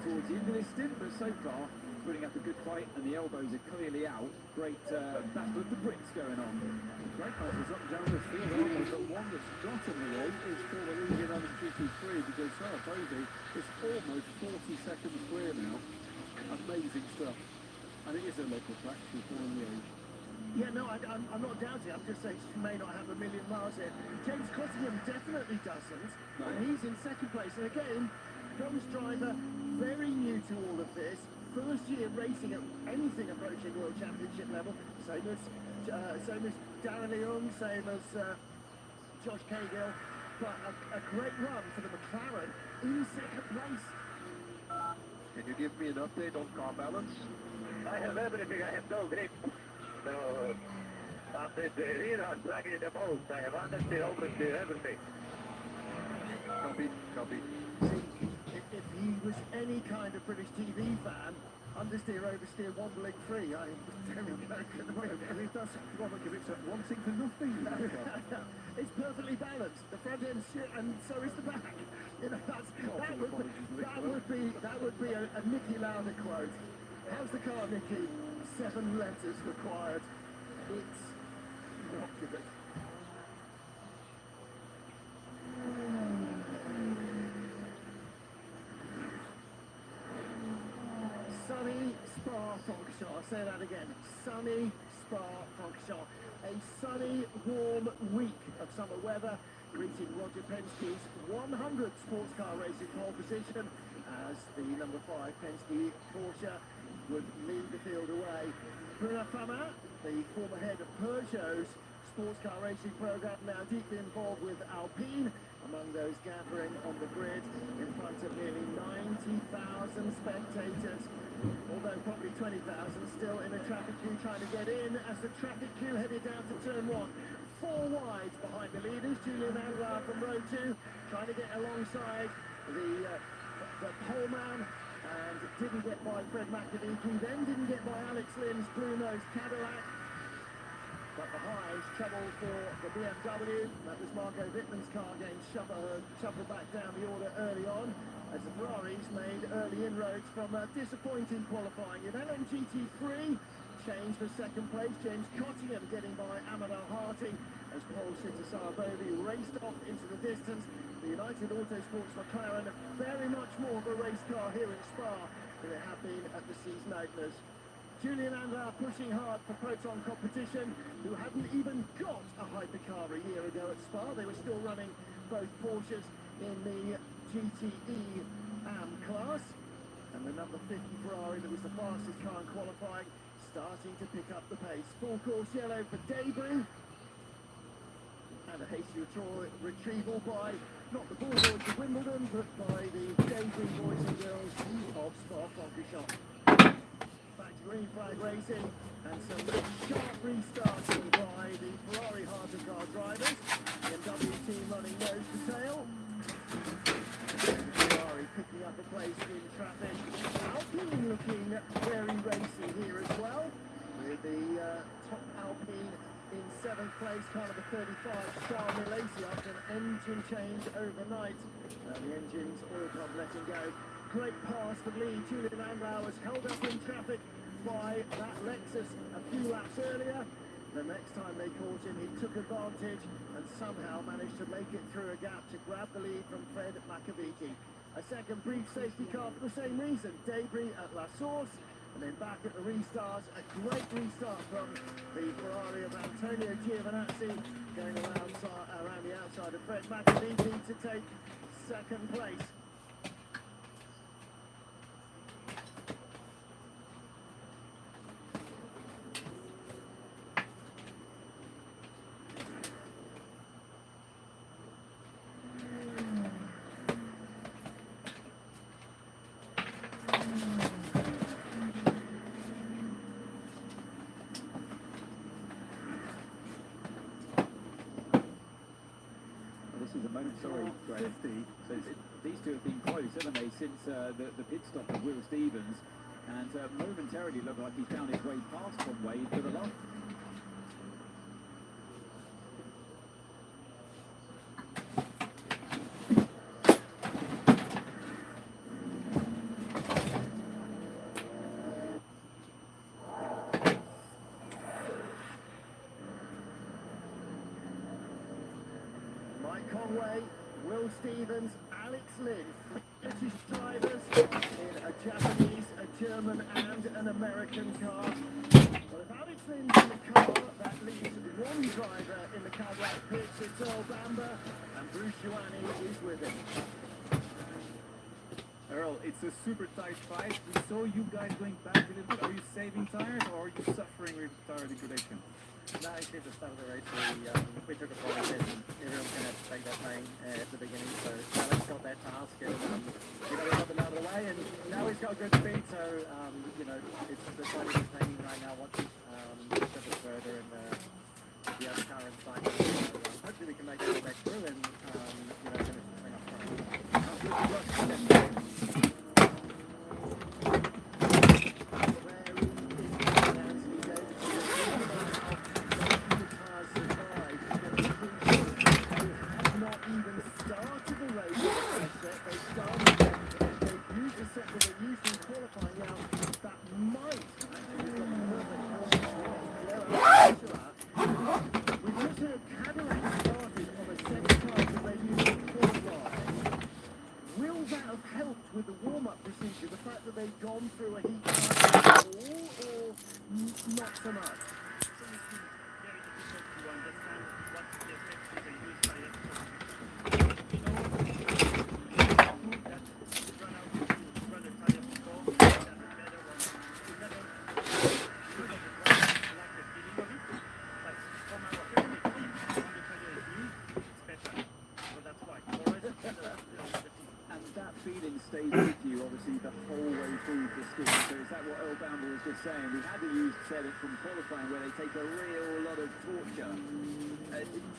towards the end of this stint, but so far putting up a good fight, and the elbows are clearly out. Great battle of the Brits going on. Great passes up and down the field, but one that's got in the way is for the lead in GT3, because Sarah Bovey is almost 40 seconds clear now. Amazing stuff. And it is a local track, she's born in the age. Yeah, no, I'm not doubting. I'm just saying she may not have a million miles here. James Cottingham definitely doesn't. No. And he's in second place. And again, bronze driver, very new to all of this. First year racing at anything approaching World Championship level. Same as Darren Leung, same as Josh Cahill. But a great run for the McLaren in second place. Can you give me an update on car balance? I have everything. I have no grip. So, after the rear, I'm dragging the most. I have understeer, oversteer, everything. Copy, copy. See, if he was any kind of British TV fan, understeer, oversteer, wobbling free, I very And it does, Robert gives it one thing for nothing. It's perfectly balanced. The front end's shit, and so is the back. You know, that would be a Nicky Lauda quote. How's the car, Nicky? 7 letters required. It's not good. Sunny Spa-Francorchamps. I'll say that again. Sunny Spa-Francorchamps. A sunny, warm week of summer weather, greeting Roger Penske's 100th sports car racing pole position as the number 5 Penske Porsche would lead the field away. Bruno Fama, the former head of Peugeot's sports car racing program, now deeply involved with Alpine, among those gathering on the grid in front of nearly 90,000 spectators, although probably 20,000 still in a traffic queue trying to get in as the traffic queue headed down to turn 1. 4 wide behind the leaders, Julian Andrau from row 2, trying to get alongside the poleman, and didn't get by Fred McAveety, then didn't get by Alex Lynn's blue-nosed Cadillac. But behind, trouble for the BMW. That was Marco Wittmann's car getting shuffled back down the order early on, as the Ferraris made early inroads from a disappointing qualifying. In LMGT3, change for second place, James Cottingham getting by Amador Harting as pole sitter Sarabodi raced off into the distance. The United Autosports McLaren, very much more of a race car here in Spa than it had been at the season openers. Julian Andrau pushing hard for Proton Competition, who hadn't even got a hypercar a year ago at Spa. They were still running both Porsches in the GTE AM class. And the number 50 Ferrari, that was the fastest car in qualifying, starting to pick up the pace. Full course yellow for Debris. And a hasty retrieval by, not the Bulldogs of Wimbledon, but by the Debris boys and girls of Spa-Francorchamps. Back to green flag racing, and some sharp restarting by the Ferrari hypercar drivers. BMW team running nose to tail. Ferrari picking up a place in traffic. Alpine looking very racy here as well, with the top Alpine in 7th place, car number 35, Charles Milesi, after an engine change overnight. The engine's oil pump letting go. Great pass for the lead. Julian Andrau was held up in traffic by that Lexus a few laps earlier. The next time they caught him, he took advantage and somehow managed to make it through a gap to grab the lead from Fred McAveety. A second brief safety car for the same reason. Debris at La Source, and then back at the restarts. A great restart from the Ferrari of Antonio Giovinazzi, going around the outside of Fred McAveety to take second place. Sorry, Greg. 50. So these two have been close, haven't they, since the pit stop of Will Stevens, and momentarily looked like he found his way past Conway to the left. Conway, Will Stevens, Alex Lynn, British drivers in a Japanese, a German and an American car. Well, if Alex Lynn's in the car, that leaves one driver in the Cadillac pits. It's Earl Bamber, and Bruce Ioane is with him. Earl, it's a super tight fight. We saw you guys going back a little bit. Are you saving tires or are you suffering with tire degradation? No, actually at the start of the race we took a photo test and everyone's going to have to take that pain at the beginning. So Alex got that task and we got them out of the way and now he's got good speed. So it's the side of pain right now. Once a bit further and the other car inside. Hopefully we can make it back through and finish the thing up front. With the warm-up procedure, the fact that they've gone through a heat or not so much? Stays with you, obviously, the whole way through the ski. So is that what Earl Bamble was just saying? We had to use said it from qualifying where they take a real lot of torture.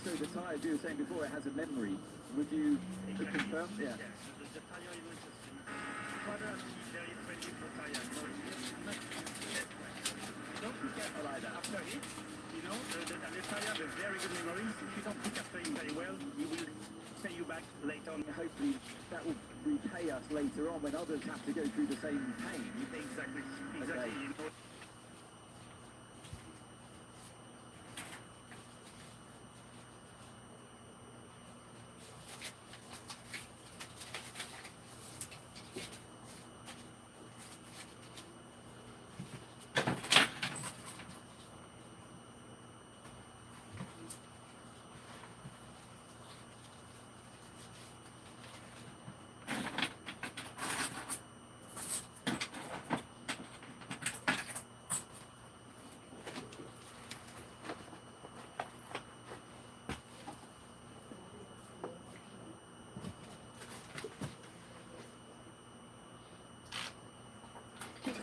So the tyre, as you were saying before, it has a memory. Would you confirm? Yeah. Yes, the tire is rather very friendly for tire. Don't pick up after it. The tire have a very good memory. If you don't pick after it very well, you will pay you back later on. Hopefully that will repay us later on when others have to go through the same pain. Exactly. Okay.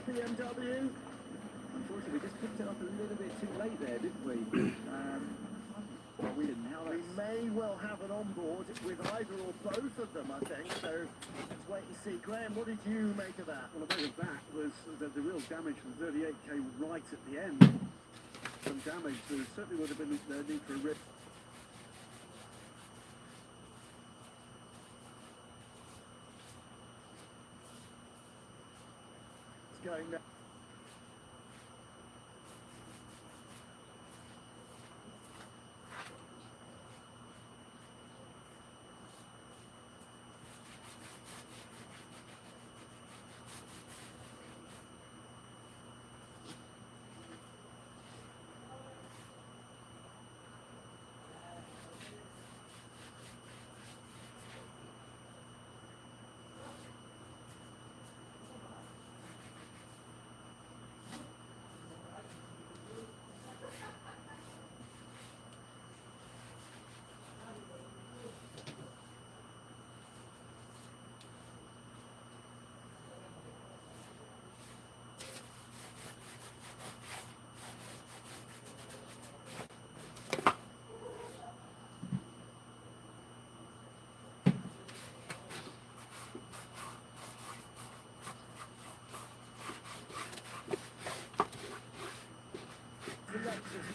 BMW. Unfortunately, we just picked it up a little bit too late there, didn't we? Well, we didn't. Now We may well have an onboard with either or both of them, I think. So let's wait and see. Graham, what did you make of that? Well, a bit of that was the real damage from 38k right at the end. Some damage. There certainly would have been the need for a rip. It's going now.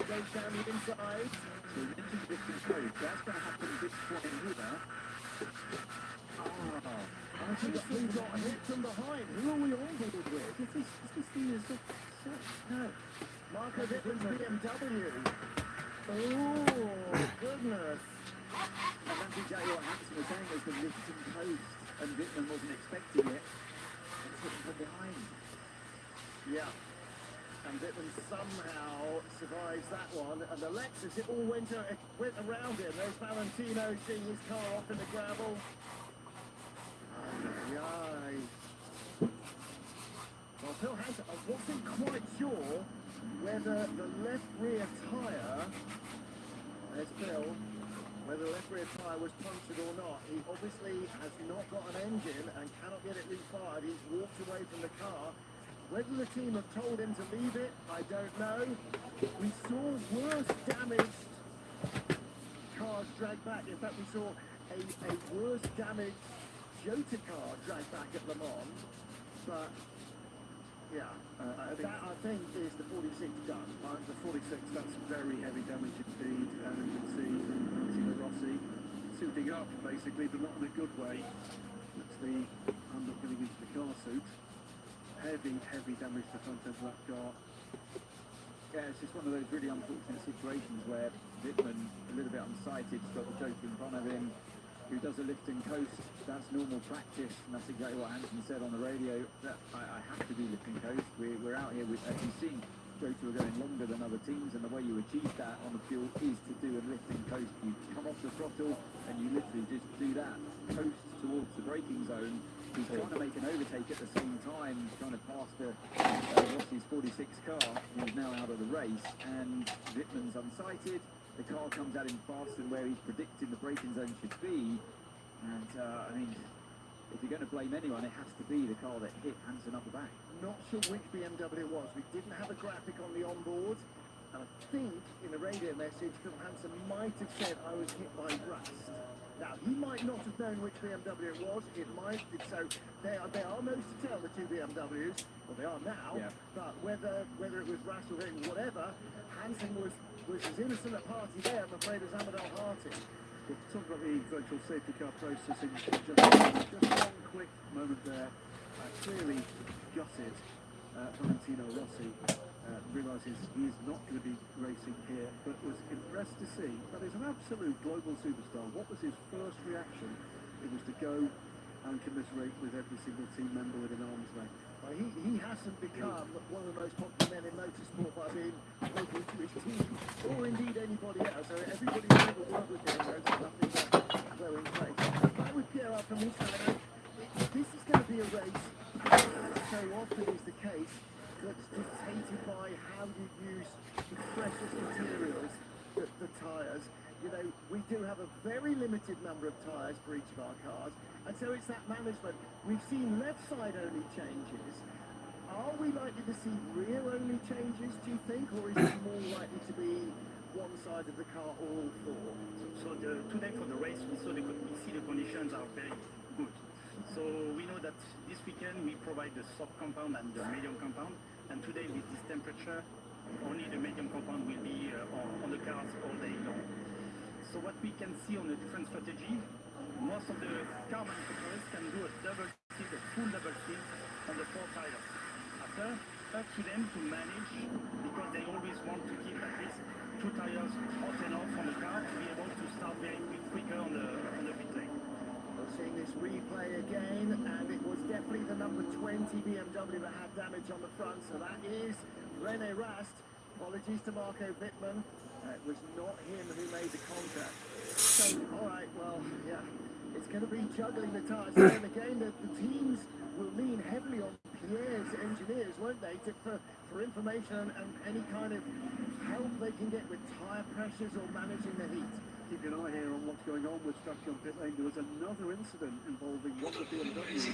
Goes down the inside. So we mentioned the different codes. That's going to happen this point here. I think we got hit from behind. Who are we on board with? This thing is no. Marco Wittmann's BMW. Oh, goodness. I don't think exactly what Hanson was saying was the Richton Coast, and Wittmann wasn't expecting it. It's hit from behind. Yeah. And Wittmann somehow survives that one. And the Lexus, it all went around him. There's Valentino seeing his car off in the gravel. Ay, ay. Phil Hansen, I wasn't quite sure whether the left rear tyre, there's Phil, whether the left rear tyre was punctured or not. He obviously has not got an engine and cannot get it refired. He's walked away from the car. Whether the team have told him to leave it, I don't know. We saw worse damaged cars dragged back. In fact, we saw a worse damaged Jota car dragged back at Le Mans. But, yeah, I think is the 46 done. The 46, that's very heavy damage indeed, and you can see Valentino Rossi suiting up basically, but not in a good way. That's the hand up getting into the car suit. Heavy damage to the front end of that car. Yeah, it's just one of those really unfortunate situations where Wittmann, a little bit unsighted, has got the Jota in front of him, who does a lift and coast. That's normal practice, and that's exactly what Hansen said on the radio. That I have to do lift and coast. We're out here with, as you've seen, Jota are going longer than other teams, and the way you achieve that on the fuel is to do a lift and coast. You come off the throttle, and you literally just do that. Coast towards the braking zone. He's trying to make an overtake at the same time, trying to pass the Rossi's 46 car, who's now out of the race, and Wittmann's unsighted. The car comes at him faster than where he's predicting the braking zone should be, and I mean, if you're going to blame anyone, it has to be the car that hit Hansen up the back. Not sure which BMW it was. We didn't have a graphic on the onboard, and I think in the radio message, Phil Hansen might have said I was hit by rust. Now, he might not have known which BMW it was. It might, so they are nose to tail, the two BMWs. Well, they are now. Yeah. But whether it was rust or whatever, Hansen was as innocent a party there, I'm afraid, as Amador Harty. We'll talk about the virtual safety car processing. Just one quick moment there. Clearly gutted. Valentino Rossi realises he is not going to be racing here, but was impressed to see that is an absolute global superstar. What was his first reaction? It was to go and commiserate with every single team member within arm's length. Well, he hasn't become one of the most popular men in motorsport by being local to his team, or indeed anybody else. So everybody who's ever worked with him knows that nothing but glowing praise. But with Pierre from his side, this is going to be a race, so often is the case, that's dictated by how you use the precious materials, the tyres. You know, we do have a very limited number of tyres for each of our cars, and so it's that management. We've seen left side only changes. Are we likely to see rear only changes, do you think, or is it more likely to be one side of the car or all four? Today for the race, we see the conditions are very good. So we know that this weekend we provide the soft compound and the medium compound, and today with this temperature, only the medium compound will be on the cars all day long. So what we can see on a different strategy, most of the car manufacturers can do a double seal, a full double seal on the four tires. After, up to them to manage, because they always want to keep at least two tires hot enough on the car to be able to start very quicker on the pit lane. We're seeing this replay again, and it was definitely the number 20 BMW that had damage on the front, so that is René Rast. Apologies to Marco Wittmann. It was not him who made the contact. So, all right, well, yeah, it's going to be juggling the tyres. And again, the teams will lean heavily on Pierre's engineers, won't they, for information and any kind of help they can get with tyre pressures or managing the heat. Keep an eye here on what's going on with strategy on pit lane. There was another incident involving one of the BMWs.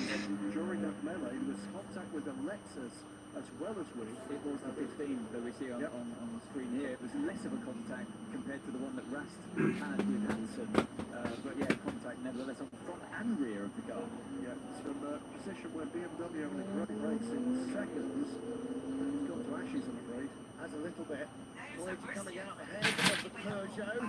During that melee, there was contact with a Lexus as well as with. It was the 15 that we see on the screen here. It was less of a contact compared to the one that Rast had with Hansen. But yeah, contact nevertheless on front and rear of the car. Yeah, it's from a position where BMW having a great race in seconds. And it's gone to ashes, I'm afraid. Has a little bit. Voyager coming out ahead of the Peugeot.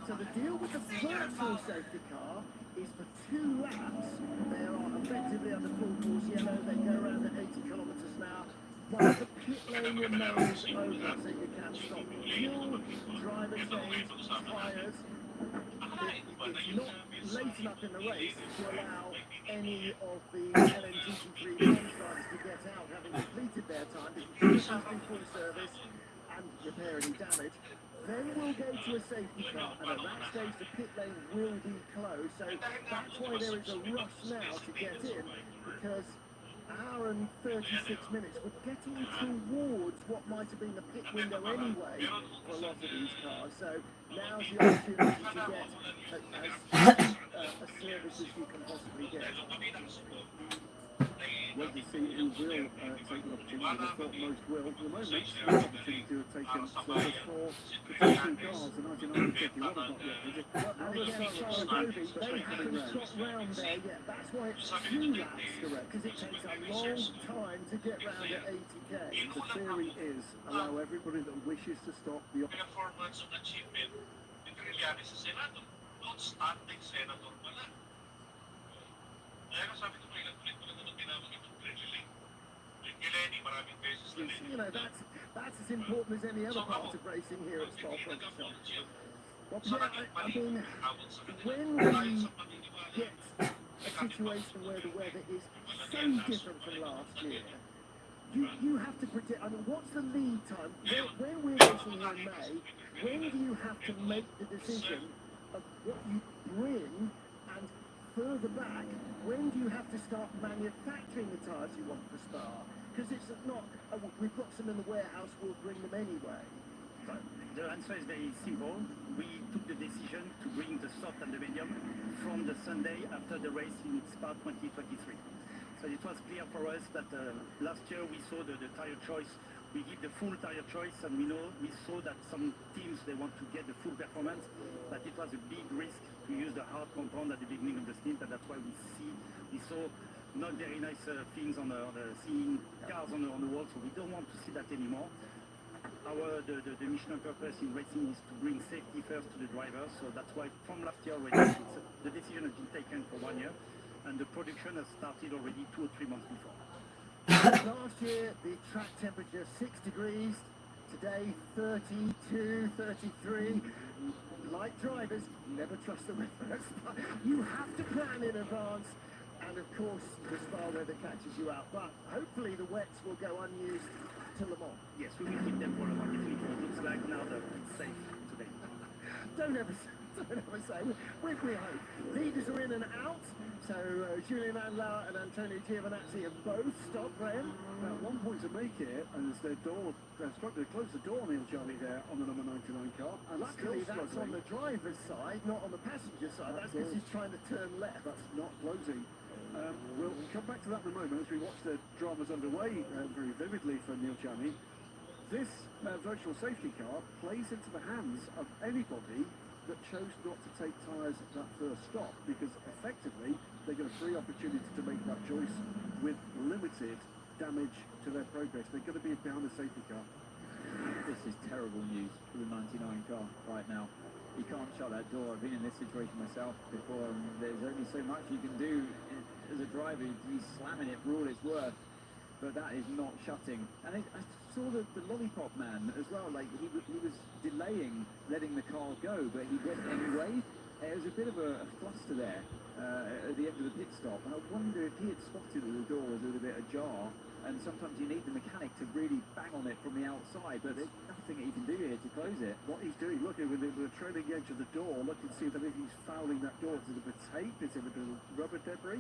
So the deal with the virtual safety car is for 2 laps. They are effectively under full course yellow. They go around at 80 kilometres an hour. But the pit lane remains open, so you can stop fuel, driver change, tyres. It's not late enough in the race to allow any of the LMGP3 drivers to get out having completed their time, because this has been full service and repair any damage. Then we'll go to a safety car, and at that stage the pit lane will be closed. So that's why there is a rush now to get in, because hour and 36 minutes. We're getting towards what might have been the pit window anyway for a lot of these cars. So now's the opportunity to get a service as you can possibly get. Well, to see who will take the opportunity. I thought most will. At the moment, the opportunity to have taken service for the two cars, the 99 and 51 have not yet visited. And again, Saragobi, they haven't got round there yet. That's why it's 2 laps, because it takes a long time to get round at 80k. The theory is allow everybody that wishes to stop the performance of achievement in reality sa Senado. Outstanding senator pala. Kaya nga sabi ko ulit-ulit na tinawag itong Greenlee. Lenny, maraming beses na rin. You know, that's as important as any other part of racing here at Spa-Francorchamps. Well, yeah, I mean, when we get a situation where the weather is so different from last year, you have to predict, I mean, what's the lead time? When we're racing here in May, when do you have to make the decision of what you bring, and further back, when do you have to start manufacturing the tyres you want for Spa? Because it's not, we've got some in the warehouse, we'll bring them anyway. The answer is very simple. We took the decision to bring the soft and the medium from the Sunday after the race in Spa 2023. So it was clear for us that last year we saw the tire choice. We give the full tire choice, and we saw that some teams, they want to get the full performance, but it was a big risk to use the hard compound at the beginning of the stint, and that's why we saw not very nice things on the seeing cars on the wall, so we don't want to see that anymore. The mission and purpose in racing is to bring safety first to the drivers, so that's why from last year already, the decision has been taken for 1 year, and the production has started already 2 or 3 months before. Last year, the track temperature 6 degrees, today 32, 33. Like drivers, never trust the weather. You have to plan in advance, and of course, the Spa weather catches you out, but hopefully the wets will go unused to Le Mans. Yes, we will keep them for a while. It looks like now that it's safe today. Don't ever say. We hope. Leaders are in and out. So Julian Andlauer and Antonio Giovinazzi have both stopped Graham. Now, 1 point to make here, and as their door, struggling to close the door, Neil Charlie there on the number 99 car. And luckily that's on the driver's side, not on the passenger side. That's because he's trying to turn left. That's not closing. We'll come back to that in a moment as we watch the dramas underway very vividly for Neil Charlie. This virtual safety car plays into the hands of anybody that chose not to take tyres at that first stop, because effectively they get a free opportunity to make that choice with limited damage to their progress. They're going to be behind the safety car. This is terrible news for the 99 car right now. You can't shut that door. I've been in this situation myself before, and there's only so much you can do as a driver. He's slamming it for all it's worth, but that is not shutting. And I saw the lollipop man as well. Like he was delaying letting the car go, but he went anyway. It was a bit of a fluster there at the end of the pit stop, and I wonder if he had spotted that the door was a little bit ajar. And sometimes you need the mechanic to really bang on it from the outside, but there's nothing he can do here to close it. What he's doing, looking with the trailing edge of the door, looking to see if he's fouling that door. Is it a bit of tape? Is it a bit of rubber debris?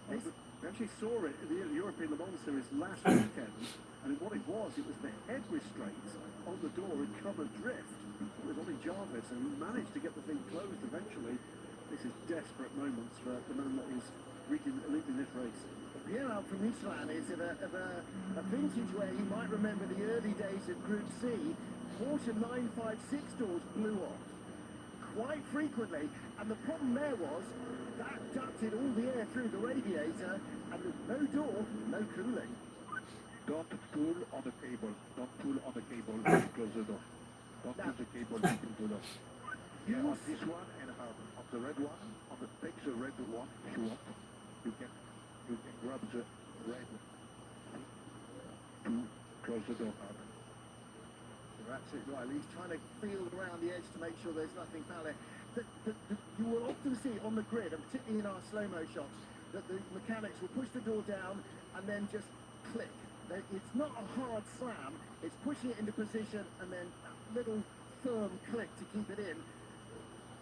We actually saw it in the European Le Mans Series last weekend, and what it was the head restraints on the door had come adrift. It was only Jarvis, and he managed to get the thing closed eventually. This is desperate moments for the man that is leading this race. Pierre from Michelin is of a vintage where he might remember the early days of Group C. Porsche 956 doors blew off quite frequently, and the problem there was that ducted all the air through the radiator, and with no door, no cooling. Don't pull on the cable. Don't pull on the cable. Close the door. Don't pull the cable into the door. Yeah, on this one and on the red one, take the red one if you want. You can grab the red to close the door. You're absolutely right. He's trying to feel around the edge to make sure there's nothing foul there. You will often see on the grid, and particularly in our slow-mo shots, that the mechanics will push the door down and then just click. It's not a hard slam, it's pushing it into position and then a little firm click to keep it in.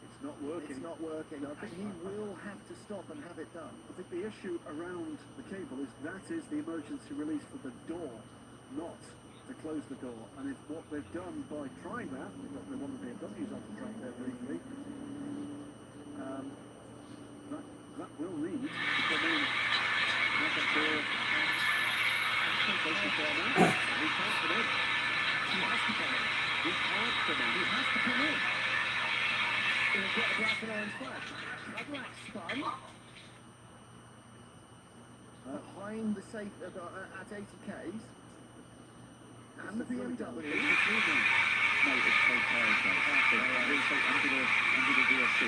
It's It's not working. It's not working. I think he will have to stop and have it done. I think the issue around the cable is that is the emergency release for the door, not to close the door. And if what they've done by trying that, they've got one of the BMWs on the track there briefly, that will need to come in. Knock up door. He can't come in. He has to come in. He can't come in. He has to come in. He'll get a black and orange flag. Cadillac spun behind the safe at 80 k's, and the BMW. No, it's so tired, under the DSC,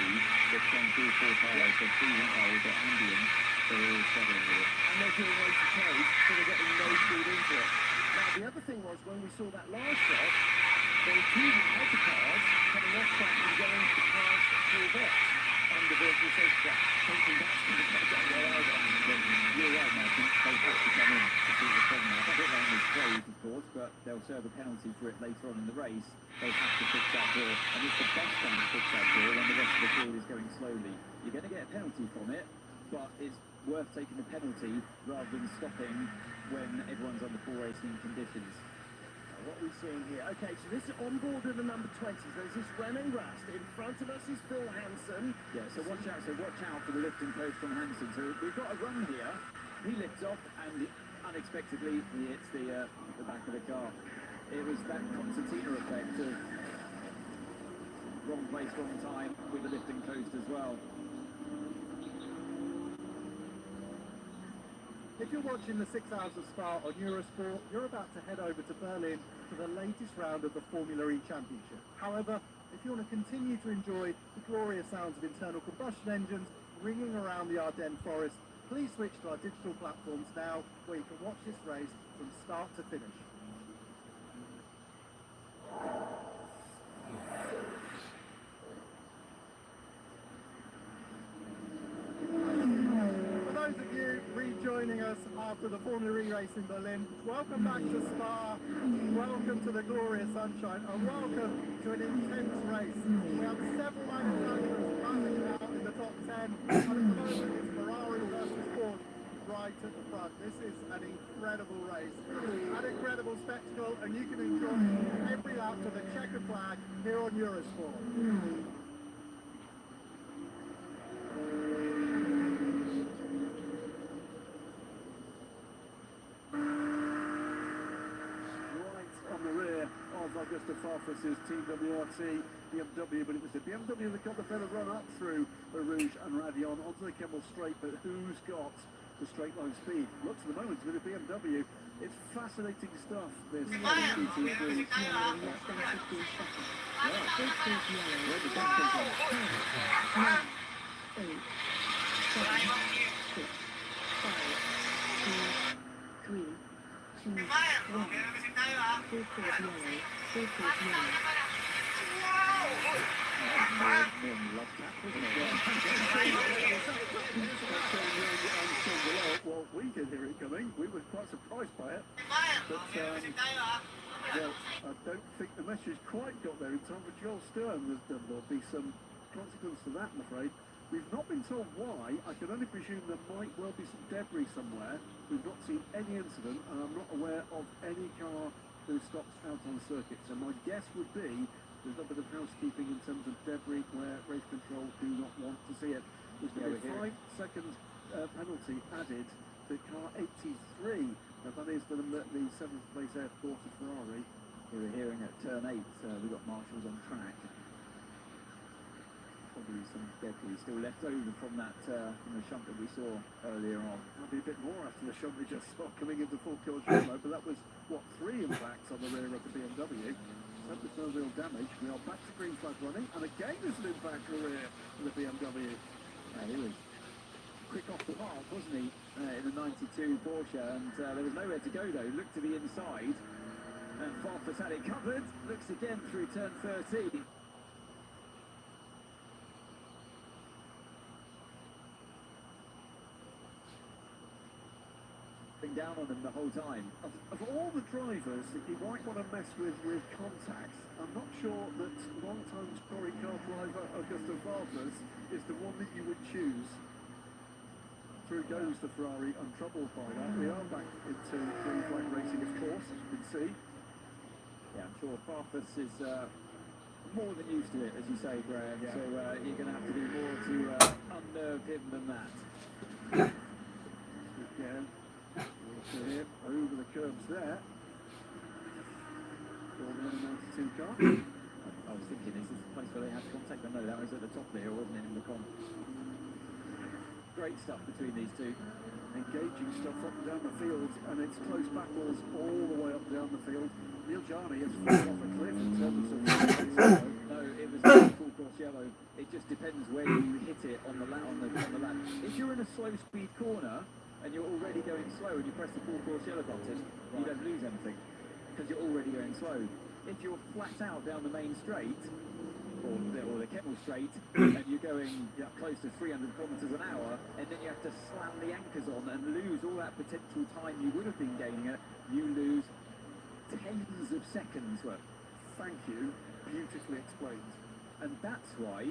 they've gone through 4 tires, so 3 tires are ambient, so they're all struggling with it. And they're doing 80 k's, so they're getting no speed into it. Now, the other thing was, when we saw that last shot, there were 2 hypercars coming off track and going to pass Corvettes under virtual safety car. Thinking that's going to cut down their either. You're right, Martin, they have to come in to see the problem. I think that was closed, of course, but they'll serve a penalty for it later on in the race. They have to fix that door, and it's the best time to fix that door when the rest of the field is going slowly. You're going to get a penalty from it, but it's worth taking the penalty rather than stopping when everyone's under poor racing conditions. What are we seeing here? Okay, so this is on board with the number 20. So there's this Rene Rast. In front of us is Phil Hansen. Yeah, so watch out for the lifting coach from Hansen. So we've got a run here. He lifts off and unexpectedly he hits the back of the car. It was that concertina effect of wrong place, wrong time with the lifting coast as well. If you're watching the 6 Hours of Spa on Eurosport, you're about to head over to Berlin for the latest round of the Formula E Championship. However, if you want to continue to enjoy the glorious sounds of internal combustion engines ringing around the Ardennes forest, please switch to our digital platforms now, where you can watch this race from start to finish. For those of you rejoining us after the Formula E race in Berlin, welcome back to Spa, welcome to the glorious sunshine, and welcome to an intense race. We have several manufacturers battling out in the top 10, and at the moment it's Ferrari versus Ford right at the front. This is an incredible race, an incredible spectacle, and you can enjoy every lap to the checkered flag here on Eurosport. Augusta Farfus's Team WRT BMW, but it was the BMW that got the better run up through the Rouge and Radion onto the Kemmel Straight, but who's got the straight line speed? Looks at the moment with the BMW. It's fascinating stuff, this GT3. Where did that come from? 9, 8, 7, 6, 5, 4, 3, 2, 1. Full course yellow. Full course yellow. Well, we did hear it coming. We were quite surprised by it. But, well, I don't think the message quite got there in time for Joel Stern. There'll be some consequence to that, I'm afraid. We've not been told why. I can only presume there might well be some debris somewhere. We've not seen any incident, and I'm not aware of any car who stops out on circuit. So my guess would be there's a bit of housekeeping in terms of debris where race control do not want to see it. There's been a 5-second penalty added to car 83. Now that is the 7th place airport of Ferrari. We were hearing at turn 8, we got marshals on track. Probably some debris still left over from that from the shunt that we saw earlier on. Might be a bit more after the shunt we just saw coming into full course yellow, but that was, what, 3 impacts on the rear of the BMW. So there's no real damage. We are back to green flag running, and again there's an impact on the rear of the BMW. He was quick off the mark, wasn't he, in the 92 Porsche, and there was nowhere to go though. Looked to the inside, and Farfus had it covered. Looks again through turn 13. down on him the whole time. Of all the drivers that you might want to mess with contact, I'm not sure that long-time story car driver Augusto Vargas is the one that you would choose. Through goes the Ferrari, untroubled by that. We are back into green flag racing, of course, as you can see. Yeah, I'm sure Farfus is more than used to it, as you say, Graham. Yeah. So you're going to have to do more to unnerve him than that. Again, to him over the curbs there. For the number 92 car. I was thinking, is this the place where they had contact? No, that was at the top there, wasn't it, in the con? Great stuff between these two. Engaging stuff up and down the field, and it's close battles all the way up and down the field. Neil Jarney has fallen off a cliff in terms of no, it was a full course yellow. It just depends where you hit it on the lap. If you're in a slow speed corner and you're already going slow and you press the full course yellow button, you don't lose anything because you're already going slow. If you're flat out down the main straight or the Kemmel straight and you're going close to 300 kilometres an hour and then you have to slam the anchors on and lose all that potential time you would have been gaining, you lose tens of seconds worth. Thank you, beautifully explained. And that's why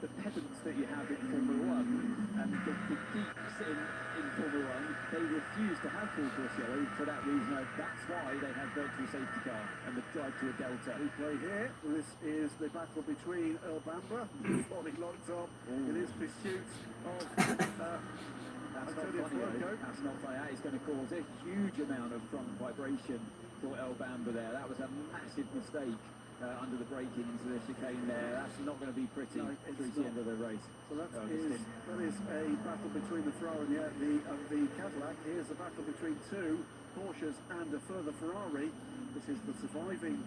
the pedants that you have in Formula 1 and the geeks in Formula 1, they refuse to have full course yellow for that reason. That's why they have virtual safety car and the drive to a delta. We play here. This is the battle between Earl Bamber, falling locked up in his pursuit of that's not funny. That's not funny. That is going to cause a huge amount of front vibration for Earl Bamber there. That was a massive mistake. Under the braking into the chicane there, that's not going to be pretty towards the end of the race. So that is a battle between the Ferrari and the Cadillac. Here's a battle between two Porsches and a further Ferrari. This is the surviving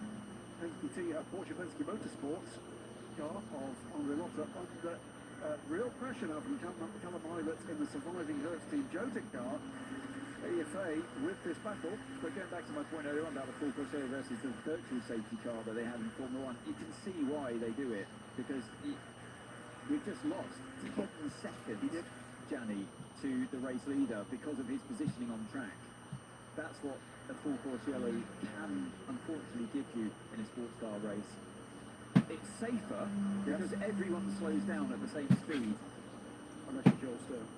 Porsche Penske Motorsports car of Andre Lotte under real pressure now from Callum Eilert in the surviving Hertz Team Jota car. AFA with this battle. But going back to my point earlier on about the full course yellow versus the virtual safety car that they have in Formula 1, you can see why they do it, because we've just lost 10 seconds, Gianni, to the race leader because of his positioning on track. That's what a full course yellow can unfortunately give you in a sports car race. It's safer because everyone slows down at the same speed. Unless you're Joel Stern.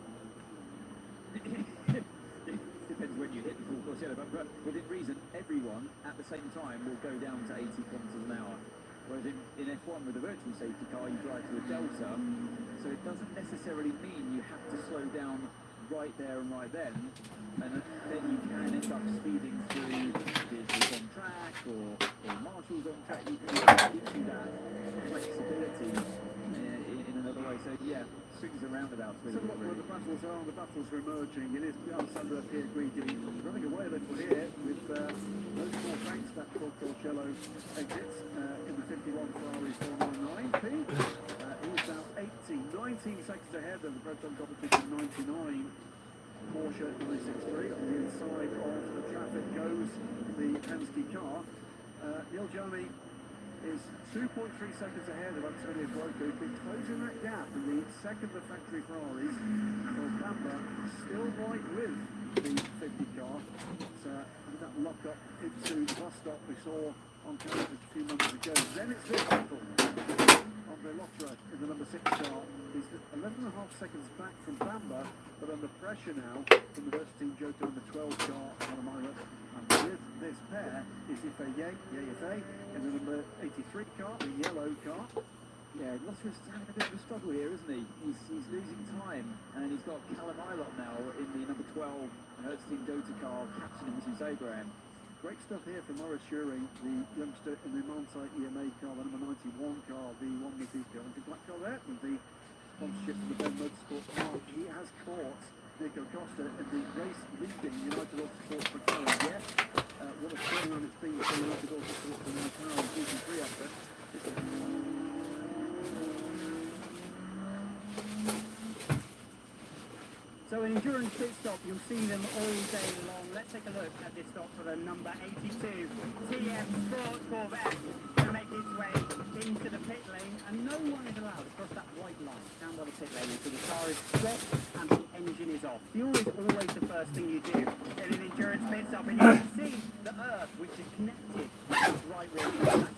Depends when you hit the full course yellow, but within reason, everyone at the same time will go down to 80 kilometres an hour. Whereas in F1 with a virtual safety car, you drive to a delta, so it doesn't necessarily mean you have to slow down right there and right then, and then you can end up speeding through vehicles on track or marshals on track. It gives you that flexibility in another way. So yeah, swings and roundabouts. So look where the battles are, the battles are emerging. It is Alessandro Pierguidi running away a little here with those four banks, that full course yellow exits in the 51 Ferrari Formula 9P. He's now 19 seconds ahead of the Proton competition 99 Porsche 963. On the inside of the traffic goes the Penske car. Neil Jarney is 2.3 seconds ahead of Antonio Fuoco. He's been closing that gap in the second of factory Ferraris. Well, Bamber still right with the 50 car. It's that lock up into the bus stop we saw on camera a few months ago. Then it's this battle. Andre Lotte in the number 6 car. He's 11.5 seconds back from Bamber, but under pressure now from the Hertz Team Jota in the 12 car, Callum Eilert. And with this pair is Ife Yefe in the number 83 car, the yellow car. Yeah, Lotter's having a bit of a struggle here, isn't he? He's losing time, and he's got Callum Eilert now in the number 12 Hertz Team Jota car, captain him, as you say, Graham. Great stuff here from Maurice Schuring, the youngster in the Monza EMA car, the number 91 car, the one with the black car there, with the sponsorship from the Ben Motorsport Park. He has caught Nico Costa in the race leading United Autosport for McLaren. Yes, what a turn on it's been for United Autosport for the McLaren GP3 effort. So an endurance pit stop, you'll see them all day long. Let's take a look at this stop for the number 82 TF Sport Corvette to make its way into the pit lane, and no one is allowed across that white line down by the pit lane until the car is stopped and the engine is off. Fuel is always the first first thing you do. Get an endurance pit stop, and you can see the earth, which is connected to this right rear track.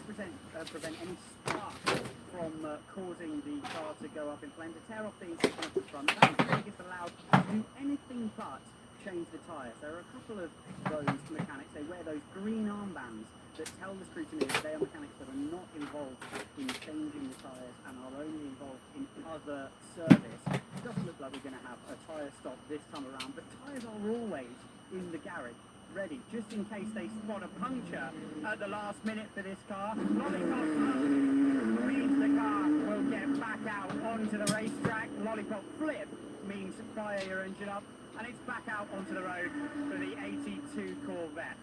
That's to prevent any spark from causing the car to go up in flames, to tear off the engine at the front. That's really just allowed to do anything but change the tyres. There are a couple of those mechanics, they wear those green armbands that tell the scrutineers that they are mechanics that are not involved in changing the tyres and are only involved in other service. It doesn't look like we're going to have a tyre stop this time around, but tyres are always in the garage, ready, just in case they spot a puncture at the last minute for this car. Lollipop means the car will get back out onto the racetrack. Lollipop flip means fire your engine up, and it's back out onto the road for the 82 Corvette.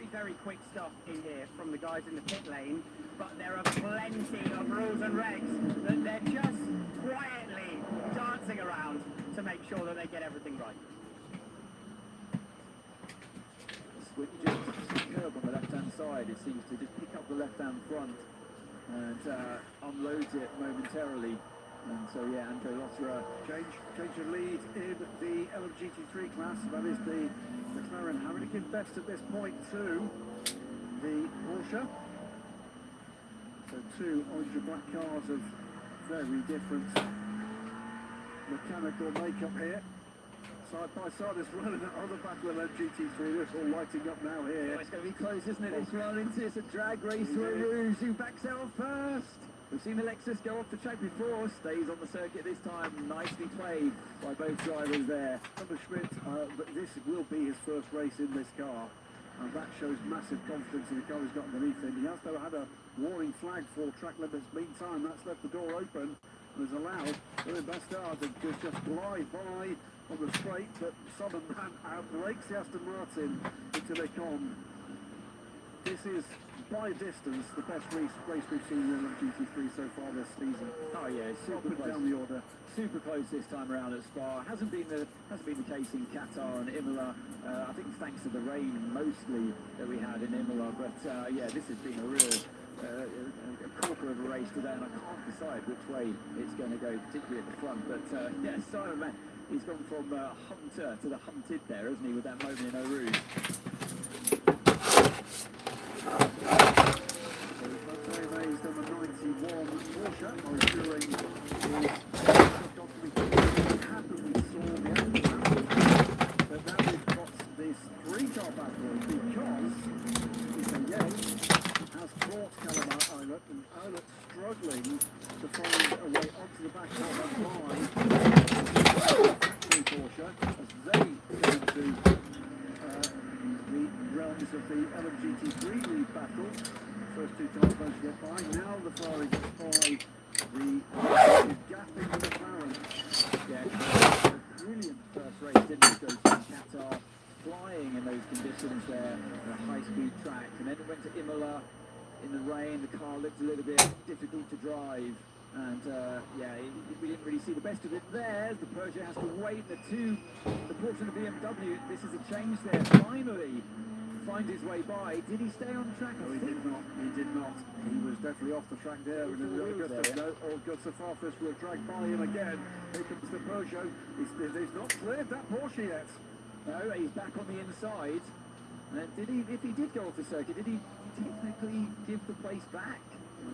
Very quick stuff in here from the guys in the pit lane, but there are plenty of rules and regs that they're just quietly dancing around to make sure that they get everything right. Switch just curb on the left-hand side. It seems to just pick up the left-hand front and unloads it momentarily. And so, yeah, Andre Lotterer Change of lead in the LMGT3 class. That is the McLaren having to give best at this point to the Porsche. So two orange and black cars of very different mechanical makeup here. Side by side is running at other battle of LMGT3. This all lighting up now here. it's going to be close, isn't it? It's running into it's a drag race to a Rouge. Who backs out first? We've seen the Lexus go off the track before, stays on the circuit this time. Nicely played by both drivers there. Thomas Schmidt, but this will be his first race in this car, and that shows massive confidence in the car he's got underneath him. He has, though, had a warning flag for track limits. Meantime, that's left the door open and has allowed the Bastard to just glide by on the straight, but Southern Man outbreaks the Aston Martin into the con. This is, by distance, the best race we've seen in GT3 so far this season. Oh yeah, super close. Down the order. Super close this time around at Spa. Hasn't been the case in Qatar and Imola. I think thanks to the rain mostly that we had in Imola. But yeah, this has been a real a corker of a race today, and I can't decide which way it's going to go, particularly at the front. But yeah, Simon Man, he's gone from hunter to the hunted there, hasn't he, with that moment in Eau Rouge. He's done the 91 Porsche, or during his happily saw the outcome. But now we've got this three-car battle because Yale has brought Calamar Eilert, and Eilert struggling to find a way onto the back of that line. Factory Porsche, as they go into the realms of the LMGT3 lead battle. First two cars managed to get by. Now the Ferrari gets by the gap in the McLaren. Yeah, a brilliant first race, didn't it? Go to Qatar, flying in those conditions there, a high-speed track, and then it went to Imola in the rain. The car looked a little bit difficult to drive, and yeah, we didn't really see the best of it there. The Peugeot has to wait. The Porsche and the BMW. This is a change there. Finally find his way by. Did he stay on track? No, he did not. He did not. He was definitely off the track there. And Augusta Farfus will drag by him again. Here comes the Peugeot. He's not cleared that Porsche yet. No, he's back on the inside. And did he? If he did go off the circuit, did he technically give the place back?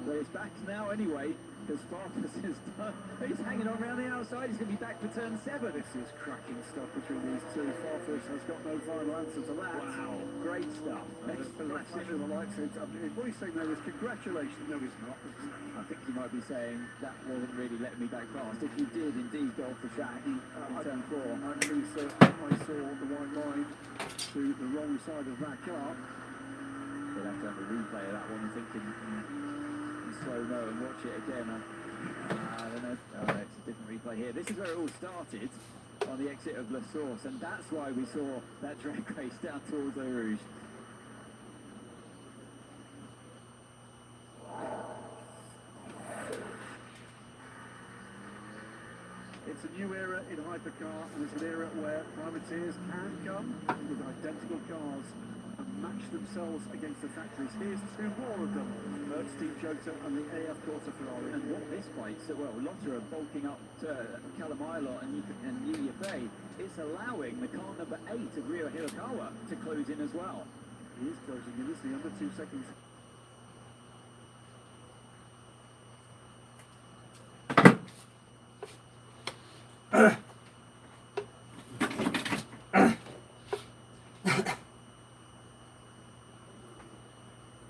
Well, it's back now anyway, because Farfus is done. He's hanging on around the outside. He's going to be back for turn 7. This is cracking stuff between these two. Farfus has got no final answer to that. Wow, great stuff. Flashing the lights. What he's saying there is congratulations. No, he's not. I think he might be saying that wasn't really letting me back fast. If you did indeed go off the track in turn 4. I'm pretty certain I saw the white line to the wrong side of that car. We'll have to have a replay of that one, I'm thinking. Slow-mo and watch it again. I don't know. Oh, no, it's a different replay here. This is where it all started, on the exit of La Source, and that's why we saw that drag race down towards Eau Rouge. It's a new era in hypercar, and it's an era where privateers can come with identical cars and match themselves against the factories. Here's two more of them. Bert, Steve Jota and the AF Corsa Ferrari. And what this bike, so well, Lotta are bulking up Callum Ilott and Yuya Fay. It's allowing the car number 8 of Ryo Hirakawa to close in as well. He is closing in, isn't he? Under 2 seconds.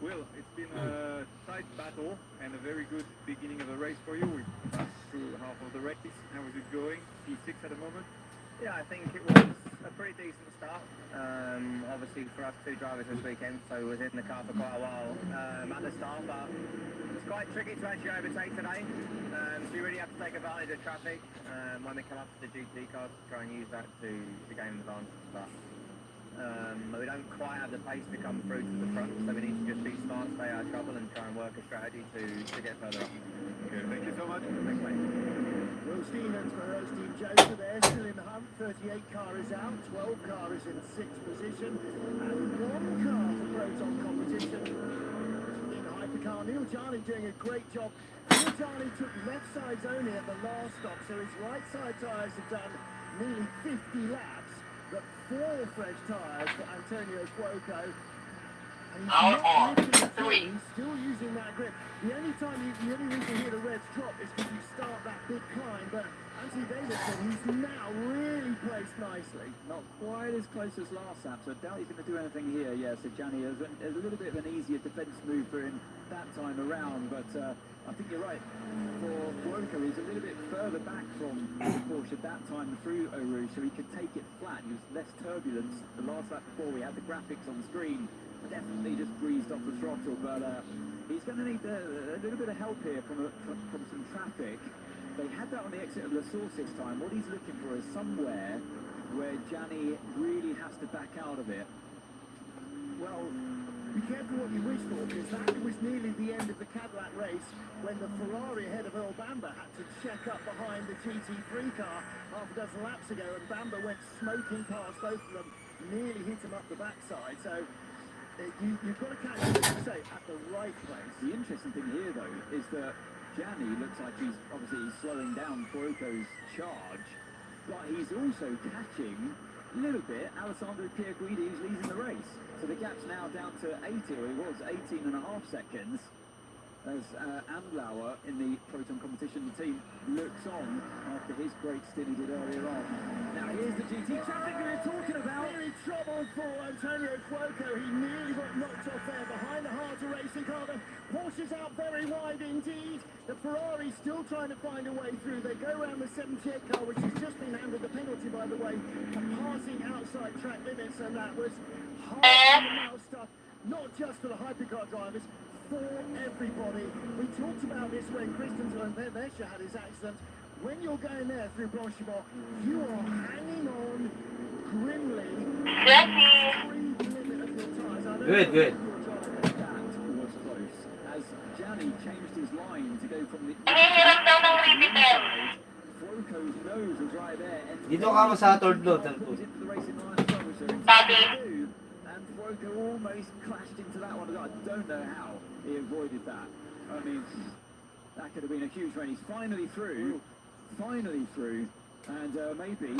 Well, it's been a tight battle and a very good beginning of the race for you. We passed through half of the race. How is it going? P6 at the moment? Yeah, I think it was a pretty decent start. Obviously for us 2 drivers this weekend, so we was in the car for quite a while at the start, but it's quite tricky to actually overtake today. So you really have to take advantage of traffic when we come up to the GT cars to try and use that to gain advantage. But we don't quite have the pace to come through to the front, so we need to just be smart, stay out of trouble and try and work a strategy to get further up. Okay, thank you so much. Thanks, mate. Will Stevens for Steve Jota there, still in the hunt. 38 car is out, 12 car is in 6th position, and 1 car for Proton competition. In hypercar, Neil Jarney doing a great job. Neil Jarney took left sides only at the last stop, so his right side tyres have done nearly 50 laps, but 4 fresh tyres for Antonio Cuoco. And he's still using that grip. The only reason you hear the reds drop is because you start that big climb, but Anthony Davidson, he's now really placed nicely. Not quite as close as last lap, so I doubt he's going to do anything here. Yeah, so Gianni has a little bit of an easier defence move for him that time around, but I think you're right. For Cuoco, he's a little bit further back from the Porsche that time through Eau Rouge, so he could take it flat. He was less turbulence. The last lap before we had the graphics on the screen, definitely just breezed off the throttle, but he's going to need a little bit of help here from some traffic. They had that on the exit of La Source this time. What he's looking for is somewhere where Gianni really has to back out of it. Well, be careful what you wish for, because that was nearly the end of the Cadillac race when the Ferrari ahead of Earl Bamber had to check up behind the GT3 car half a dozen laps ago, and Bamber went smoking past both of them, nearly hit him up the backside. So you've got to catch him, as you say, at the right place. The interesting thing here, though, is that Gianni looks like he's slowing down Cuoco's charge, but he's also catching a little bit Alessandro Pierguidi, who's leading the race. So the gap's now down to 80, or it was 18.5 seconds, as Andlauer in the Proton competition team looks on after his great stint he did earlier on. Now here's the GT traffic we were talking about. Really trouble for Antonio Cuoco. He nearly got knocked off there behind the Harter racing car. The Porsche's out very wide indeed. The Ferrari's still trying to find a way through. They go around the 78 car, which has just been handed the penalty, by the way, for passing outside track limits, and that was hard stuff, not just for the hypercar drivers, for everybody. We talked about this when Christensen Vescher had his accident. When you're going there through Blanchimont, you are hanging on grimly. Good. That was close. As Gianni changed his line to go from the inside, Cuoco's nose was right there. Dito ka sa third load. Into the racing line as well, which they're expected to do. And Cuoco almost clashed into that one. I don't know how he avoided that. I mean, that could have been a huge win. He's finally through, and maybe,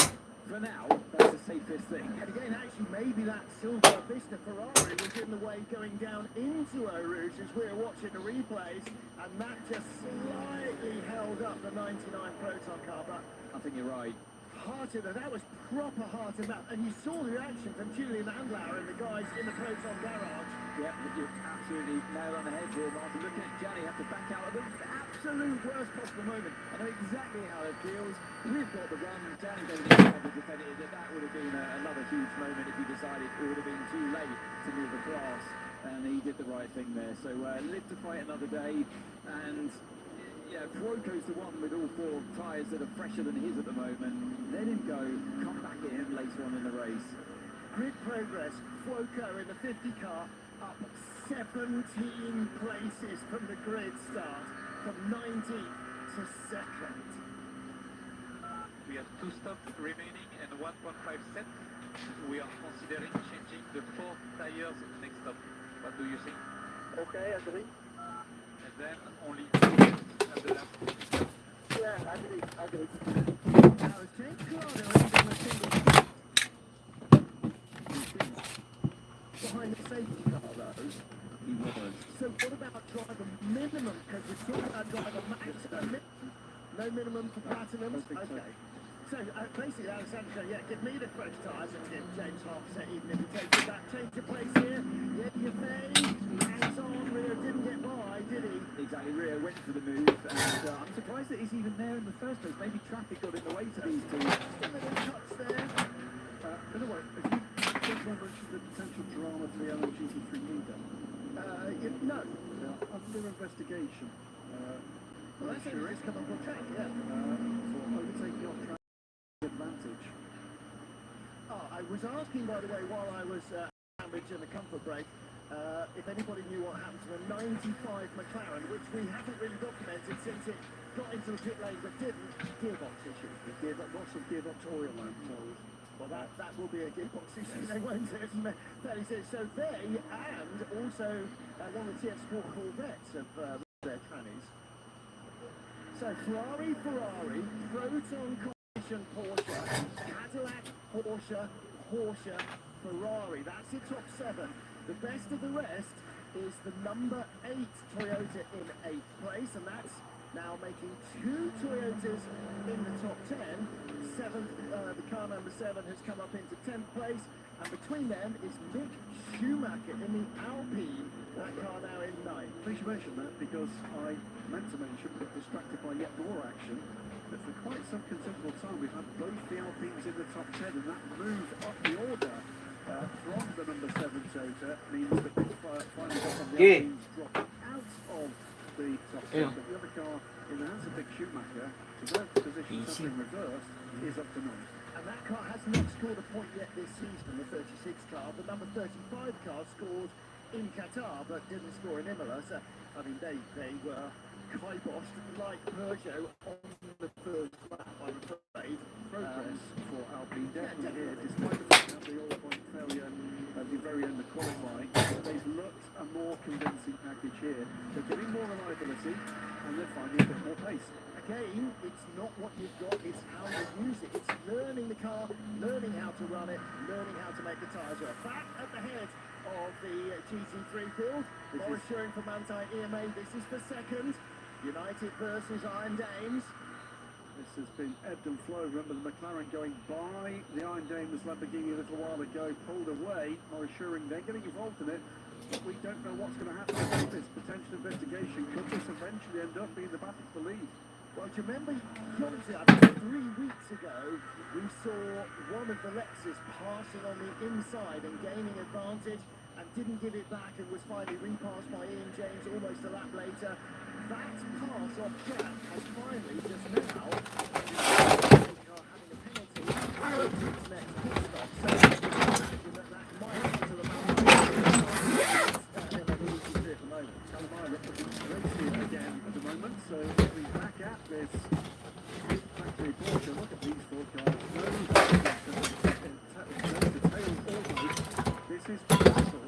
for now, that's the safest thing. And again, actually, maybe that Silver Vista Ferrari was in the way going down into Eau Rouge as we were watching the replays, and that just slightly held up the 99 Proton car, but I think you're right. Harter, that was proper Harter map, and you saw the reaction from Julian Andlauer and the guys in the Proton garage. Yeah, you're absolutely nail on the head here, Martin. Looking at Gianni have to back out at the absolute worst possible moment. I know exactly how it feels. We've got the run. Gianni doesn't have the defender. That would have been another huge moment if he decided it would have been too late to move across. And he did the right thing there. So live to fight another day. And yeah, Cuoco's the one with all 4 tyres that are fresher than his at the moment. Let him go. Come back at him later on in the race. Grid progress. Cuoco in the 50 car up 17 places from the grid start, from 19th to 2nd. We have 2 stops remaining and 1.5 set. We are considering changing the 4 tires next stop. What do you think? Okay, I agree. and then only at the lap. Yeah, I agree. Now, as James Corrado ended on a single behind the safety car, though, he was. So what about driver minimum? Because we're talking about driver maximum. No minimum for platinums? Okay. So basically, Alexander, yeah, give me the fresh tyres and give James half a set, even if he takes that change of place here. Yeah, you fade, hands on, Rio didn't get by, did he? Exactly, Rio went for the move, and I'm surprised that he's even there in the first place. Maybe traffic got in the way to these two. Still a little touch there. By the way, if you just mentioned the potential drama for the LMGT3 leader, No. they're under investigation. Well, that's only just come up on track, yeah. For overtaking off track advantage. Oh, I was asking, by the way, while I was sandwiched in the comfort break, if anybody knew what happened to the 95 McLaren, which we haven't really documented since it got into the pit lane but didn't. Gearbox issue. Lots of gearbox oil, I'm told. Well, that will be a gearbox issue, they won't it? Fairly serious. So they, and also one of the TF Sport Corvettes of their trannies. So Ferrari, Proton Competition Porsche, Cadillac, Porsche, Ferrari. That's your top 7. The best of the rest is the number 8 Toyota in 8th place, and that's now making 2 Toyotas in the top 10. The car number 7 has come up into 10th place, and between them is Mick Schumacher in the Alpine. That car now in 9th. Please mention that because I meant to mention, but distracted by yet more action, that for quite some considerable time we've had both the Alpines in the top 10, and that move up the order from the number 7 Toyota means that the final got on the Alpines drop out of the top 10, but the other car in the hands of Mick Schumacher, to their position something reversed, is up to 9th. And that car has not scored a point yet this season, the 36 car. The number 35 car scored in Qatar, but didn't score in Imola. So, I mean, they were kiboshed like Peugeot on the first lap, I'm afraid. Progress for Alpine definitely here, despite the fact that the all-point failure at the very end of qualifying. They've looked a more convincing package here. They're getting more reliability, and they're finding a bit more pace. Again, it's not what you've got, it's how you use it. It's learning the car, learning how to run it, learning how to make the tyres work. Back at the head of the GT3 field, Morris Schuring from Anti-EMA. This is for second. United versus Iron Dames. This has been ebbed and flowed. Remember the McLaren going by the Iron Dames Lamborghini a little while ago, pulled away. Morris Schuring then getting involved in it. But we don't know what's going to happen with this potential investigation. Could this eventually end up being the battle for lead? Well, do you remember, obviously, I think 3 weeks ago, we saw one of the Lexus passing on the inside and gaining advantage and didn't give it back and was finally repassed by Ian James almost a lap later. That pass off track has finally just now having a penalty to its next pit stop. So imagine that might happen to the man at the moment. Calamari racing again at the moment, so we're back at this factory Porsche. Look at these 4 cars. No detail almost. This is the battle.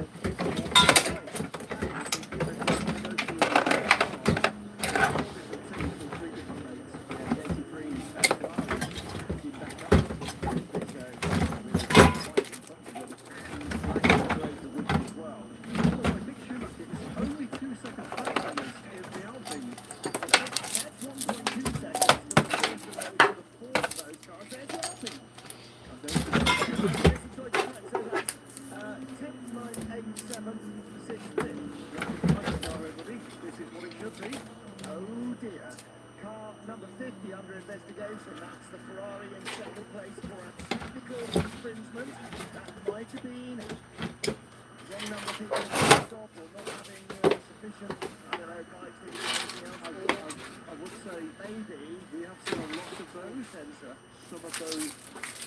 Investigation. That's the Ferrari in second place for a technical infringement. That might have been wrong number of people stop or not having sufficient, I don't know, guys doing anything else. I would say maybe we have seen a lot of those. Sensor. Some of those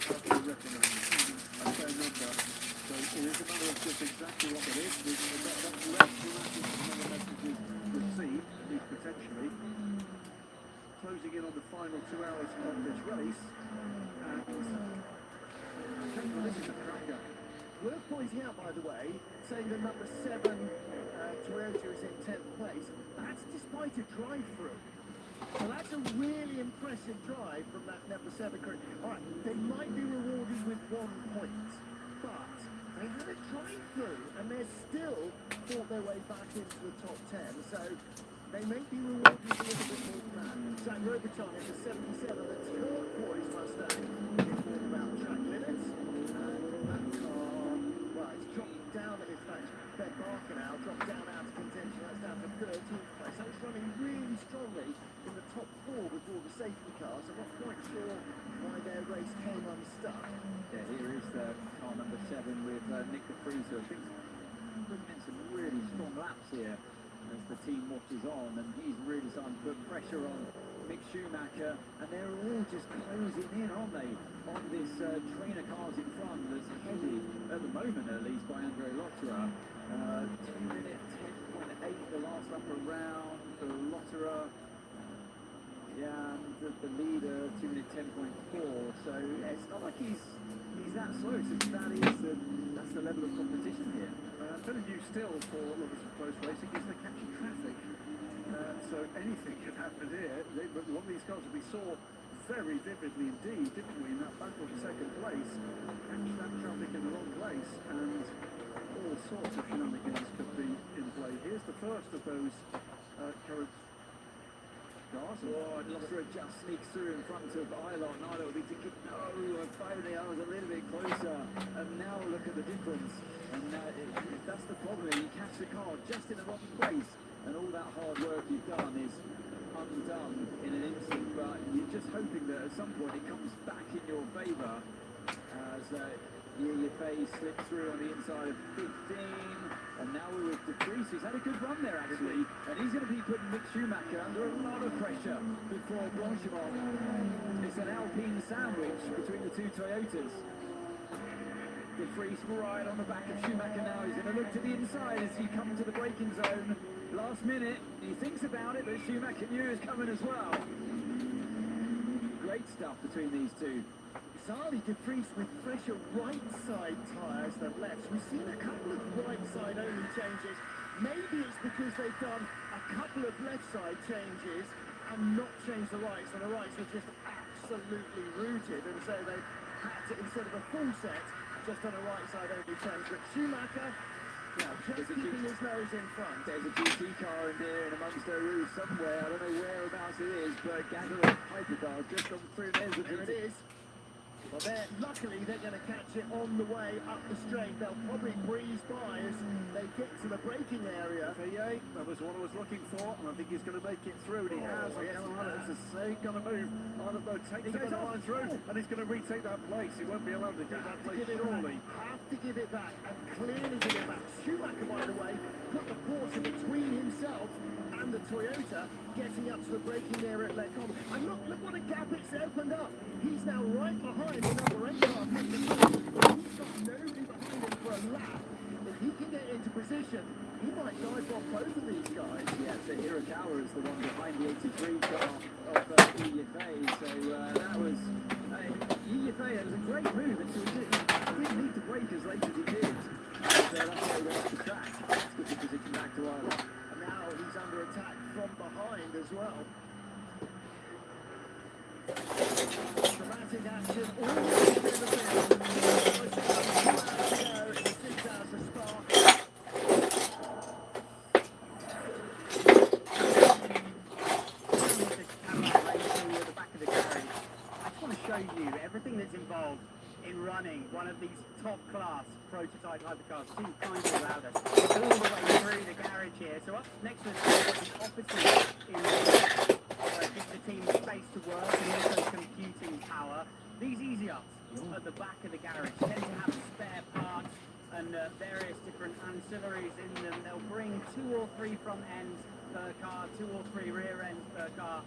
have been recommended. A fair number. So it is a matter of just exactly what it is. That's less dramatic than other messages would see, potentially. Closing in on the final 2 hours of this race, and this is a cracker. Worth pointing out, by the way, saying that number 7 Toyota is in 10th place. That's despite a drive-through. So that's a really impressive drive from that number 7 crew. All right, they might be rewarded with 1 point, but they had a drive-through and they're still fought their way back into the top 10. So they may be rewarded with a little bit more than that. Zach Roberton is a 77, the turquoise Mustang. It's all about track limits. And that car, well, it's dropped down, in fact, Ben Barker now, dropped down out of contention. That's down to 13th place. That was running really strongly in the top 4 with all the safety cars. I'm not quite sure why their race came unstuck. Yeah, here is car number 7 with Nick de Vries. I think bringing in some really strong laps here as the team watches on, and he's really starting to put pressure on Mick Schumacher, and they're all just closing in, aren't they, on this trainer cars in front that's headed, at the moment at least, by Andre Lotterer. 2 minute 10.8 the last lap around for Lotterer. Yeah, and the leader 2 minute 10.4. So it's not like he's that slow. So that's the level of competition here. I'm telling you, still for lovers of close racing is they're catching traffic. So anything could happen here. One of these cars that we saw very vividly indeed, didn't we, in that battle for second place, catch that traffic in the wrong place, and all sorts of shenanigans could be in play. Here's the first of those current cars. Oh, and Lotterer just sneaks through in front of Ilott, and Ilott will be thinking, no, if only I was a little bit closer. And now look at the difference. And that's the problem. You catch the car just in the wrong place, and all that hard work you've done is undone in an instant. But you're just hoping that at some point it comes back in your favour as Yefei slips through on the inside of 15. And now we're with de Vries, who's had a good run there actually, and he's going to be putting Mick Schumacher under a lot of pressure before Blanchimont. It's an Alpine sandwich between the 2 Toyotas. De Vries right on the back of Schumacher now. He's going to look to the inside as he comes to the braking zone. Last minute, he thinks about it, but Schumacher knew it was coming as well. Great stuff between these two. Bizarrely, de Vries with fresher right side tyres than left. We've seen a couple of right side only changes. Maybe it's because they've done a couple of left side changes and not changed the rights, and the rights were just absolutely rooted, and so they've had to, instead of a full set, just on a right side only change. But Schumacher, just keeping his nose in front. There's a GT car in there in amongst their roofs somewhere. I don't know whereabouts it is, but gather of hypercars just come through. There it is. Well, luckily they're going to catch it on the way up the straight. They'll probably breeze by as they get to the braking area. That was what I was looking for, and I think he's going to make it through, and he has. It's going to move. Arnold takes the line through, and he's going to retake that place. He won't be allowed to get that place, surely. Have to give it back, and clearly give it back. Schumacher, by the way, put the Porsche between himself and the Toyota, getting up to the braking area at Lecom. And look what a gap it's opened up. He's now right behind the number 8 car. He's got nobody behind him for a lap. If he can get into position, he might dive off both of these guys. Yeah, so Hirakawa is the one behind the 83 car of Yefei. So that was Yefei. It was a great move until he didn't need to brake as late as he did. So that's why he went off the track. Let's get the position back to Ireland. And now he's under attack from behind as well. Dramatic action all the way to the field. Everything that's involved in running one of these top-class prototype hypercars seems kind of loud us all the way through the garage here. So up next to us, the offices in gives the team space to work and also computing power. These easy ups at the back of the garage tend to have spare parts and various different ancillaries in them. They'll bring 2 or 3 front ends per car, 2 or 3 rear ends per car,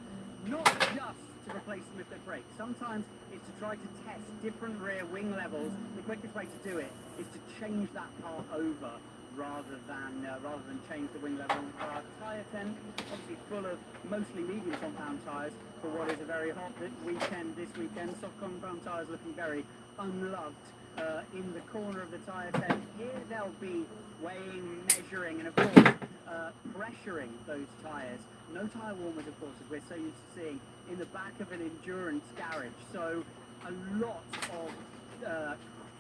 not just to replace them if they break. Sometimes it's to try to test different rear wing levels. The quickest way to do it is to change that part over rather than change the wing level. Tyre tent, obviously full of mostly medium compound tyres for what is a very hot weekend this weekend. Soft compound tyres looking very unloved in the corner of the tyre tent. Here they'll be weighing, measuring, and of course pressuring those tyres. No tyre warmers, of course, as we're so used to seeing in the back of an endurance garage. So a lot of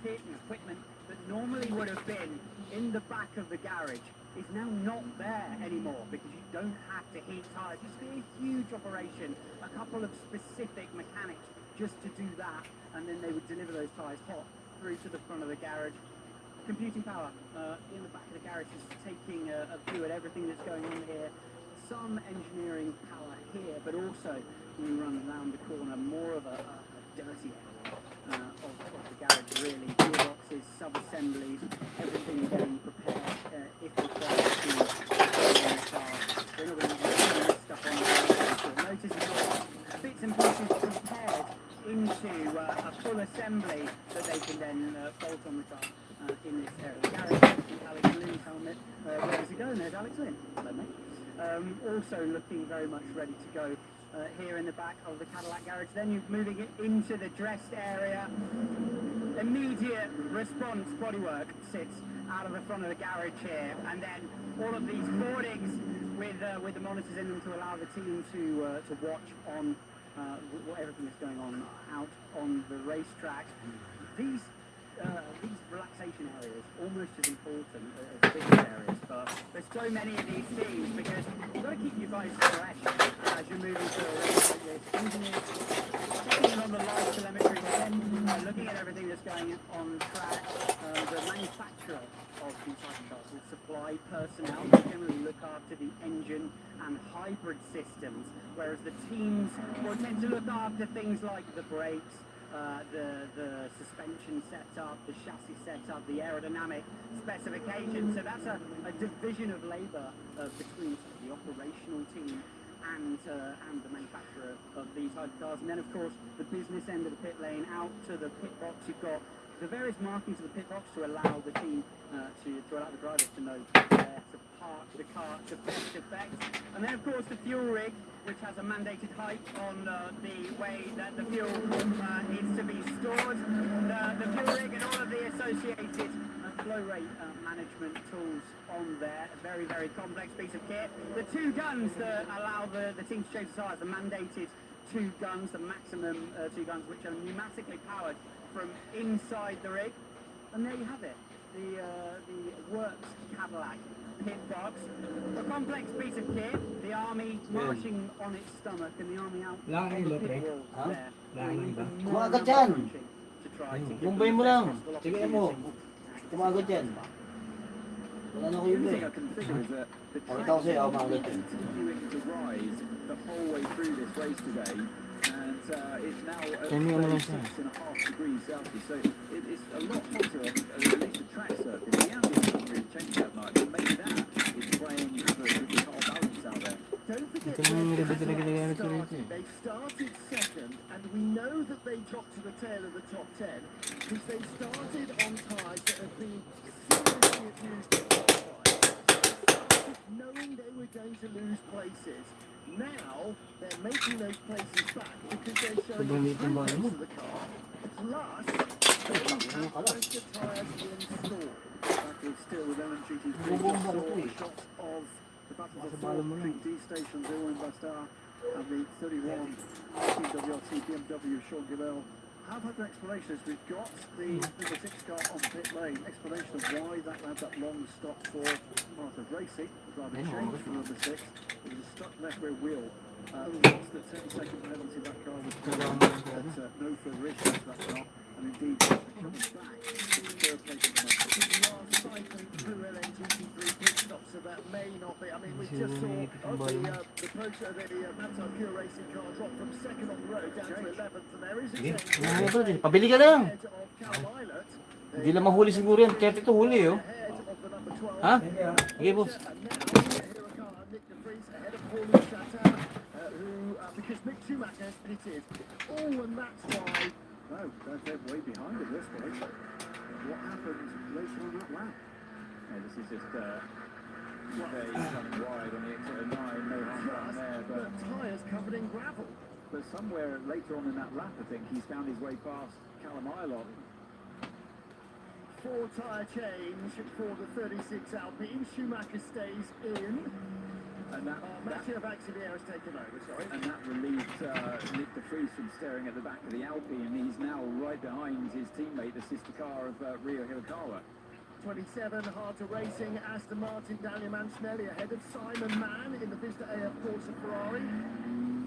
kit and equipment that normally would have been in the back of the garage is now not there anymore because you don't have to heat tyres. Just be a huge operation, a couple of specific mechanics just to do that, and then they would deliver those tyres hot through to the front of the garage. Computing power in the back of the garage is taking a view at everything that's going on here. Some engineering power here, but also when you run around the corner, more of a dirty area of the garage, really. Gearboxes, sub-assemblies, everything getting prepared if required to on the car. They're not going to be using this stuff on the car. Notice you've got bits and pieces prepared into a full assembly that they can then bolt on the car in this area. The garage, Alex Lynn's helmet, where does it go? And there's Alex Lynn. Hello, mate. Also looking very much ready to go here in the back of the Cadillac garage. Then you're moving it into the dressed area. Immediate response bodywork sits out of the front of the garage here, and then all of these boardings with the monitors in them to allow the team to watch on everything that's going on out on the racetrack. These relaxation areas almost as important as business areas, but there's so many of these things because you've got to keep you guys fresh as you're moving through a race like this. Engineers checking in on the live telemetry, then looking at everything that's going on track. The manufacturer of these hypercars will supply personnel to generally look after the engine and hybrid systems, whereas the teams will tend to look after things like the brakes, the suspension setup, the chassis setup, the aerodynamic specifications. So that's a division of labour between the operational team and the manufacturer of these hypercars. And then, of course, the business end of the pit lane out to the pit box. You've got the various markings of the pit box to allow the team to allow the drivers to know where to park the car to best effect. And then, of course, the fuel rig, which has a mandated height on the way that the fuel is to be stored. The fuel rig and all of the associated flow rate management tools on there. A very, very complex piece of kit. The two guns that allow the team to change the tyres, the mandated two guns, the maximum two guns, which are pneumatically powered from inside the rig. And there you have it. The Works Cadillac pit box. A complex piece of kit. The army marching on its stomach and the army out on the pit wall there. Kumagat yan! Bumbay mo lang. Sige mo. Kumagat yan. Wala na ko yun eh. Pakita ko sa'yo ako kumagat yan. Continuing to rise the whole way through this race today, and it's now at 36.5 degrees Celsius, so it's a lot hotter at least the track surface. The ambient doesn't really change that much, and maybe that is playing havoc with the car balance out there. Don't forget they started second, and we know that they dropped to the tail of the top 10 because they started on tyres that have been seriously abused in qualifying, knowing they were going to lose places. Now they're making those places back because they're showing the progress of the car. Plus, they have both the tyres installed. Battle still with LMGT's big shot of the battle of the four D stations, Owen Bastar and the 31 TWRT BMW Sean Gillel have had an explanation. As we've got the number 6 car on pit lane, explanation of why that had that long stop for part of racing. The driver changed from number 6. It was a stuck left rear wheel. Once the 10-second penalty, that car was put on, but no further issues to that car. And indeed, coming back to the third place of the match. We are cycling through LMGT3 pit stops, so that may not be. I mean, we just saw the Maritime Pure Racing car drop from second on the road down to 11th, and there is a change. Pabili ka lang. Hindi lang mahuli siguro yan. Kaya ito huli oh. Ha? Sige boss. Because Mick Schumacher has pitted. Oh, and that's why. No, they're way behind at this point. What happened later on that lap? Yeah, this is just they running wide on the exit of 9, no harm done there, but tyres covered in gravel. But somewhere later on in that lap, I think he's found his way past Callum Ilott. 4-tyre change for the 36 Alpine. Schumacher stays in. And that Mathieu Vaxivière has taken over, sorry. and that relieved Nick de Vries from staring at the back of the Alpine. He's now right behind his teammate, the sister car of Rio Hirakawa. 27, Harter Racing, Aston Martin, Daniel Mancinelli ahead of Simon Mann in the Vista AF Corsa Ferrari.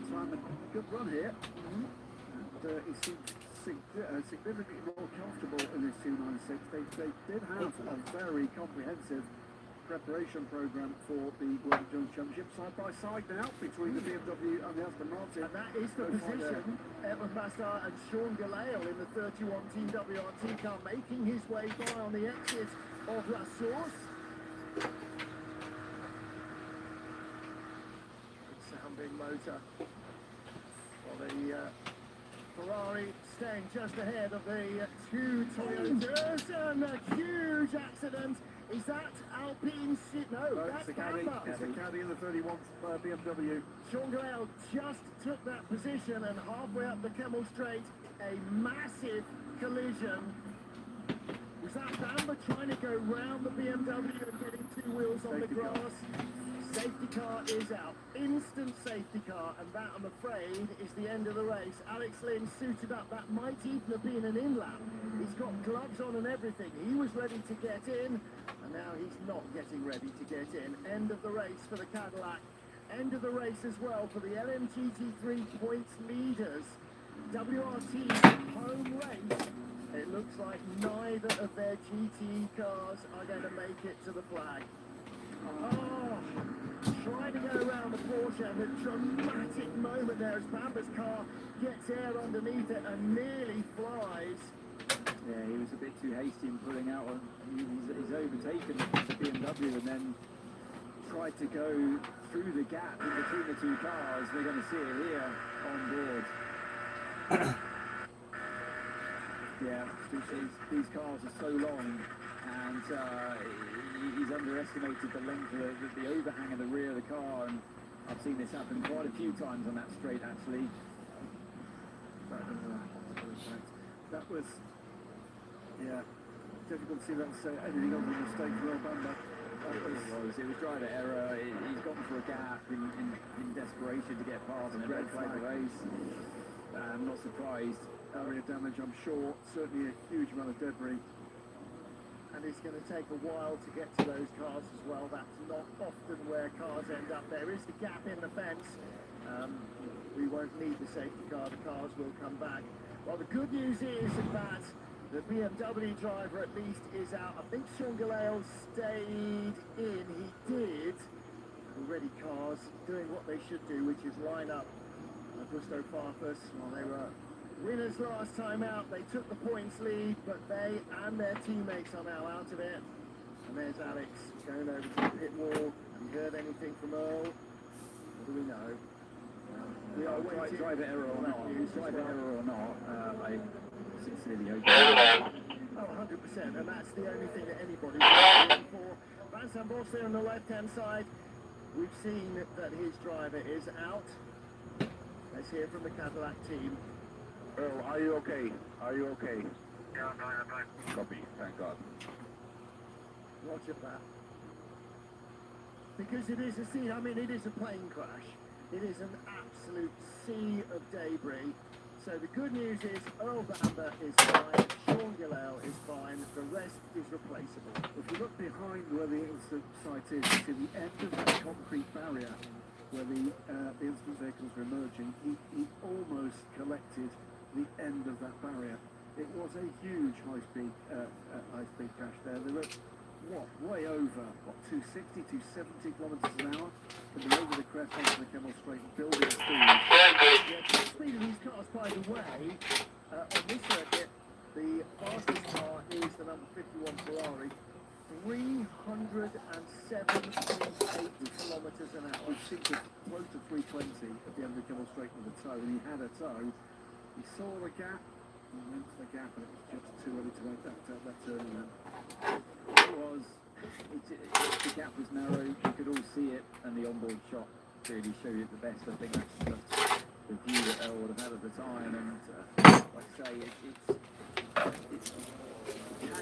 Simon, good run here. And he seems significantly more comfortable in this 296. They did have a very comprehensive preparation program for the World Endurance Championship side by side now between the BMW and the Aston Martin. And that is the position. Edwin Bastard and Sean Galail in the 31 Team WRT car making his way by on the exit of La Source. Sounding motor. Well, the Ferrari staying just ahead of the two Toyotas, and a huge accident. Is that Alpine? No, that's Bamber. It's the caddy in the 31 BMW. Sean Galail just took that position, and halfway up the Kemmel Straight, a massive collision. Was that Bamber trying to go round the BMW and getting two wheels on the grass? Safety car is out. Instant safety car, and that, I'm afraid, is the end of the race. Alex Lynn suited up. That might even have been an in-lap. He's got gloves on and everything. He was ready to get in, and now he's not getting ready to get in. End of the race for the Cadillac. End of the race as well for the LMGT3 points leaders. WRT's home race. It looks like neither of their GT cars are going to make it to the flag. Oh, trying to go around the Porsche, and a dramatic moment there as Bamber's car gets air underneath it and nearly flies. Yeah, he was a bit too hasty in pulling out. He's overtaken the BMW and then tried to go through the gap in between the two cars. We're going to see it here on board. Yeah, these cars are so long, and he's underestimated the length of the overhang of the rear of the car, and I've seen this happen quite a few times on that straight, actually. That was, yeah, difficult to see that as anything other than a mistake for El Bamber. It was driver error. He's gone for a gap in desperation to get past and red flag the race. I'm not surprised. Area damage, I'm sure. Certainly a huge amount of debris. And it's going to take a while to get to those cars as well. That's not often where cars end up. There is the gap in the fence. We won't need the safety car. The cars will come back. Well, the good news is that the BMW driver at least is out. I think Sean Galail stayed in. He did. Already cars doing what they should do, which is line up Gusto Farfus. Well, they were winners last time out. They took the points lead, but they and their teammates are now out of it. And there's Alex going over to the pit wall. Have you heard anything from Earl? What do we know? We are waiting. Driver error or not, I sincerely hope. Oh, 100%, and that's the only thing that anybody's waiting for. Vincent Boss there on the left-hand side. We've seen that his driver is out. Let's hear from the Cadillac team. Earl, are you okay? Are you okay? Yeah, I'm fine. Copy, thank God. Roger that. Because it is a sea, I mean, it is a plane crash. It is an absolute sea of debris. So the good news is Earl Bamber is fine, Sean Galail is fine, the rest is replaceable. If you look behind where the incident site is, to the end of that concrete barrier where the incident vehicles were emerging, he almost collected the end of that barrier. It was a huge high-speed crash there. They were, way over, 260, 270 kilometres an hour, coming over the crest onto the Kemmel Straight, building speed. Yeah, the speed of these cars, by the way, on this circuit, the fastest car is the number 51 Ferrari, 307.8 kilometres an hour. Which seemed to float to 320 at the end of the Kemmel Straight with a toe, and he had a toe. He saw the gap, he went to the gap, and it was just too early to make that turn in there. The gap was narrow, you could all see it, and the onboard shot really showed it the best. I think that's the view that Earl would have had at the time, and like I say, it's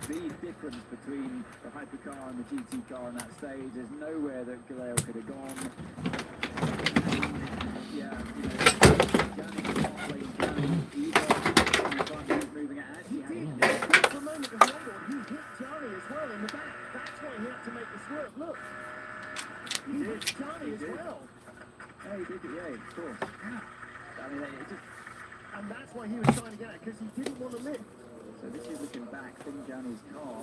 Speed difference between the hypercar and the GT car on that stage. There's nowhere that Galeo could have gone. Yeah, you know, Johnny can't play Johnny either. He's moving it out. He did. For a moment of wonder, he hit Johnny as well in the back. That's why he had to make the swerve. Look, he hit Johnny as well. Yeah, he did it. Yeah, of course. I mean, it just, and that's why he was trying to get it, because he didn't want to lift. So this is looking back from Johnny's car.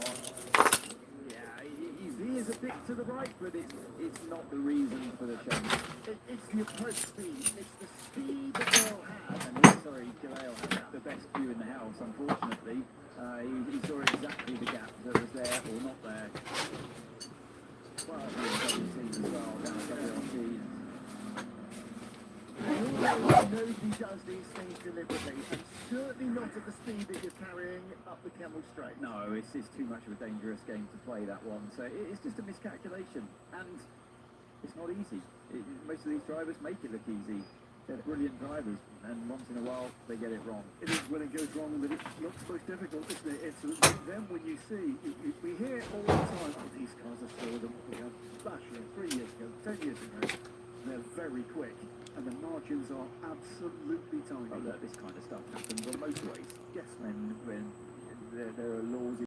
Yeah, he veers a bit to the right, but it's not the reason for the change. It's the approach speed. It's the speed that Earl has. And Galeo had the best view in the house, unfortunately. He saw exactly the gap that was there or not there. Well, WC as well, down at WRC. Nobody does these things deliberately, and certainly not at the speed that you're carrying up the Kemmel Straight. No, it's too much of a dangerous game to play, that one. So it's just a miscalculation, and it's not easy. Most of these drivers make it look easy. They're brilliant drivers, and once in a while they get it wrong. It is when it goes wrong that it looks most difficult, isn't it? It's then when you see, we hear all the time, oh, these cars are slower than what we had last year, 3 years ago, 10 years ago. They're very quick, and the margins are absolutely tiny. Oh, look, this kind of stuff happens on motorways. Yes, when there are laws